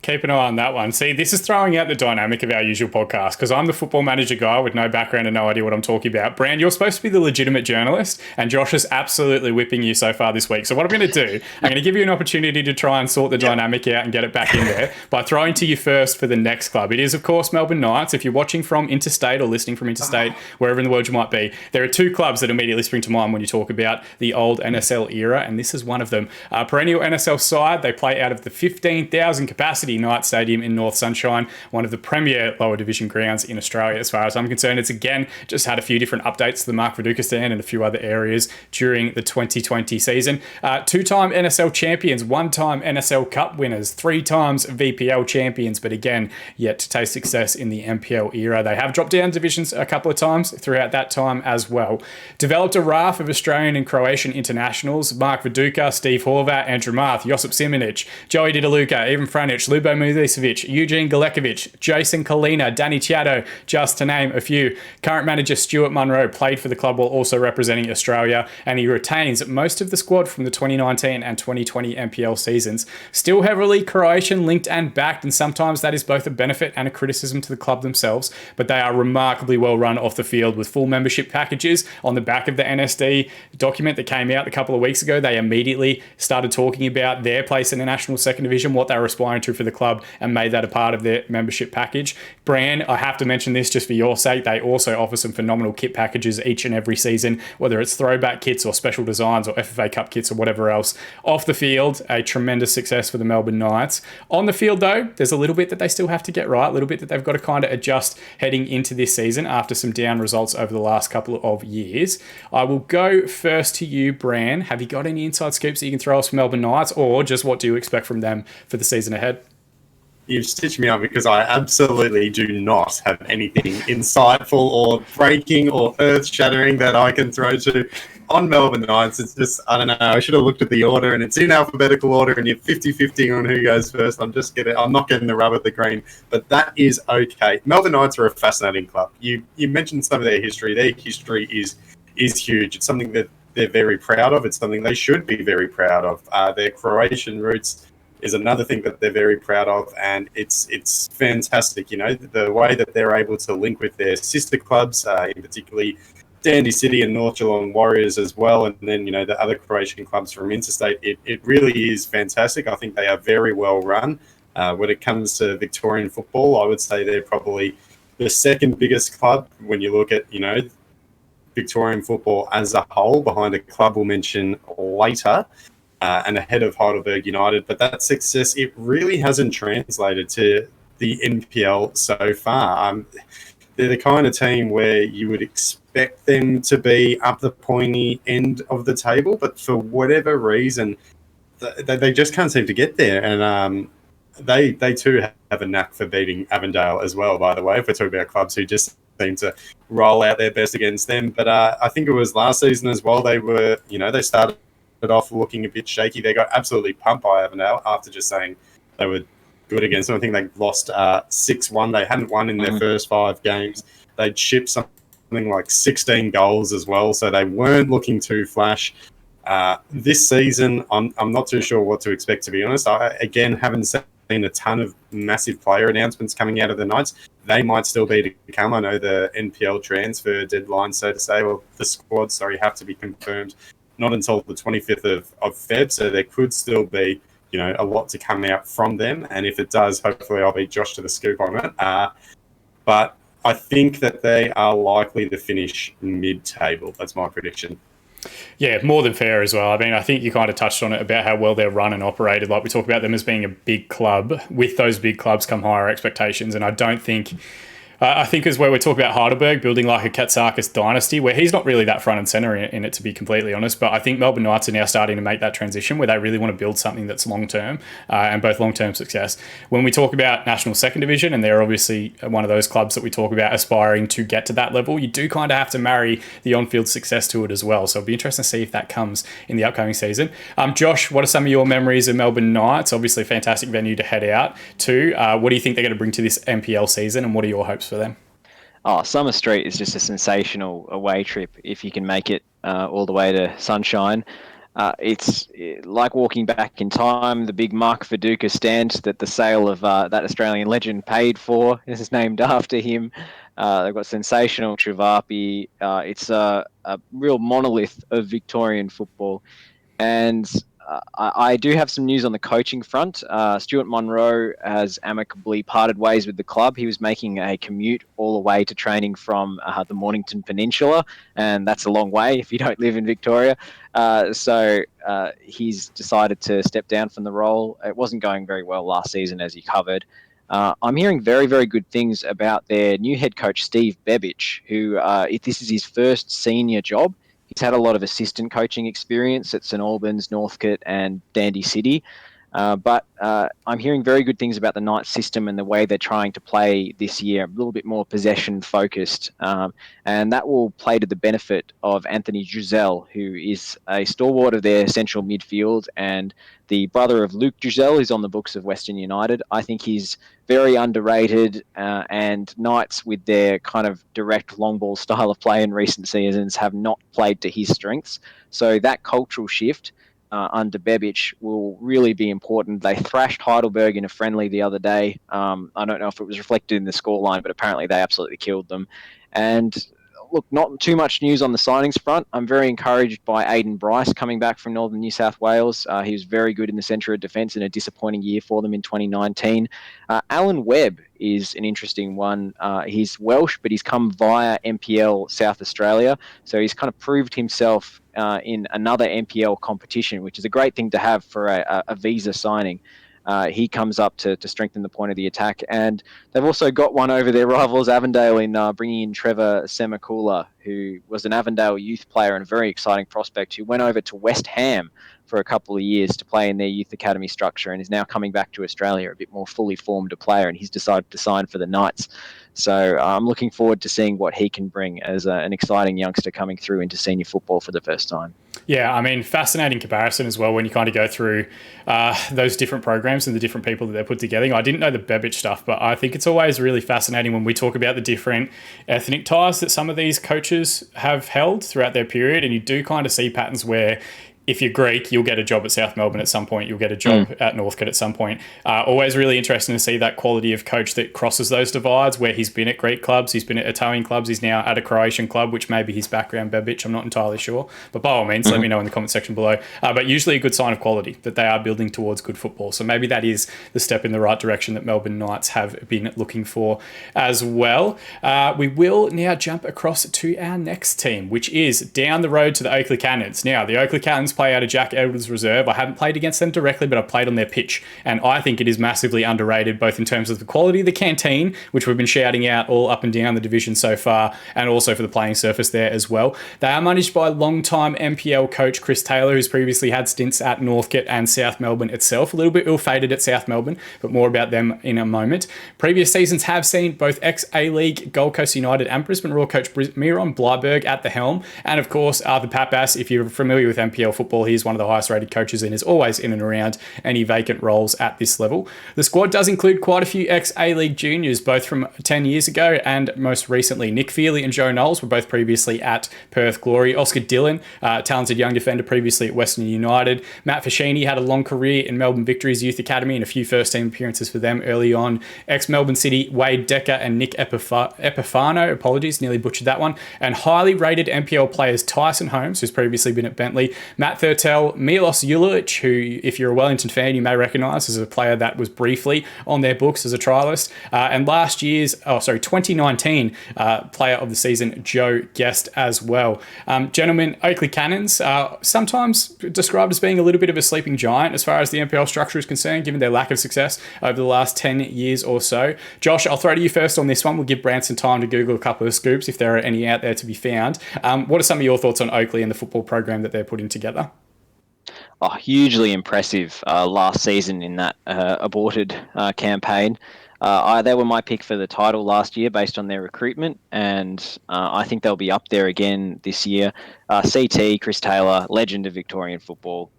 Keep an eye on that one. See, this is throwing out the dynamic of our usual podcast because I'm the football manager guy with no background and no idea what I'm talking about. Brand, you're supposed to be the legitimate journalist, and Josh is absolutely whipping you so far this week. So what I'm going to do, I'm going to give you an opportunity to try and sort the dynamic out and get it back in there by throwing to you first for the next club. It is, of course, Melbourne Knights. If you're watching from interstate or listening from interstate, wherever in the world you might be, there are two clubs that immediately spring to mind when you talk about the old NSL era, and this is one of them. Perennial NSL side, they play out of the 15,000 capacity Knight Stadium in North Sunshine, one of the premier lower division grounds in Australia as far as I'm concerned. It's again just had a few different updates to the Mark Viduka stand and a few other areas during the 2020 season. Two-time NSL champions, one-time NSL Cup winners, three times VPL champions, but again, yet to taste success in the NPL era. They have dropped down divisions a couple of times throughout that time as well. Developed a raft of Australian and Croatian internationals, Mark Viduka, Steve Horvat, Andrew Marth, Josip Simonic, Joey Didaluka, Ivan Franic, Lubo Muzicevic, Eugene Galekovic, Jason Kalina, Danny Chiato, just to name a few. Current manager Stuart Munro played for the club while also representing Australia, and he retains most of the squad from the 2019 and 2020 NPL seasons. Still heavily Croatian linked and backed, and sometimes that is both a benefit and a criticism to the club themselves, but they are remarkably well run off the field with full membership packages. On the back of the NSD document that came out a couple of weeks ago, they immediately started talking about their place in the National Second Division, what they were aspiring to for the club, and made that a part of their membership package. Bran, I have to mention this just for your sake, they also offer some phenomenal kit packages each and every season, whether it's throwback kits or special designs or FFA Cup kits or whatever else. Off the field, a tremendous success for the Melbourne Knights. On the field though, there's a little bit that they still have to get right, a little bit that they've got to kind of adjust heading into this season after some down results over the last couple of years. I will go first to you, Bran. Have you got any inside scoops that you can throw us for Melbourne Knights, or just what do you expect from them for the season ahead? You've stitched me up because I absolutely do not have anything insightful or breaking or earth-shattering that I can throw to on Melbourne Knights. It's just, I don't know, I should have looked at the order, and it's in alphabetical order, and you're 50-50 on who goes first. I'm not getting the rub of the green, but that is okay. Melbourne Knights are a fascinating club. You mentioned some of their history. Their history is huge. It's something that they're very proud of. It's something they should be very proud of. Their Croatian roots is another thing that they're very proud of, and it's fantastic. You know, the way that they're able to link with their sister clubs, in particularly Dandy City and North Geelong Warriors as well, and then, you know, the other Croatian clubs from interstate. It really is fantastic. I think they are very well run. When it comes to Victorian football, I would say they're probably the second biggest club when you look at, you know, Victorian football as a whole, behind a club we'll mention later. And ahead of Heidelberg United, but that success, it really hasn't translated to the NPL so far. They're the kind of team where you would expect them to be up the pointy end of the table, but for whatever reason, they just can't seem to get there. And they too have a knack for beating Avondale as well, by the way, if we're talking about clubs who just seem to roll out their best against them. But I think it was last season as well, they were, you know, they started off looking a bit shaky. They got absolutely pumped by Avondale after just saying they were good against them. I think they lost 6-1. They hadn't won in their first 5 games. They'd shipped something like 16 goals as well, so they weren't looking too flash. This season, I'm not too sure what to expect, to be honest. I, again, haven't seen a ton of massive player announcements coming out of the Knights. They might still be to come. I know the NPL transfer deadline, so to say, or the squad, have to be confirmed not until the 25th of Feb, so there could still be, you know, a lot to come out from them, and if it does, hopefully I'll beat Josh to the scoop on it. But I think that they are likely to finish mid-table. That's my prediction. Yeah, more than fair as well. I mean, I think you kind of touched on it about how well they're run and operated. Like, we talk about them as being a big club. With those big clubs come higher expectations, and I don't think... I think is where we talk about Heidelberg building like a Katsakis dynasty, where he's not really that front and centre in it, to be completely honest. But I think Melbourne Knights are now starting to make that transition where they really want to build something that's long-term and both long-term success. When we talk about National Second Division, and they're obviously one of those clubs that we talk about aspiring to get to that level, you do kind of have to marry the on-field success to it as well. So it'll be interesting to see if that comes in the upcoming season. Josh, what are some of your memories of Melbourne Knights? Obviously a fantastic venue to head out to. What do you think they're going to bring to this NPL season, and what are your hopes for them? Oh, Summer Street is just a sensational away trip if you can make it all the way to Sunshine. It's like walking back in time. The big Mark Viduka stand that the sale of that Australian legend paid for is named after him. They've got sensational Chivapi. It's a real monolith of Victorian football. And I do have some news on the coaching front. Stuart Monroe has amicably parted ways with the club. He was making a commute all the way to training from the Mornington Peninsula, and that's a long way if you don't live in Victoria. So he's decided to step down from the role. It wasn't going very well last season, as you covered. I'm hearing very, very good things about their new head coach, Steve Bebic, who, if this is his first senior job, he's had a lot of assistant coaching experience at St Albans, Northcote, and Dandy City. But I'm hearing very good things about the Knights system and the way they're trying to play this year, a little bit more possession focused. And that will play to the benefit of Anthony Giselle, who is a stalwart of their central midfield and the brother of Luke Giselle, who's on the books of Western United. I think he's very underrated, and Knights, with their kind of direct long ball style of play in recent seasons, have not played to his strengths. So that cultural shift under Bebic will really be important. They thrashed Heidelberg in a friendly the other day. I don't know if it was reflected in the scoreline, but apparently they absolutely killed them. And look, not too much news on the signings front. I'm very encouraged by Aidan Bryce coming back from Northern New South Wales. He was very good in the centre of defence in a disappointing year for them in 2019. Alan Webb is an interesting one. He's Welsh, but he's come via NPL South Australia. So he's kind of proved himself in another NPL competition, which is a great thing to have for a visa signing. He comes up to strengthen the point of the attack. And they've also got one over their rivals, Avondale, in bringing in Trevor Semakula, who was an Avondale youth player and a very exciting prospect who went over to West Ham for a couple of years to play in their youth academy structure and is now coming back to Australia a bit more fully formed a player, and he's decided to sign for the Knights. So I'm looking forward to seeing what he can bring as an exciting youngster coming through into senior football for the first time. Yeah, I mean, fascinating comparison as well when you kind of go through those different programs and the different people that they're put together. I didn't know the Bebic stuff, but I think it's always really fascinating when we talk about the different ethnic ties that some of these coaches have held throughout their period, and you do kind of see patterns where if you're Greek, you'll get a job at South Melbourne at some point. You'll get a job at Northcote at some point. Always really interesting to see that quality of coach that crosses those divides, where he's been at Greek clubs, he's been at Italian clubs, he's now at a Croatian club, which may be his background, Bebic. I'm not entirely sure. But by all means, let me know in the comment section below. But usually a good sign of quality, that they are building towards good football. So maybe that is the step in the right direction that Melbourne Knights have been looking for as well. We will now jump across to our next team, which is down the road to the Oakley Cannons. Now, the Oakley Cannons play out of Jack Edwards Reserve. I haven't played against them directly, but I've played on their pitch, and I think it is massively underrated, both in terms of the quality of the canteen, which we've been shouting out all up and down the division so far, and also for the playing surface there as well. They are managed by long-time NPL coach Chris Taylor, who's previously had stints at Northcote and South Melbourne itself. A little bit ill-fated at South Melbourne, but more about them in a moment. Previous seasons have seen both ex-A-League Gold Coast United and Brisbane Roar coach Miron Blyberg at the helm, and of course Arthur Papas. If you're familiar with NPL football, he's one of the highest rated coaches and is always in and around any vacant roles at this level. The squad does include quite a few ex-A-League juniors, both from 10 years ago and most recently. Nick Feely and Joe Knowles were both previously at Perth Glory. Oscar Dillon, talented young defender previously at Western United. Matt Fascini had a long career in Melbourne Victory's Youth Academy and a few first-team appearances for them early on. Ex-Melbourne City Wade Decker and Nick Epifano, apologies, nearly butchered that one. And highly rated NPL players Tyson Holmes, who's previously been at Bentley, Matt Thurtell, Milos Julic, who, if you're a Wellington fan, you may recognise as a player that was briefly on their books as a trialist. And 2019 player of the season, Joe Guest as well. Gentlemen, Oakley Cannons are sometimes described as being a little bit of a sleeping giant as far as the NPL structure is concerned, given their lack of success over the last 10 years or so. Josh, I'll throw to you first on this one. We'll give Branson time to Google a couple of scoops if there are any out there to be found. What are some of your thoughts on Oakley and the football program that they're putting together? Oh, hugely impressive last season in that aborted campaign. They were my pick for the title last year based on their recruitment, and I think they'll be up there again this year. CT, Chris Taylor, legend of Victorian football.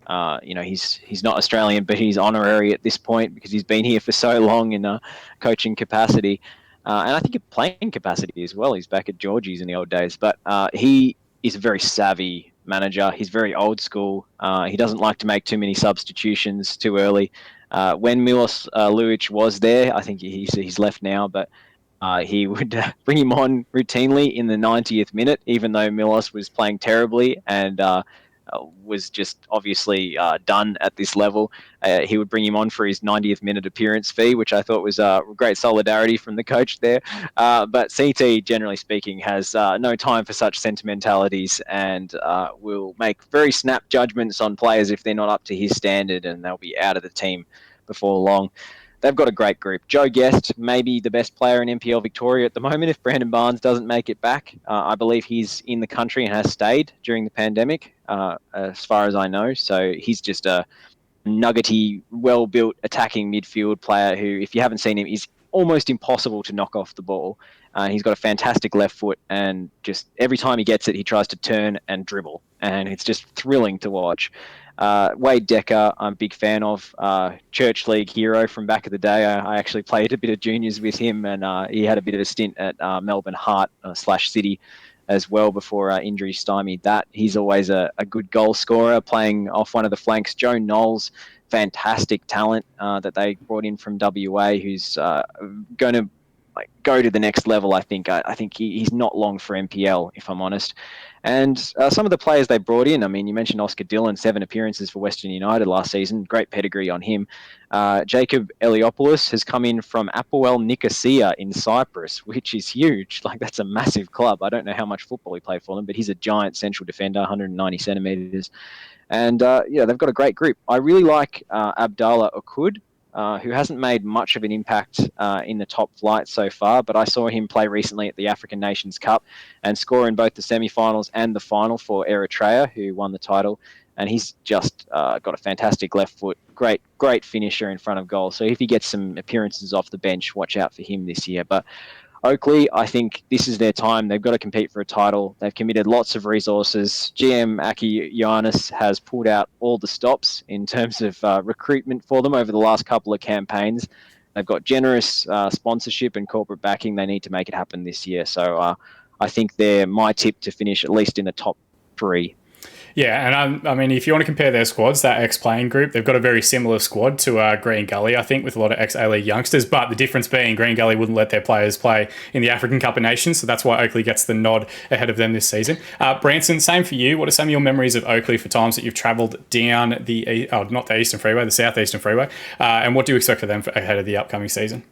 He's not Australian, but he's honorary at this point because he's been here for so long in a coaching capacity. And I think a playing capacity as well. He's back at Georgie's in the old days, but he is a very savvy manager. He's very old school. He doesn't like to make too many substitutions too early. When Milos Lujic was there, I think he's left now, but he would bring him on routinely in the 90th minute, even though Milos was playing terribly and was just obviously done at this level. He would bring him on for his 90th minute appearance fee, which I thought was great solidarity from the coach there. But CT, generally speaking, has no time for such sentimentalities and will make very snap judgments on players if they're not up to his standard, and they'll be out of the team before long. They've got a great group. Joe Guest, maybe the best player in NPL Victoria at the moment if Brandon Barnes doesn't make it back. I believe he's in the country and has stayed during the pandemic, as far as I know. So he's just a nuggety, well-built attacking midfield player who, if you haven't seen him, is almost impossible to knock off the ball. He's got a fantastic left foot, and just every time he gets it, he tries to turn and dribble, and it's just thrilling to watch. Wade Decker, I'm a big fan of. Church League hero from back of the day. I actually played a bit of juniors with him, and he had a bit of a stint at Melbourne Heart / City as well before injury stymied that. He's always a good goal scorer, playing off one of the flanks. Joe Knowles, fantastic talent that they brought in from WA, who's going to go to the next level. I think he's not long for NPL, if I'm honest. And some of the players they brought in, I mean, you mentioned Oscar Dillon, 7 appearances for Western United last season. Great pedigree on him. Jacob Eliopoulos has come in from Apoel Nicosia in Cyprus, which is huge. Like, that's a massive club. I don't know how much football he played for them, but he's a giant central defender, 190 centimetres. And, they've got a great group. I really like Abdallah Okud, who hasn't made much of an impact in the top flight so far, but I saw him play recently at the African Nations Cup and score in both the semi-finals and the final for Eritrea, who won the title. And he's just got a fantastic left foot, great finisher in front of goal. So if he gets some appearances off the bench, watch out for him this year. But Oakley, I think this is their time. They've got to compete for a title. They've committed lots of resources. GM Aki Ioannis has pulled out all the stops in terms of recruitment for them over the last couple of campaigns. They've got generous sponsorship and corporate backing. They need to make it happen this year. So I think they're my tip to finish at least in the top 3. Yeah, and I mean, if you want to compare their squads, that ex-playing group, they've got a very similar squad to Green Gully, I think, with a lot of ex-A-League youngsters, but the difference being Green Gully wouldn't let their players play in the African Cup of Nations, so that's why Oakley gets the nod ahead of them this season. Branson, same for you. What are some of your memories of Oakley for times that you've travelled down not the Eastern Freeway, the Southeastern Freeway, and what do you expect for them ahead of the upcoming season?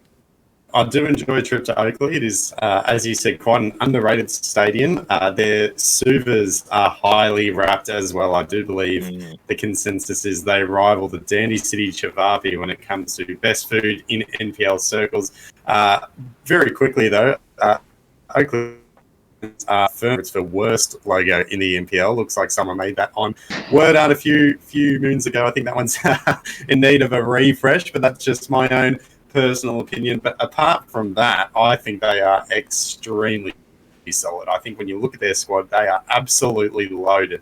I do enjoy a trip to Oakley. It is, as you said, quite an underrated stadium. Their suvas are highly wrapped as well. I do believe the consensus is they rival the Dandy City Chavapi when it comes to best food in NPL circles. Very quickly, though, Oakley firm. It's the worst logo in the NPL. Looks like someone made that on Word Art a few moons ago. I think that one's in need of a refresh, but that's just my own personal opinion. But apart from that, I think they are extremely solid. I think when you look at their squad, they are absolutely loaded.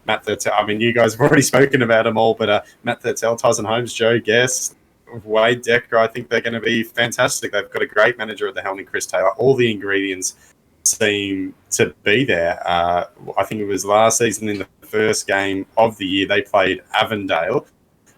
Matt Thurtell, I mean, you guys have already spoken about them all, but Matt Thurtell, Tyson Holmes, Joe Guest, Wade Decker, I think they're going to be fantastic. They've got a great manager at the helm in Chris Taylor. All the ingredients seem to be there. I think it was last season in the first game of the year, they played Avondale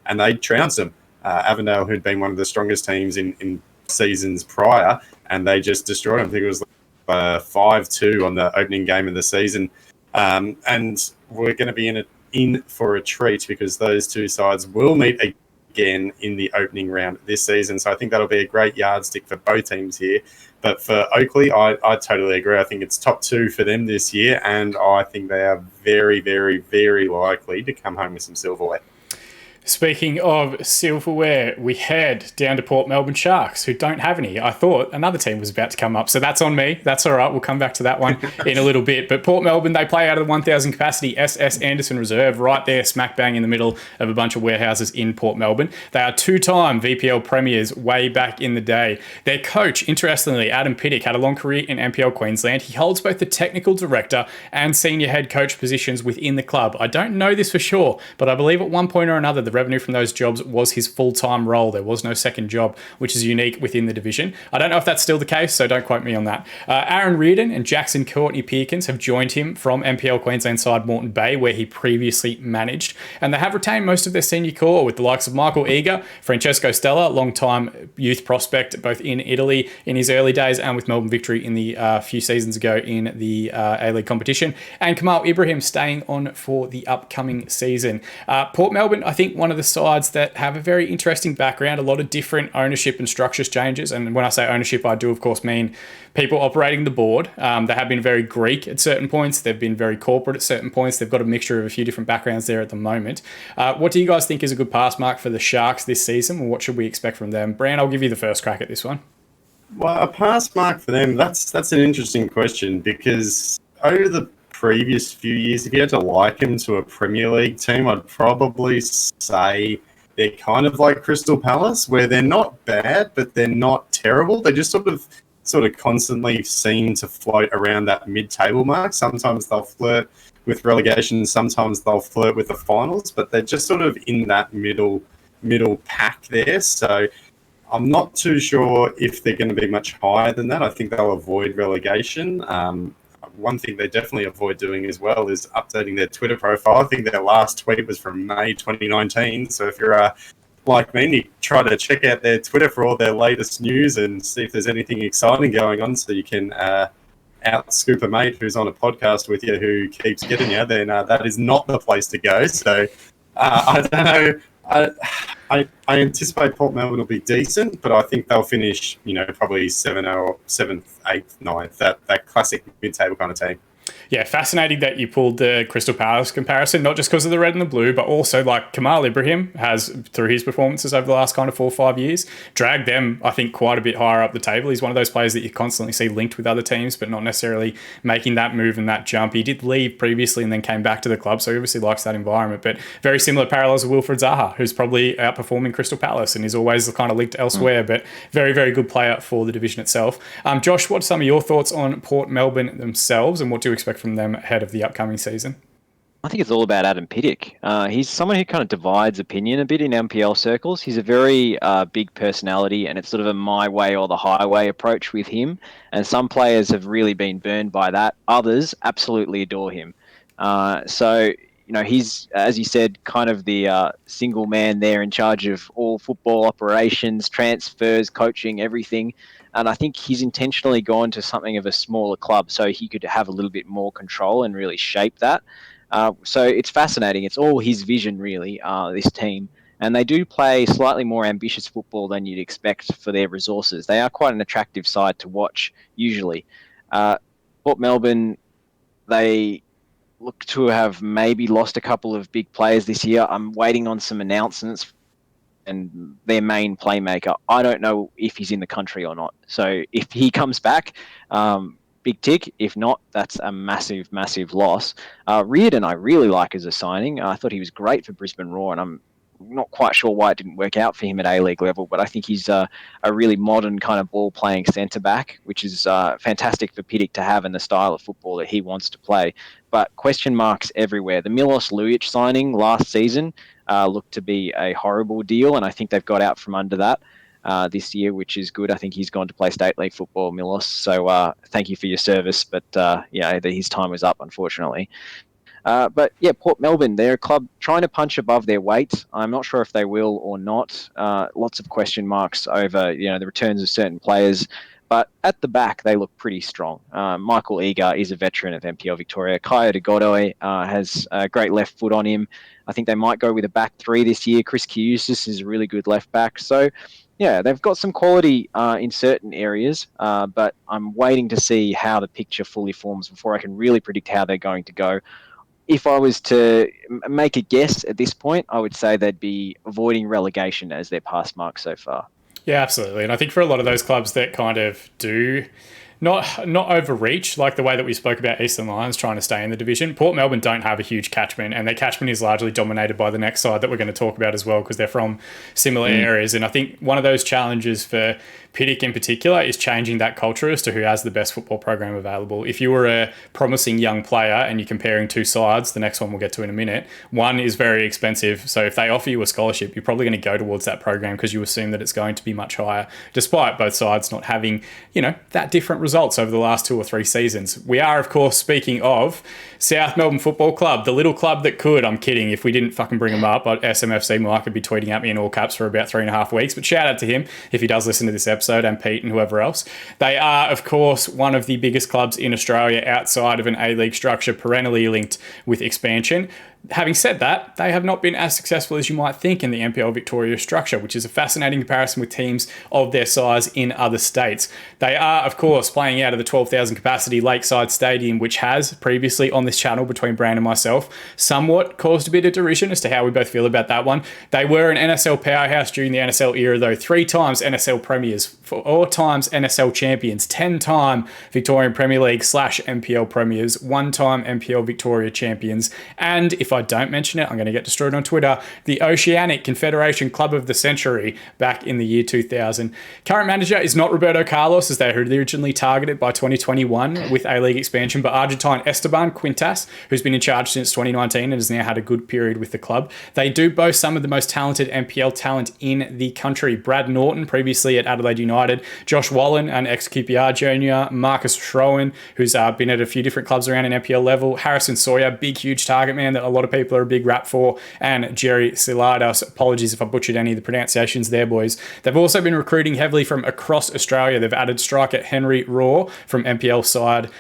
and they trounced them. Avondale, who'd been one of the strongest teams in seasons prior, and they just destroyed them. I think it was 5-2 on the opening game of the season. And we're going to be in for a treat because those two sides will meet again in the opening round this season. So I think that'll be a great yardstick for both teams here. But for Oakley, I totally agree. I think it's top 2 for them this year, and I think they are very, very, very likely to come home with some silverware. Speaking of silverware, we head down to Port Melbourne Sharks, who don't have any. I thought another team was about to come up, so that's on me. That's all right. We'll come back to that one in a little bit. But Port Melbourne, they play out of the 1,000 capacity SS Anderson Reserve, right there, smack bang in the middle of a bunch of warehouses in Port Melbourne. They are 2-time VPL premiers way back in the day. Their coach, interestingly, Adam Piddick, had a long career in NPL Queensland. He holds both the technical director and senior head coach positions within the club. I don't know this for sure, but I believe at one point or another, the revenue from those jobs was his full-time role. There was no second job, which is unique within the division. I don't know if that's still the case, so don't quote me on that. Aaron Reardon and Jackson Courtney-Pierkins have joined him from NPL Queensland side Moreton Bay, where he previously managed, and they have retained most of their senior core with the likes of Michael Eager, Francesco Stella, long-time youth prospect both in Italy in his early days and with Melbourne Victory in the few seasons ago in the A-League competition, and Kamal Ibrahim staying on for the upcoming season. Port Melbourne, I think, one of the sides that have a very interesting background, a lot of different ownership and structures changes, and when I say ownership, I do of course mean people operating the board. They have been very Greek at certain points, they've been very corporate at certain points, they've got a mixture of a few different backgrounds there at the moment. What do you guys think is a good pass mark for the Sharks this season, or what should we expect from them? Bran, I'll give you the first crack at this one. Well, a pass mark for them, that's an interesting question, because over the previous few years, if you had to liken them to a Premier League team, I'd probably say they're kind of like Crystal Palace, where they're not bad, but they're not terrible. They just sort of constantly seem to float around that mid-table mark. Sometimes they'll flirt with relegation, sometimes they'll flirt with the finals, but they're just sort of in that middle pack there. So I'm not too sure if they're going to be much higher than that. I think they'll avoid relegation. One thing they definitely avoid doing as well is updating their Twitter profile. I think their last tweet was from May 2019. So if you're like me, you try to check out their Twitter for all their latest news and see if there's anything exciting going on, so you can outscoop a mate who's on a podcast with you who keeps getting you, then that is not the place to go. So I don't know. I anticipate Port Melbourne will be decent, but I think they'll finish, probably 7th, 8th, 9th, that classic mid-table kind of team. Yeah, fascinating that you pulled the Crystal Palace comparison, not just because of the red and the blue, but also like Kamal Ibrahim has, through his performances over the last kind of 4 or 5 years, dragged them, I think, quite a bit higher up the table. He's one of those players that you constantly see linked with other teams, but not necessarily making that move and that jump. He did leave previously and then came back to the club, so he obviously likes that environment. But very similar parallels with Wilfred Zaha, who's probably outperforming Crystal Palace and is always kind of linked elsewhere, but very, very good player for the division itself. Josh, what are some of your thoughts on Port Melbourne themselves, and what do you expect from them ahead of the upcoming season? I think it's all about Adam Pittick. He's someone who kind of divides opinion a bit in NPL circles. He's a very big personality, and it's sort of a my way or the highway approach with him. And some players have really been burned by that. Others absolutely adore him. So he's, as you said, kind of the single man there in charge of all football operations, transfers, coaching, everything. And I think he's intentionally gone to something of a smaller club so he could have a little bit more control and really shape that. So it's fascinating. It's all his vision, really, this team. And they do play slightly more ambitious football than you'd expect for their resources. They are quite an attractive side to watch, usually. Port Melbourne, they look to have maybe lost a couple of big players this year. I'm waiting on some announcements, and their main playmaker, I don't know if he's in the country or not. So if he comes back, big tick. If not, that's a massive, massive loss. Reardon, I really like as a signing. I thought he was great for Brisbane Roar, and I'm not quite sure why it didn't work out for him at A-League level, but I think he's a really modern kind of ball-playing centre-back, which is fantastic for Pittick to have in the style of football that he wants to play. But question marks everywhere. The Milos Lujic signing last season looked to be a horrible deal, and I think they've got out from under that this year, which is good. I think he's gone to play state league football, Milos. So thank you for your service, but his time was up, unfortunately. But yeah, Port Melbourne, they're a club trying to punch above their weight. I'm not sure if they will or not. Lots of question marks over the returns of certain players. But at the back, they look pretty strong. Michael Eager is a veteran of NPL Victoria. Kaya de Godoy has a great left foot on him. I think they might go with a back three this year. Chris Kiusis is a really good left back. So, yeah, they've got some quality in certain areas, but I'm waiting to see how the picture fully forms before I can really predict how they're going to go. If I was to make a guess at this point, I would say they'd be avoiding relegation as their pass mark so far. Yeah, absolutely. And I think for a lot of those clubs that kind of do not overreach, like the way that we spoke about Eastern Lions trying to stay in the division, Port Melbourne don't have a huge catchment, and their catchment is largely dominated by the next side that we're going to talk about as well, because they're from similar areas. And I think one of those challenges for Piddick in particular is changing that culture as to who has the best football program available. If you were a promising young player and you're comparing two sides, the next one we'll get to in a minute, one is very expensive. So if they offer you a scholarship, you're probably going to go towards that program because you assume that it's going to be much higher, despite both sides not having, that different results over the last 2 or 3 seasons. We are, of course, speaking of South Melbourne Football Club, the little club that could. I'm kidding. If we didn't fucking bring him up, SMFC Mike would be tweeting at me in all caps for about 3.5 weeks. But shout out to him if he does listen to this episode, and Pete and whoever else. They are, of course, one of the biggest clubs in Australia outside of an A-League structure, perennially linked with expansion. Having said that, they have not been as successful as you might think in the NPL Victoria structure, which is a fascinating comparison with teams of their size in other states. They are, of course, playing out of the 12,000 capacity Lakeside Stadium, which has previously on this channel between Brand and myself somewhat caused a bit of derision as to how we both feel about that one. They were an NSL powerhouse during the NSL era, though. 3 times NSL premiers, 4 times NSL champions, 10-time Victorian Premier League / NPL premiers, 1-time NPL Victoria champions, and if I don't mention it, I'm going to get destroyed on Twitter, the Oceanic Confederation Club of the Century back in the year 2000. Current manager is not Roberto Carlos, as they were originally targeted by 2021 with A-League expansion, but Argentine Esteban Quintas, who's been in charge since 2019 and has now had a good period with the club. They do boast some of the most talented NPL talent in the country. Brad Norton, previously at Adelaide United, Josh Wallen, an ex-QPR junior, Marcus Schroen, who's been at a few different clubs around an NPL level, Harrison Sawyer, big, huge target man that a lot of people are a big rap for, and Jerry Siladas. Apologies if I butchered any of the pronunciations there, boys. They've also been recruiting heavily from across Australia. They've added striker Henry Raw from NPL side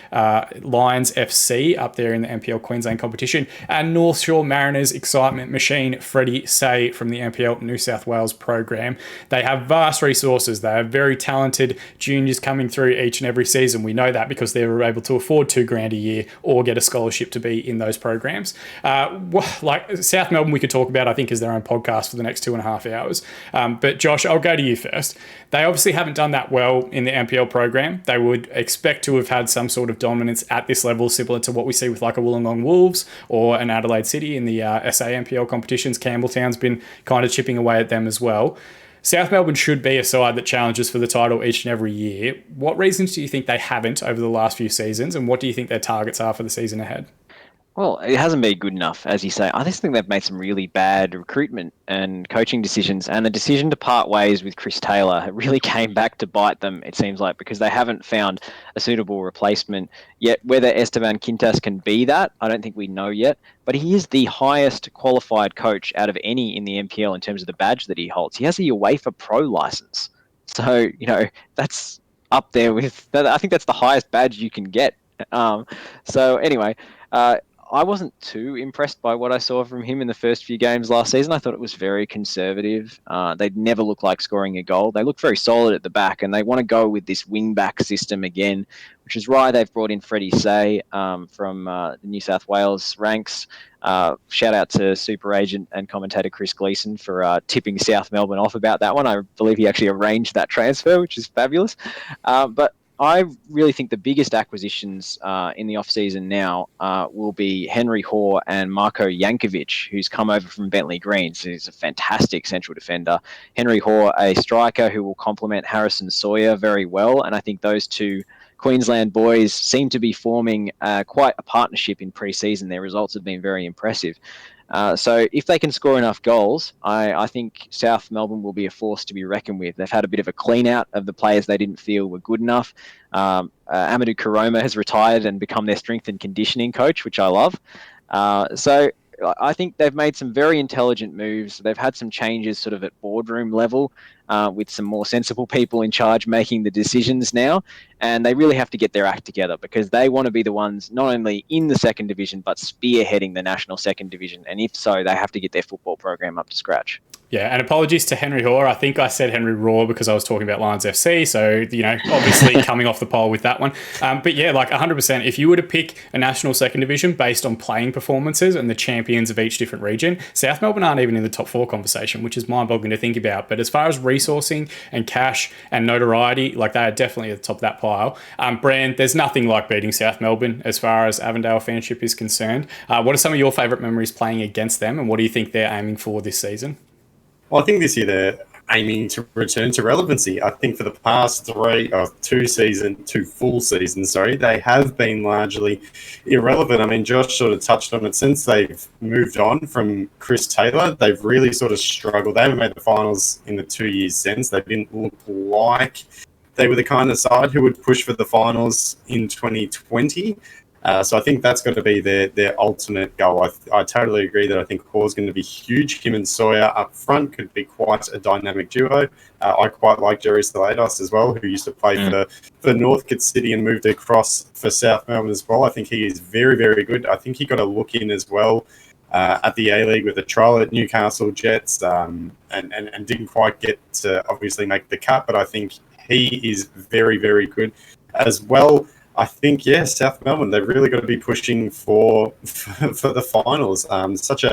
Lions FC up there in the NPL Queensland competition, and North Shore Mariners excitement machine Freddie Say from the NPL New South Wales program. They have vast resources. They have very talented juniors coming through each and every season. We know that because they were able to afford $2,000 a year or get a scholarship to be in those programs. Like South Melbourne, we could talk about, I think, as their own podcast for the next 2.5 hours. But Josh, I'll go to you first. They obviously haven't done that well in the NPL program. They would expect to have had some sort of dominance at this level, similar to what we see with like a Wollongong Wolves or an Adelaide City in the SA NPL competitions. Campbelltown's been kind of chipping away at them as well. South Melbourne should be a side that challenges for the title each and every year. What reasons do you think they haven't over the last few seasons, and what do you think their targets are for the season ahead? Well, it hasn't been good enough, as you say. I just think they've made some really bad recruitment and coaching decisions, and the decision to part ways with Chris Taylor really came back to bite them, it seems like, because they haven't found a suitable replacement yet. Whether Esteban Quintas can be that, I don't think we know yet, but he is the highest qualified coach out of any in the NPL in terms of the badge that he holds. He has a UEFA Pro license. So, that's up there with, I think that's the highest badge you can get. So anyway, I wasn't too impressed by what I saw from him in the first few games last season. I thought it was very conservative. They'd never look like scoring a goal. They look very solid at the back, and they want to go with this wing-back system again, which is why they've brought in Freddie Say from the New South Wales ranks. Shout out to super agent and commentator Chris Gleeson for tipping South Melbourne off about that one. I believe he actually arranged that transfer, which is fabulous. But I really think the biggest acquisitions in the off-season now will be Henry Hoare and Marko Jankovic, who's come over from Bentley Greens. He's a fantastic central defender. Henry Hoare, a striker who will complement Harrison Sawyer very well, and I think those two Queensland boys seem to be forming quite a partnership in pre-season. Their results have been very impressive. So if they can score enough goals, I think South Melbourne will be a force to be reckoned with. They've had a bit of a clean out of the players they didn't feel were good enough. Amadou Karoma has retired and become their strength and conditioning coach, which I love. So I think they've made some very intelligent moves. They've had some changes sort of at boardroom level with some more sensible people in charge making the decisions now. And they really have to get their act together because they want to be the ones not only in the second division, but spearheading the national second division. And if so, they have to get their football program up to scratch. Yeah, and apologies to Henry Hoare. I think I said Henry Raw because I was talking about Lions FC. So, obviously coming off the pole with that one. But yeah, like 100%, if you were to pick a national second division based on playing performances and the champions of each different region, South Melbourne aren't even in the top 4 conversation, which is mind-boggling to think about. But as far as resourcing and cash and notoriety, like they are definitely at the top of that pile. Brand, there's nothing like beating South Melbourne as far as Avondale fanship is concerned. What are some of your favourite memories playing against them, and what do you think they're aiming for this season? Well, I think this year they're aiming to return to relevancy. I think for the past two full seasons, they have been largely irrelevant. I mean, Josh sort of touched on it. Since they've moved on from Chris Taylor, they've really sort of struggled. They haven't made the finals in the 2 years since. They didn't look like they were the kind of side who would push for the finals in 2020. So I think that's going to be their ultimate goal. I totally agree that I think Hawes going to be huge. Him and Sawyer up front could be quite a dynamic duo. I quite like Jerry Salados as well, who used to play for Northcote City and moved across for South Melbourne as well. I think he is very, very good. I think he got a look in as well at the A-League with a trial at Newcastle Jets and didn't quite get to obviously make the cut, but I think he is very, very good as well. I think, South Melbourne, they've really got to be pushing for the finals. Such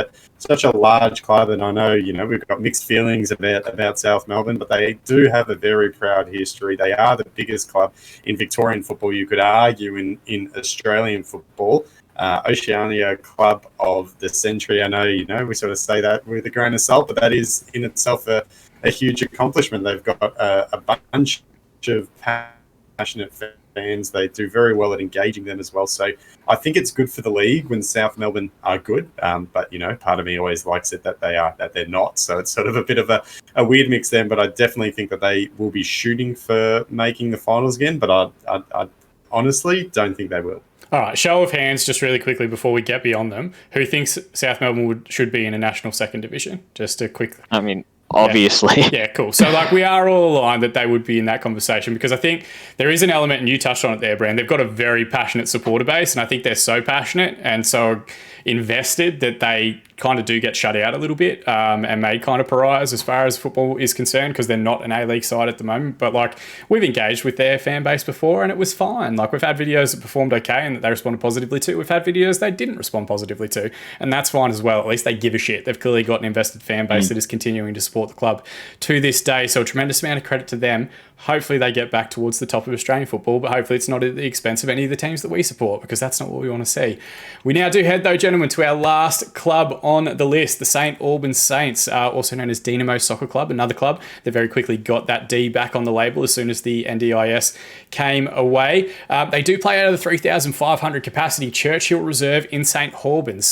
a large club, and I know, we've got mixed feelings about South Melbourne, but they do have a very proud history. They are the biggest club in Victorian football, you could argue, in Australian football. Oceania Club of the Century. I know, we sort of say that with a grain of salt, but that is in itself a huge accomplishment. They've got a bunch of passionate fans. They do very well at engaging them as well. So I think it's good for the league when South Melbourne are good. But part of me always likes it that they're not. So it's sort of a bit of a weird mix then. But I definitely think that they will be shooting for making the finals again. But I honestly don't think they will. All right, show of hands, just really quickly before we get beyond them. Who thinks South Melbourne should be in a national second division? Just a quick. I mean, obviously. Yeah, cool. So, we are all aligned that they would be in that conversation, because I think there is an element, and you touched on it there, Brand. They've got a very passionate supporter base, and I think they're so passionate and so invested that they kind of do get shut out a little bit and made kind of pariahs as far as football is concerned, because they're not an A-League side at the moment. But we've engaged with their fan base before and it was fine. We've had videos that performed okay and that they responded positively to. We've had videos they didn't respond positively to, and that's fine as well. At least they give a shit. They've clearly got an invested fan base that is continuing to support the club to this day. So a tremendous amount of credit to them. Hopefully they get back towards the top of Australian football, but hopefully it's not at the expense of any of the teams that we support, because that's not what we want to see. We now do head, though, gentlemen, to our last club on the list, the St Albans Saints, also known as Dynamo Soccer Club, another club that very quickly got that D back on the label as soon as the NDIS came away. They do play out of the 3,500 capacity Churchill Reserve in St Albans.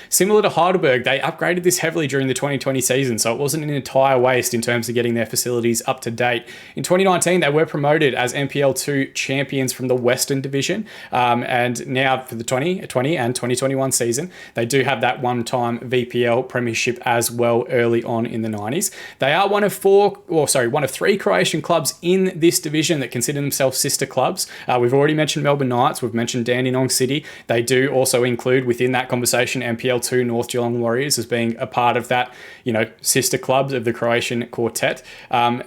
Similar to Heidelberg, they upgraded this heavily during the 2020 season, so it wasn't an entire waste in terms of getting their facilities up to date. In 2019, they were promoted as NPL 2 champions from the Western Division, and now for the 2020 and 2021 season, they do have that one-time VPL Premiership as well early on in the 90s. They are one of three Croatian clubs in this division that consider themselves sister clubs. We've already mentioned Melbourne Knights, we've mentioned Dandenong City. They do also include within that conversation NPL 2 North Geelong Warriors as being a part of that, sister clubs of the Croatian quartet.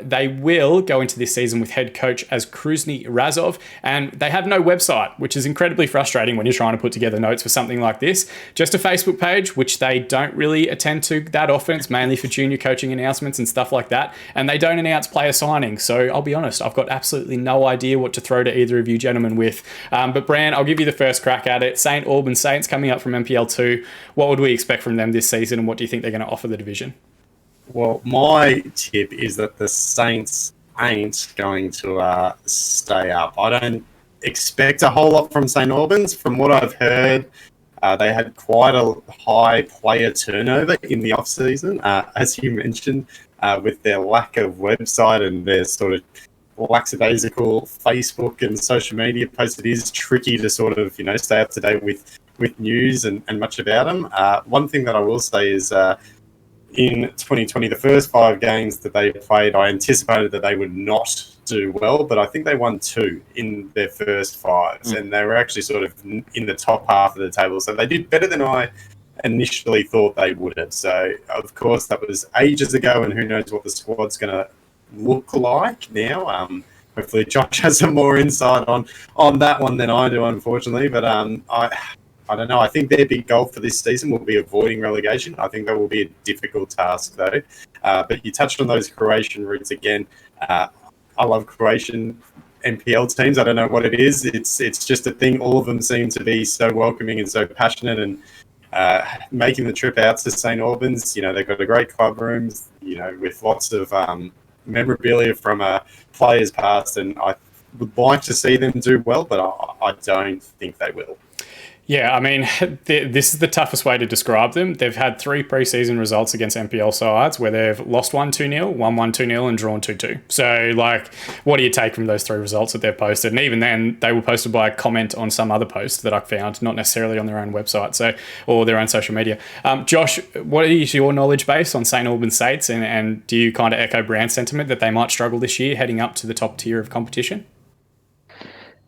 They will go into this season with head coach as Kruzny Razov, and they have no website, which is incredibly frustrating when you're trying to put together notes for something like this. Just a Facebook page, which they don't really attend to that often. It's mainly for junior coaching announcements and stuff like that, and they don't announce player signings. So I'll be honest, I've got absolutely no idea what to throw to either of you gentlemen with. But Bran, I'll give you the first crack at it. St Albans Saints coming up from NPL 2. What would we expect from them this season, and what do you think they're going to offer the division? Well, my tip is that the Saints ain't going to stay up. I don't expect a whole lot from St Albans. From what I've heard, they had quite a high player turnover in the off-season, as you mentioned, with their lack of website and their sort of lackadaisical Facebook and social media posts. It is tricky to sort of, stay up to date with news and much about them. One thing that I will say is in 2020, the first 5 games that they played, I anticipated that they would not do well, but I think they won 2 in their first 5s, and they were actually sort of in the top half of the table. So they did better than I initially thought they would have. So, of course, that was ages ago, and who knows what the squad's going to look like now. Hopefully Josh has some more insight on that one than I do, unfortunately. But I don't know. I think their big goal for this season will be avoiding relegation. I think that will be a difficult task, though. But you touched on those Croatian roots again. I love Croatian NPL teams. I don't know what it is. It's just a thing. All of them seem to be so welcoming and so passionate, and making the trip out to St Albans. They've got a great club rooms. with lots of memorabilia from players past, and I would like to see them do well, but I don't think they will. Yeah, I mean, this is the toughest way to describe them. They've had 3 preseason results against NPL sides where they've lost 1-2-0, won 1-2-0, and drawn 2-2. So, what do you take from those 3 results that they've posted? And even then, they were posted by a comment on some other post that I found, not necessarily on their own website, or their own social media. Josh, what is your knowledge base on St Albans Saints, and do you kind of echo Brand's sentiment that they might struggle this year heading up to the top tier of competition?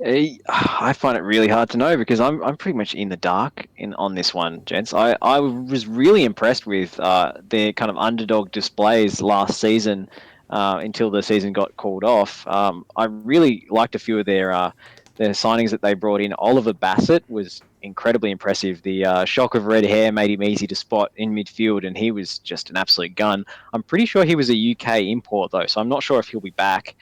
I find it really hard to know because I'm pretty much in the dark on this one, gents. I was really impressed with their kind of underdog displays last season until the season got called off. I really liked a few of their signings that they brought in. Oliver Bassett was incredibly impressive. The shock of red hair made him easy to spot in midfield, and he was just an absolute gun. I'm pretty sure he was a UK import though, so I'm not sure if he'll be back,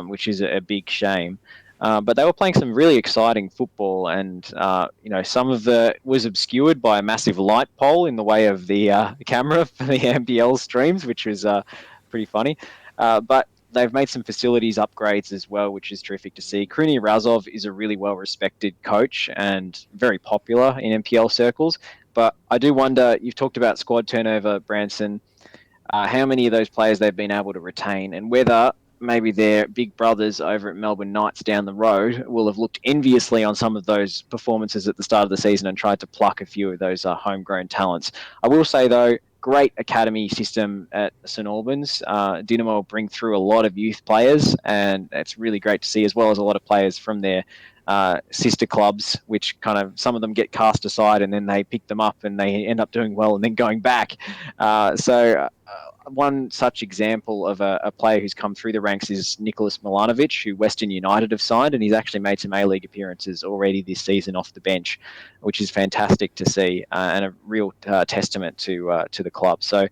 which is a big shame. But they were playing some really exciting football, and some of it was obscured by a massive light pole in the way of the camera for the NPL streams, which was pretty funny. But they've made some facilities upgrades as well, which is terrific to see. Kruni Razov is a really well-respected coach and very popular in NPL circles. But I do wonder, you've talked about squad turnover, Branson, how many of those players they've been able to retain, and whether maybe their big brothers over at Melbourne Knights down the road will have looked enviously on some of those performances at the start of the season and tried to pluck a few of those homegrown talents. I will say, though, great academy system at St Albans. Dynamo bring through a lot of youth players, and it's really great to see, as well as a lot of players from their sister clubs, which kind of some of them get cast aside and then they pick them up and they end up doing well and then going back. One such example of a player who's come through the ranks is Nicholas Milanovic, who Western United have signed, and he's actually made some A-League appearances already this season off the bench, which is fantastic to see and a real testament to the club. So,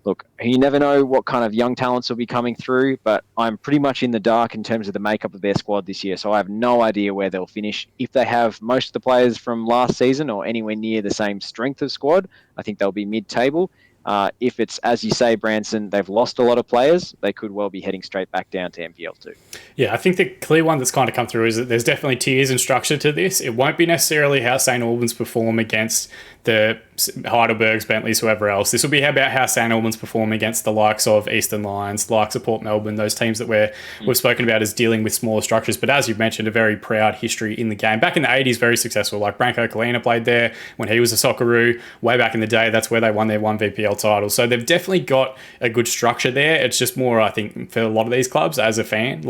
look, you never know what kind of young talents will be coming through, but I'm pretty much in the dark in terms of the makeup of their squad this year, so I have no idea where they'll finish. If they have most of the players from last season or anywhere near the same strength of squad, I think they'll be mid-table. If it's, as you say, Branson, they've lost a lot of players, they could well be heading straight back down to NPL 2. Yeah, I think the clear one that's kind of come through is that there's definitely tiers and structure to this. It won't be necessarily how St Albans perform against the Heidelbergs, Bentleys, whoever else. This will be about how St Albans perform against the likes of Eastern Lions, likes of Port Melbourne, those teams that we've spoken about as dealing with smaller structures. But as you've mentioned, a very proud history in the game. Back in the 80s, very successful. Like Branko Kalina played there when he was a Socceroo. Way back in the day, that's where they won their 1 VPL title. So they've definitely got a good structure there. It's just more, I think, for a lot of these clubs, as a fan,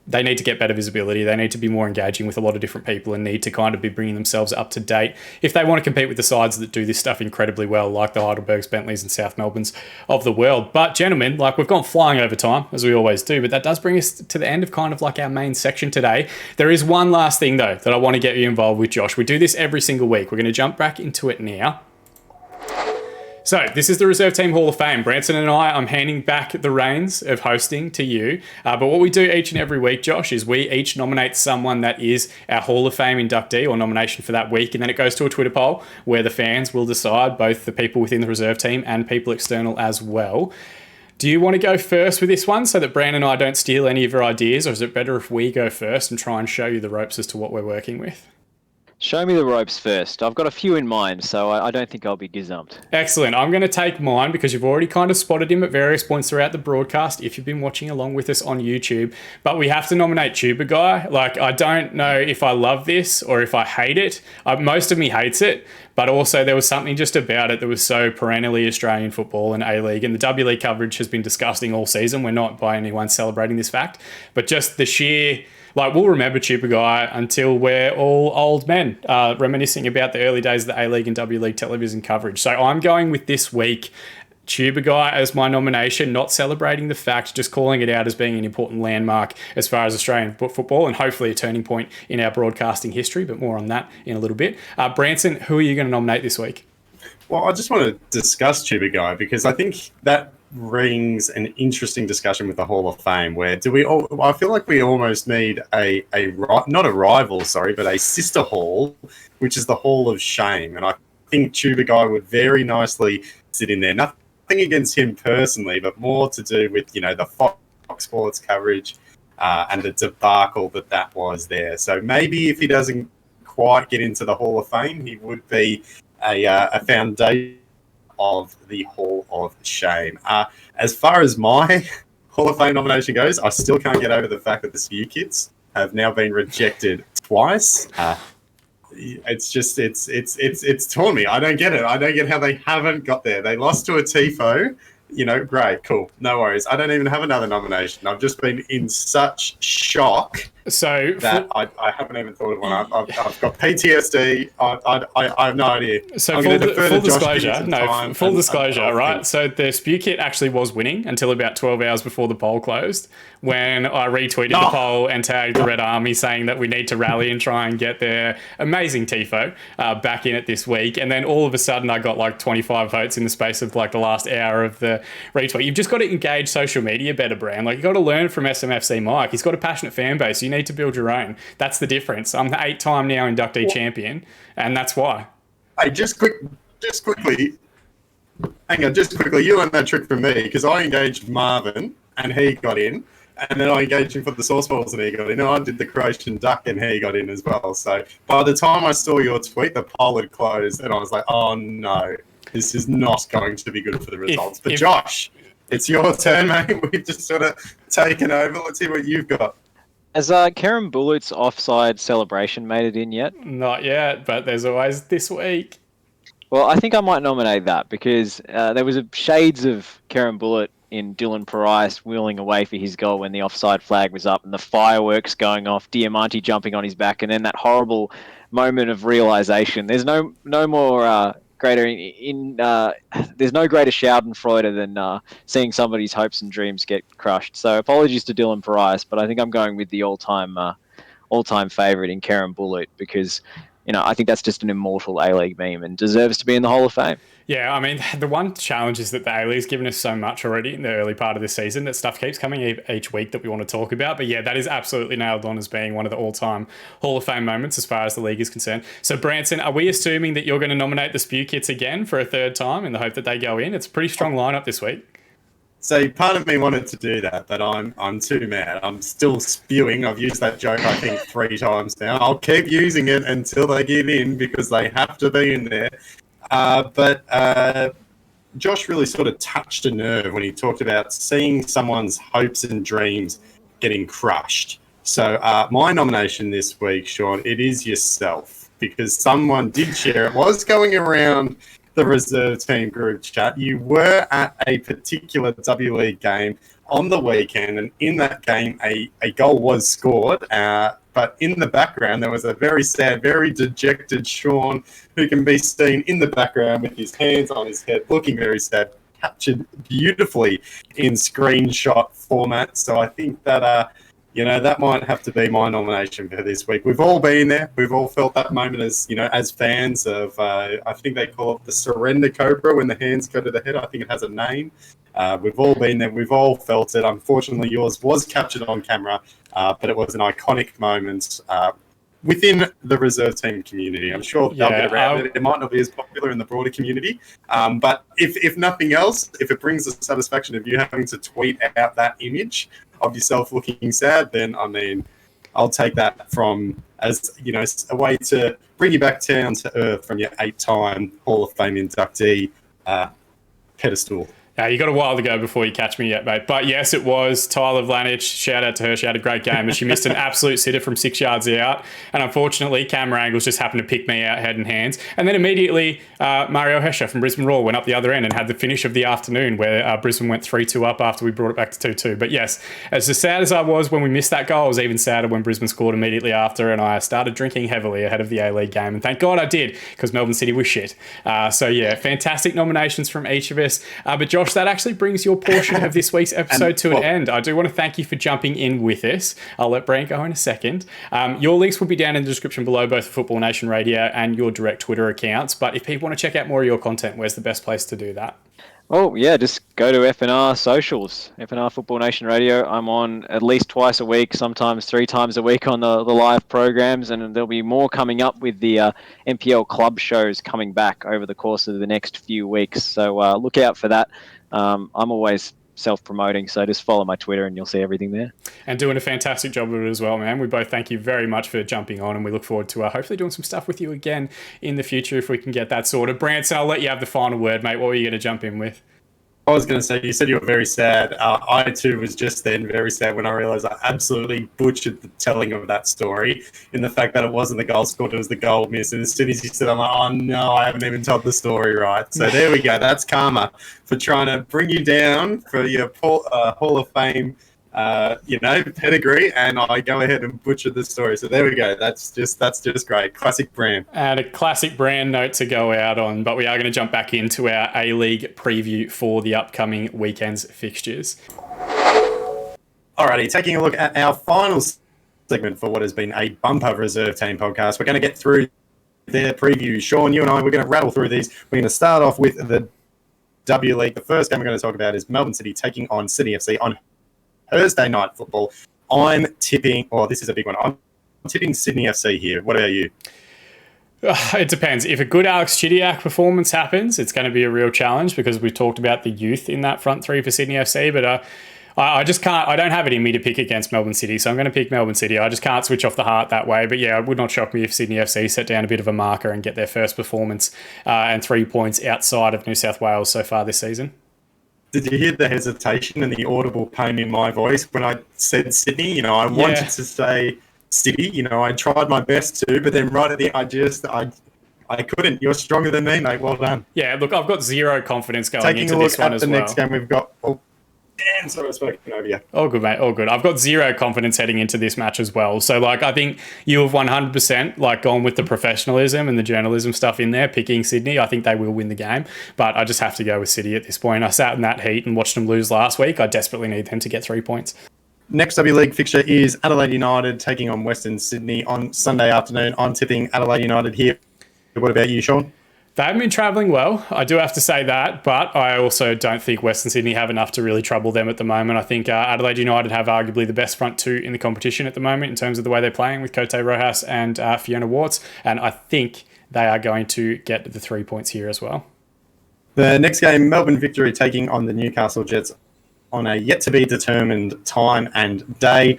they need to get better visibility. They need to be more engaging with a lot of different people and need to kind of be bringing themselves up to date if they want to compete with the sides that do this stuff incredibly well, like the Heidelbergs, Bentleys and South Melbournes of the world. But gentlemen, we've gone flying over time, as we always do, but that does bring us to the end of kind of our main section today. There is one last thing, though, that I want to get you involved with, Josh. We do this every single week. We're going to jump back into it now. So this is the Reserve Team Hall of Fame. Branson and I'm handing back the reins of hosting to you. But what we do each and every week, Josh, is we each nominate someone that is our Hall of Fame inductee or nomination for that week. And then it goes to a Twitter poll where the fans will decide, both the people within the reserve team and people external as well. Do you want to go first with this one so that Brandon and I don't steal any of your ideas, or is it better if we go first and try and show you the ropes as to what we're working with? Show me the ropes first. I've got a few in mind, so I don't think I'll be gazumped. Excellent. I'm going to take mine because you've already kind of spotted him at various points throughout the broadcast if you've been watching along with us on YouTube. But we have to nominate Tuba Guy. I don't know if I love this or if I hate it. Most of me hates it, but also there was something just about it that was so perennially Australian football and A-League. And the W-League coverage has been disgusting all season. We're not by anyone celebrating this fact, but just the sheer... we'll remember Tuba Guy until we're all old men, reminiscing about the early days of the A-League and W-League television coverage. So I'm going with this week, Tuba Guy as my nomination, not celebrating the fact, just calling it out as being an important landmark as far as Australian football and hopefully a turning point in our broadcasting history, but more on that in a little bit. Branson, who are you going to nominate this week? Well, I just want to discuss Tuba Guy because I think that rings an interesting discussion with the Hall of Fame where I feel like we almost need not a rival, but a sister hall, which is the Hall of Shame. And I think Tuba Guy would very nicely sit in there. Nothing nothing against him personally, but more to do with, the Fox Sports coverage and the debacle that was there. So maybe if he doesn't quite get into the Hall of Fame, he would be a foundation of the Hall of Shame. As far as my Hall of Fame nomination goes, I still can't get over the fact that the Spew Kids have now been rejected twice. It's torn me. I don't get it. I don't get how they haven't got there. They lost to a TIFO. Great, cool, no worries. I don't even have another nomination. I've just been in such shock that I haven't even thought of one. I've got PTSD. I have no idea. So full disclosure, right? So the Spew Kit actually was winning until about 12 hours before the poll closed, when I retweeted the poll and tagged the Red Army saying that we need to rally and try and get their amazing TIFO back in it this week. And then all of a sudden I got like 25 votes in the space of like the last hour of the retweet. You've just got to engage social media better, Bram. Like, you've got to learn from SMFC Mike. He's got a passionate fan base. You need to build your own. That's the difference. I'm the 8-time now inductee champion, and that's why. Hey, just quickly, you learned that trick from me, because I engaged Marvin and he got in, and then I engaged him for the sauce balls and he got in, and I did the Croatian duck and he got in as well. So by the time I saw your tweet, the poll had closed and I was like, oh no, this is not going to be good for the results. But Josh, it's your turn, mate. We've just sort of taken over. Let's see what you've got. Has Karen Bullett's offside celebration made it in yet? Not yet, but there's always this week. Well, I think I might nominate that, because there was shades of Karen Bullett in Dylan Parish wheeling away for his goal when the offside flag was up and the fireworks going off, Diamante jumping on his back, and then that horrible moment of realization. There's no more greater there's no greater schadenfreude than seeing somebody's hopes and dreams get crushed. So apologies to Dylan Parish, but I think I'm going with the all-time favourite in Karen Bullett, because I think that's just an immortal A-League meme and deserves to be in the Hall of Fame. Yeah, I mean, the one challenge is that the A-League's given us so much already in the early part of the season that stuff keeps coming each week that we want to talk about. But yeah, that is absolutely nailed on as being one of the all-time Hall of Fame moments as far as the league is concerned. So Branson, are we assuming that you're going to nominate the Spew Kits again for a third time in the hope that they go in? It's a pretty strong lineup this week. So part of me wanted to do that, but I'm too mad. I'm still spewing. I've used that joke, I think, 3 times now. I'll keep using it until they get in, because they have to be in there. But Josh really sort of touched a nerve when he talked about seeing someone's hopes and dreams getting crushed. So my nomination this week, Sean, it is yourself, because someone did share. It was going around the reserve team group chat. You were at a particular W League game on the weekend, and in that game a goal was scored, but in the background there was a very sad, very dejected Sean, who can be seen in the background with his hands on his head, looking very sad, captured beautifully in screenshot format. So I think that that might have to be my nomination for this week. We've all been there. We've all felt that moment as fans of, I think they call it the surrender cobra, when the hands go to the head. I think it has a name. We've all been there. We've all felt it. Unfortunately, yours was captured on camera, but it was an iconic moment within the reserve team community. I'm sure they'll get around it. It might not be as popular in the broader community, but if nothing else, if it brings the satisfaction of you having to tweet out that image of yourself looking sad, then I'll take that from as a way to bring you back down to earth from your 8-time Hall of Fame inductee pedestal. You got a while to go before you catch me yet, mate. But yes, it was Tyler Vlanich. Shout out to her. She had a great game, but she missed an absolute sitter from 6 yards out. And unfortunately, camera angles just happened to pick me out head and hands. And then immediately, Mario Hescher from Brisbane Roar went up the other end and had the finish of the afternoon, where Brisbane went 3-2 up after we brought it back to 2-2. But yes, as sad as I was when we missed that goal, I was even sadder when Brisbane scored immediately after, and I started drinking heavily ahead of the A-League game. And thank God I did, because Melbourne City was shit. So yeah, fantastic nominations from each of us. But Josh, that actually brings your portion of this week's episode to an end. I do want to thank you for jumping in with us. I'll let Brant go in a second. Your links will be down in the description below, both Football Nation Radio and your direct Twitter accounts. But if people want to check out more of your content, where's the best place to do that? Oh, yeah, just go to FNR socials, FNR Football Nation Radio. I'm on at least twice a week, sometimes 3 times a week on the live programs, and there'll be more coming up with the NPL club shows coming back over the course of the next few weeks. So look out for that. I'm always self-promoting, so just follow my Twitter and you'll see everything there. And doing a fantastic job of it as well, man. We both thank you very much for jumping on, and we look forward to hopefully doing some stuff with you again in the future if we can get that sorted. Branson, I'll let you have the final word, mate. What were you going to jump in with? I was going to say, you said you were very sad. I too was just then very sad when I realised I absolutely butchered the telling of that story in the fact that it wasn't the goal scored, it was the goal missed. And as soon as you said, I'm like, oh no, I haven't even told the story right. So there we go. That's karma for trying to bring you down for your Hall of Fame pedigree, and I go ahead and butcher the story. So there we go. That's just great. Classic brand. And a classic brand note to go out on, but we are going to jump back into our A-League preview for the upcoming weekend's fixtures. Alrighty, taking a look at our final segment for what has been a bumper reserve team podcast. We're going to get through their preview. Sean, you and I, we're going to rattle through these. We're going to start off with the W League. The first game we're going to talk about is Melbourne City taking on Sydney FC on Thursday night football. I'm tipping, this is a big one. I'm tipping Sydney FC here. What about you? It depends. If a good Alex Chidiac performance happens, it's going to be a real challenge because we talked about the youth in that front three for Sydney FC, but I just can't. I don't have it in me to pick against Melbourne City, so I'm going to pick Melbourne City. I just can't switch off the heart that way. But yeah, it would not shock me if Sydney FC set down a bit of a marker and get their first performance and 3 points outside of New South Wales so far this season. Did you hear the hesitation and the audible pain in my voice when I said Sydney? I wanted to say City. I tried my best to, but then right at the I couldn't. You're stronger than me, mate. Well done. Yeah, look, I've got zero confidence going Taking into a look this one at as the well. next game we've got. Damn, sorry, I've spoken over you. All good, mate. All good. I've got zero confidence heading into this match as well. So, I think you have 100% gone with the professionalism and the journalism stuff in there, picking Sydney. I think they will win the game, but I just have to go with City at this point. I sat in that heat and watched them lose last week. I desperately need them to get 3 points. Next W League fixture is Adelaide United taking on Western Sydney on Sunday afternoon. I'm tipping Adelaide United here. What about you, Sean? They haven't been travelling well, I do have to say that, but I also don't think Western Sydney have enough to really trouble them at the moment. I think Adelaide United have arguably the best front two in the competition at the moment in terms of the way they're playing with Cote Rojas and Fiona Warts, and I think they are going to get the 3 points here as well. The next game, Melbourne Victory taking on the Newcastle Jets on a yet-to-be-determined time and day.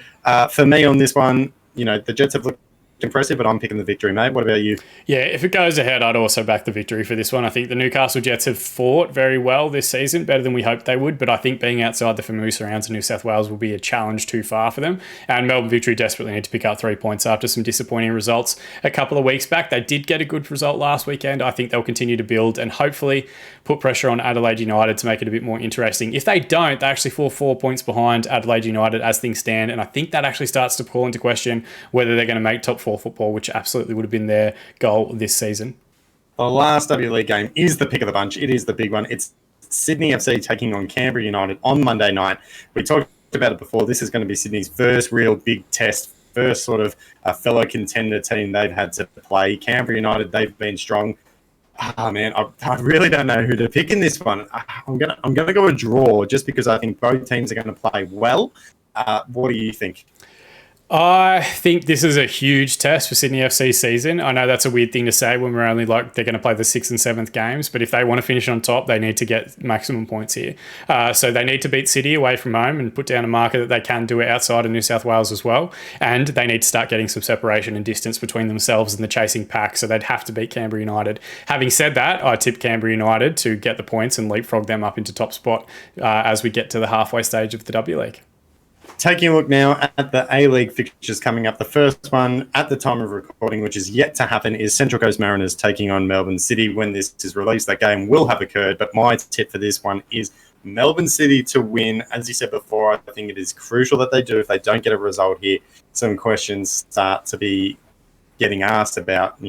For me on this one, the Jets have looked impressive, but I'm picking the victory, mate. What about you? Yeah, if it goes ahead, I'd also back the victory for this one. I think the Newcastle Jets have fought very well this season, better than we hoped they would, but I think being outside the famous rounds of New South Wales will be a challenge too far for them. And Melbourne Victory desperately need to pick up 3 points after some disappointing results a couple of weeks back. They did get a good result last weekend. I think they'll continue to build and hopefully put pressure on Adelaide United to make it a bit more interesting. If they don't, they actually fall 4 points behind Adelaide United as things stand, and I think that actually starts to call into question whether they're going to make top 4 football, which absolutely would have been their goal this season. The last W League game is the pick of the bunch. It is the big one. It's Sydney FC taking on Canberra United on Monday night. We talked about it before. This is going to be Sydney's first real big test, first sort of a fellow contender team they've had to play. Canberra United, they've been strong. Man, I really don't know who to pick in this one. I'm gonna go a draw just because I think both teams are going to play well. What do you think? I think this is a huge test for Sydney FC season. I know that's a weird thing to say when we're only they're going to play the 6th and 7th games, but if they want to finish on top, they need to get maximum points here. So they need to beat City away from home and put down a marker that they can do it outside of New South Wales as well. And they need to start getting some separation and distance between themselves and the chasing pack. So they'd have to beat Canberra United. Having said that, I tip Canberra United to get the points and leapfrog them up into top spot as we get to the halfway stage of the W League. Taking a look now at the A-League fixtures coming up. The first one at the time of recording, which is yet to happen, is Central Coast Mariners taking on Melbourne City. When this is released, that game will have occurred, but my tip for this one is Melbourne City to win. As you said before, I think it is crucial that they do. If they don't get a result here, some questions start to be getting asked about,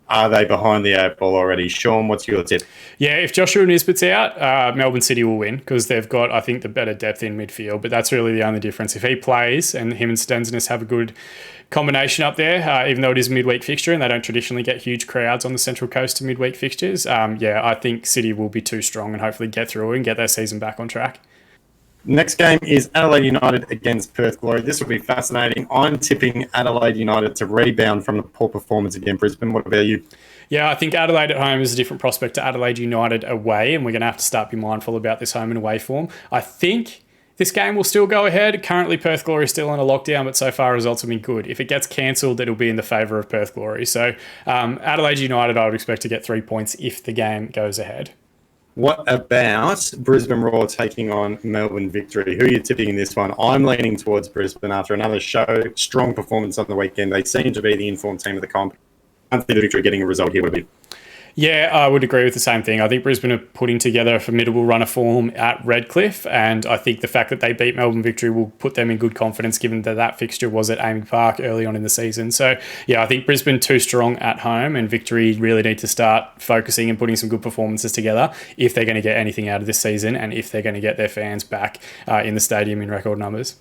are they behind the 8 ball already? Sean, what's your tip? Yeah, if Joshua Nisbet's out, Melbourne City will win because they've got, I think, the better depth in midfield. But that's really the only difference. If he plays and him and Stensness have a good combination up there, even though it is a midweek fixture and they don't traditionally get huge crowds on the Central Coast to midweek fixtures, I think City will be too strong and hopefully get through and get their season back on track. Next game is Adelaide United against Perth Glory. This will be fascinating. I'm tipping Adelaide United to rebound from the poor performance against Brisbane. What about you? Yeah, I think Adelaide at home is a different prospect to Adelaide United away, and we're going to have to start being mindful about this home and away form. I think this game will still go ahead. Currently, Perth Glory is still on a lockdown, but so far results have been good. If it gets cancelled, it'll be in the favour of Perth Glory. So Adelaide United, I would expect to get 3 points if the game goes ahead. What about Brisbane Roar taking on Melbourne Victory? Who are you tipping in this one? I'm leaning towards Brisbane after another strong performance on the weekend. They seem to be the informed team of the comp. I think the Victory getting a result here would be. Yeah, I would agree with the same thing. I think Brisbane are putting together a formidable run of form at Redcliffe, and I think the fact that they beat Melbourne Victory will put them in good confidence given that that fixture was at Amy Park early on in the season. So, yeah, I think Brisbane too strong at home, and Victory really need to start focusing and putting some good performances together if they're going to get anything out of this season and if they're going to get their fans back in the stadium in record numbers.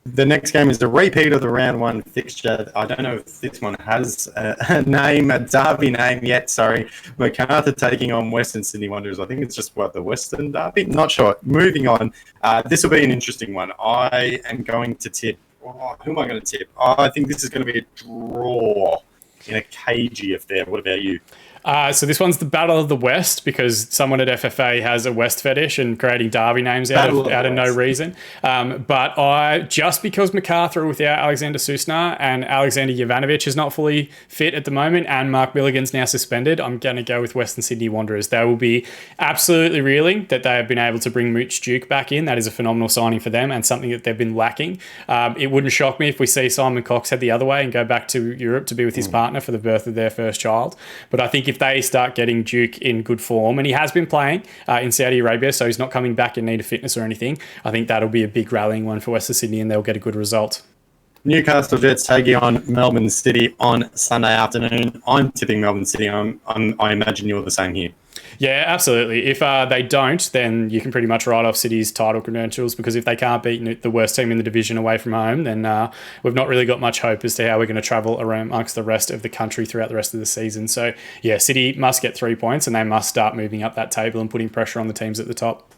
The next game is the repeat of the round one fixture. I don't know if this one has a name, a derby name yet. Sorry. MacArthur taking on Western Sydney Wanderers. I think it's just the Western derby. Not sure. Moving on. This will be an interesting one. I am going to tip. Who am I going to tip? I think this is going to be a draw in a cagey affair. What about you? So this one's the Battle of the West because someone at FFA has a West fetish and creating derby names out of no reason. But just because MacArthur are without Alexander Susnar and Alexander Jovanovic is not fully fit at the moment and Mark Milligan's now suspended, I'm going to go with Western Sydney Wanderers. They will be absolutely reeling that they have been able to bring Mooch Duke back in. That is a phenomenal signing for them and something that they've been lacking. It wouldn't shock me if we see Simon Cox head the other way and go back to Europe to be with his partner for the birth of their first child. But I think if they start getting Duke in good form, and he has been playing in Saudi Arabia, so he's not coming back in need of fitness or anything, I think that'll be a big rallying one for Western Sydney and they'll get a good result. Newcastle Jets taking on Melbourne City on Sunday afternoon. I'm tipping Melbourne City. I imagine you're the same here. Yeah, absolutely. If they don't, then you can pretty much write off City's title credentials because if they can't beat the worst team in the division away from home, then we've not really got much hope as to how we're going to travel around amongst the rest of the country throughout the rest of the season. So, yeah, City must get 3 points and they must start moving up that table and putting pressure on the teams at the top.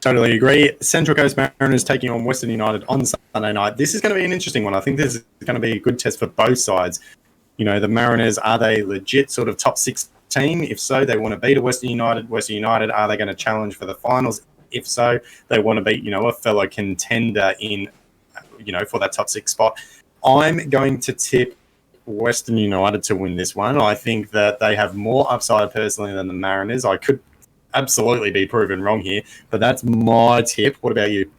Totally agree. Central Coast Mariners taking on Western United on Sunday night. This is going to be an interesting one. I think this is going to be a good test for both sides. You know, the Mariners, are they legit sort of top six team? If so, they want to beat a Western United. Western United, are they going to challenge for the finals? If so, they want to beat, a fellow contender in, for that top six spot. I'm going to tip Western United to win this one. I think that they have more upside personally than the Mariners. I could absolutely be proven wrong here, but that's my tip. What about you?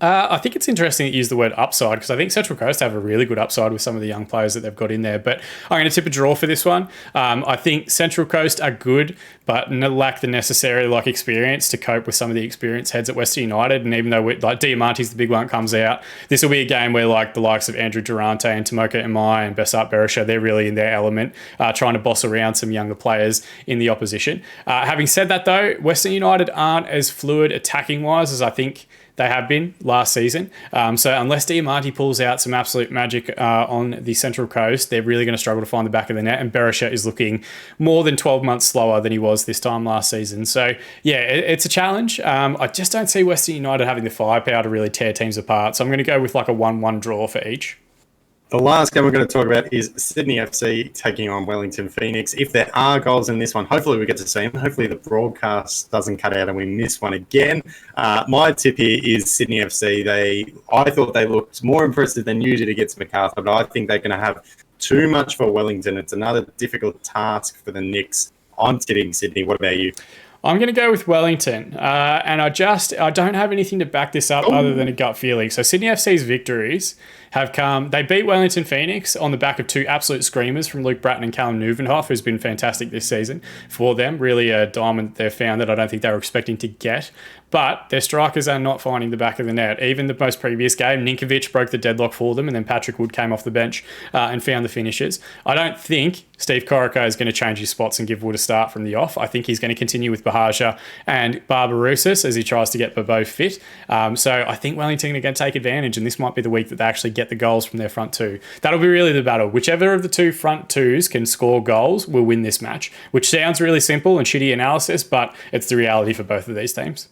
I think it's interesting that you use the word upside because I think Central Coast have a really good upside with some of the young players that they've got in there. But I'm going to tip a draw for this one. I think Central Coast are good, but lack the necessary experience to cope with some of the experienced heads at Western United. And even though Diamante's the big one comes out, this will be a game where the likes of Andrew Durante and Tomoka Imai and Besart Berisha, they're really in their element, trying to boss around some younger players in the opposition. Having said that, though, Western United aren't as fluid attacking-wise as I think they have been last season. So unless Diamante pulls out some absolute magic on the Central Coast, they're really going to struggle to find the back of the net. And Berisha is looking more than 12 months slower than he was this time last season. So, yeah, it's a challenge. I just don't see Western United having the firepower to really tear teams apart. So I'm going to go with a 1-1 draw for each. The last game we're going to talk about is Sydney FC taking on Wellington Phoenix. If there are goals in this one, hopefully we get to see them. Hopefully the broadcast doesn't cut out and we miss one again. My tip here is Sydney FC. I thought they looked more impressive than usual against MacArthur, but I think they're going to have too much for Wellington. It's another difficult task for the Knicks. I'm tipping Sydney. What about you? I'm going to go with Wellington, and I don't have anything to back this up other than a gut feeling. So Sydney FC's victories have come. They beat Wellington Phoenix on the back of two absolute screamers from Luke Bratton and Callum Neuvenhoff, who's been fantastic this season for them. Really a diamond they've found that I don't think they were expecting to get. But their strikers are not finding the back of the net. Even the most previous game, Ninkovic broke the deadlock for them, and then Patrick Wood came off the bench and found the finishes. I don't think Steve Corica is going to change his spots and give Wood a start from the off. I think he's going to continue with Bahaja and Barbarousis as he tries to get Bobo fit. So I think Wellington are going to take advantage, and this might be the week that they actually get the goals from their front two. That'll be really the battle. Whichever of the two front twos can score goals will win this match, which sounds really simple and shitty analysis, but it's the reality for both of these teams.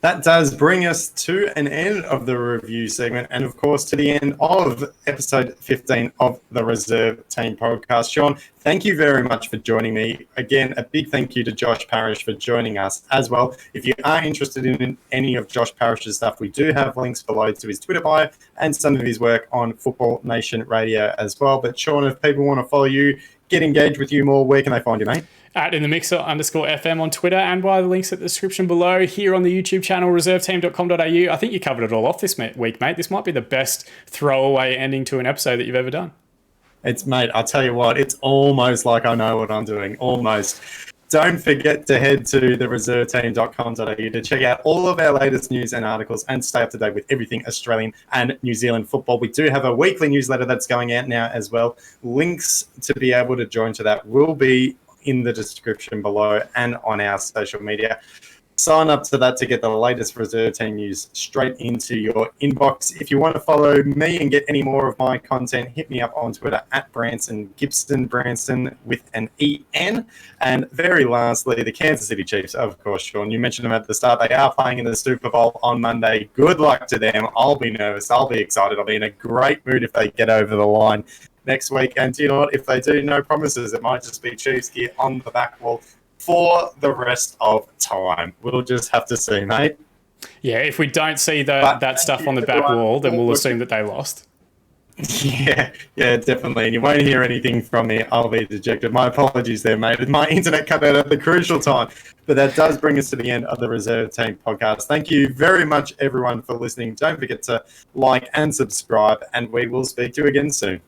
That does bring us to an end of the review segment and, of course, to the end of episode 15 of the Reserve Team podcast. Sean, thank you very much for joining me. Again, a big thank you to Josh Parish for joining us as well. If you are interested in any of Josh Parish's stuff, we do have links below to his Twitter bio and some of his work on Football Nation Radio as well. But, Sean, if people want to follow you, get engaged with you more, where can they find you, mate? At @InTheMixer_FM on Twitter and via the links at the description below here on the YouTube channel, reserveteam.com.au. I think you covered it all off this week, mate. This might be the best throwaway ending to an episode that you've ever done. Mate, I'll tell you what, it's almost like I know what I'm doing. Almost. Don't forget to head to the reserveteam.com.au to check out all of our latest news and articles and stay up to date with everything Australian and New Zealand football. We do have a weekly newsletter that's going out now as well. Links to be able to join to that will be in the description below and on our social media. Sign up to that to get the latest Reserve Team news straight into your inbox. If you want to follow me and get any more of my content, hit me up on Twitter at Branson Gibson, Branson with an E-N. And very lastly, the Kansas City Chiefs, of course, Sean, you mentioned them at the start. They are playing in the Super Bowl on Monday. Good luck to them. I'll be nervous. I'll be excited. I'll be in a great mood if they get over the line next week. And you know what? If they do, no promises. It might just be Chiefs here on the back wall for the rest of time. We'll just have to see, mate. Yeah, if we don't see that stuff on the back wall, then we'll assume that they lost. Yeah, definitely. And you won't hear anything from me. I'll be dejected. My apologies there, mate. My internet cut out at the crucial time. But that does bring us to the end of the Reserve Team podcast. Thank you very much, everyone, for listening. Don't forget to like and subscribe, and we will speak to you again soon.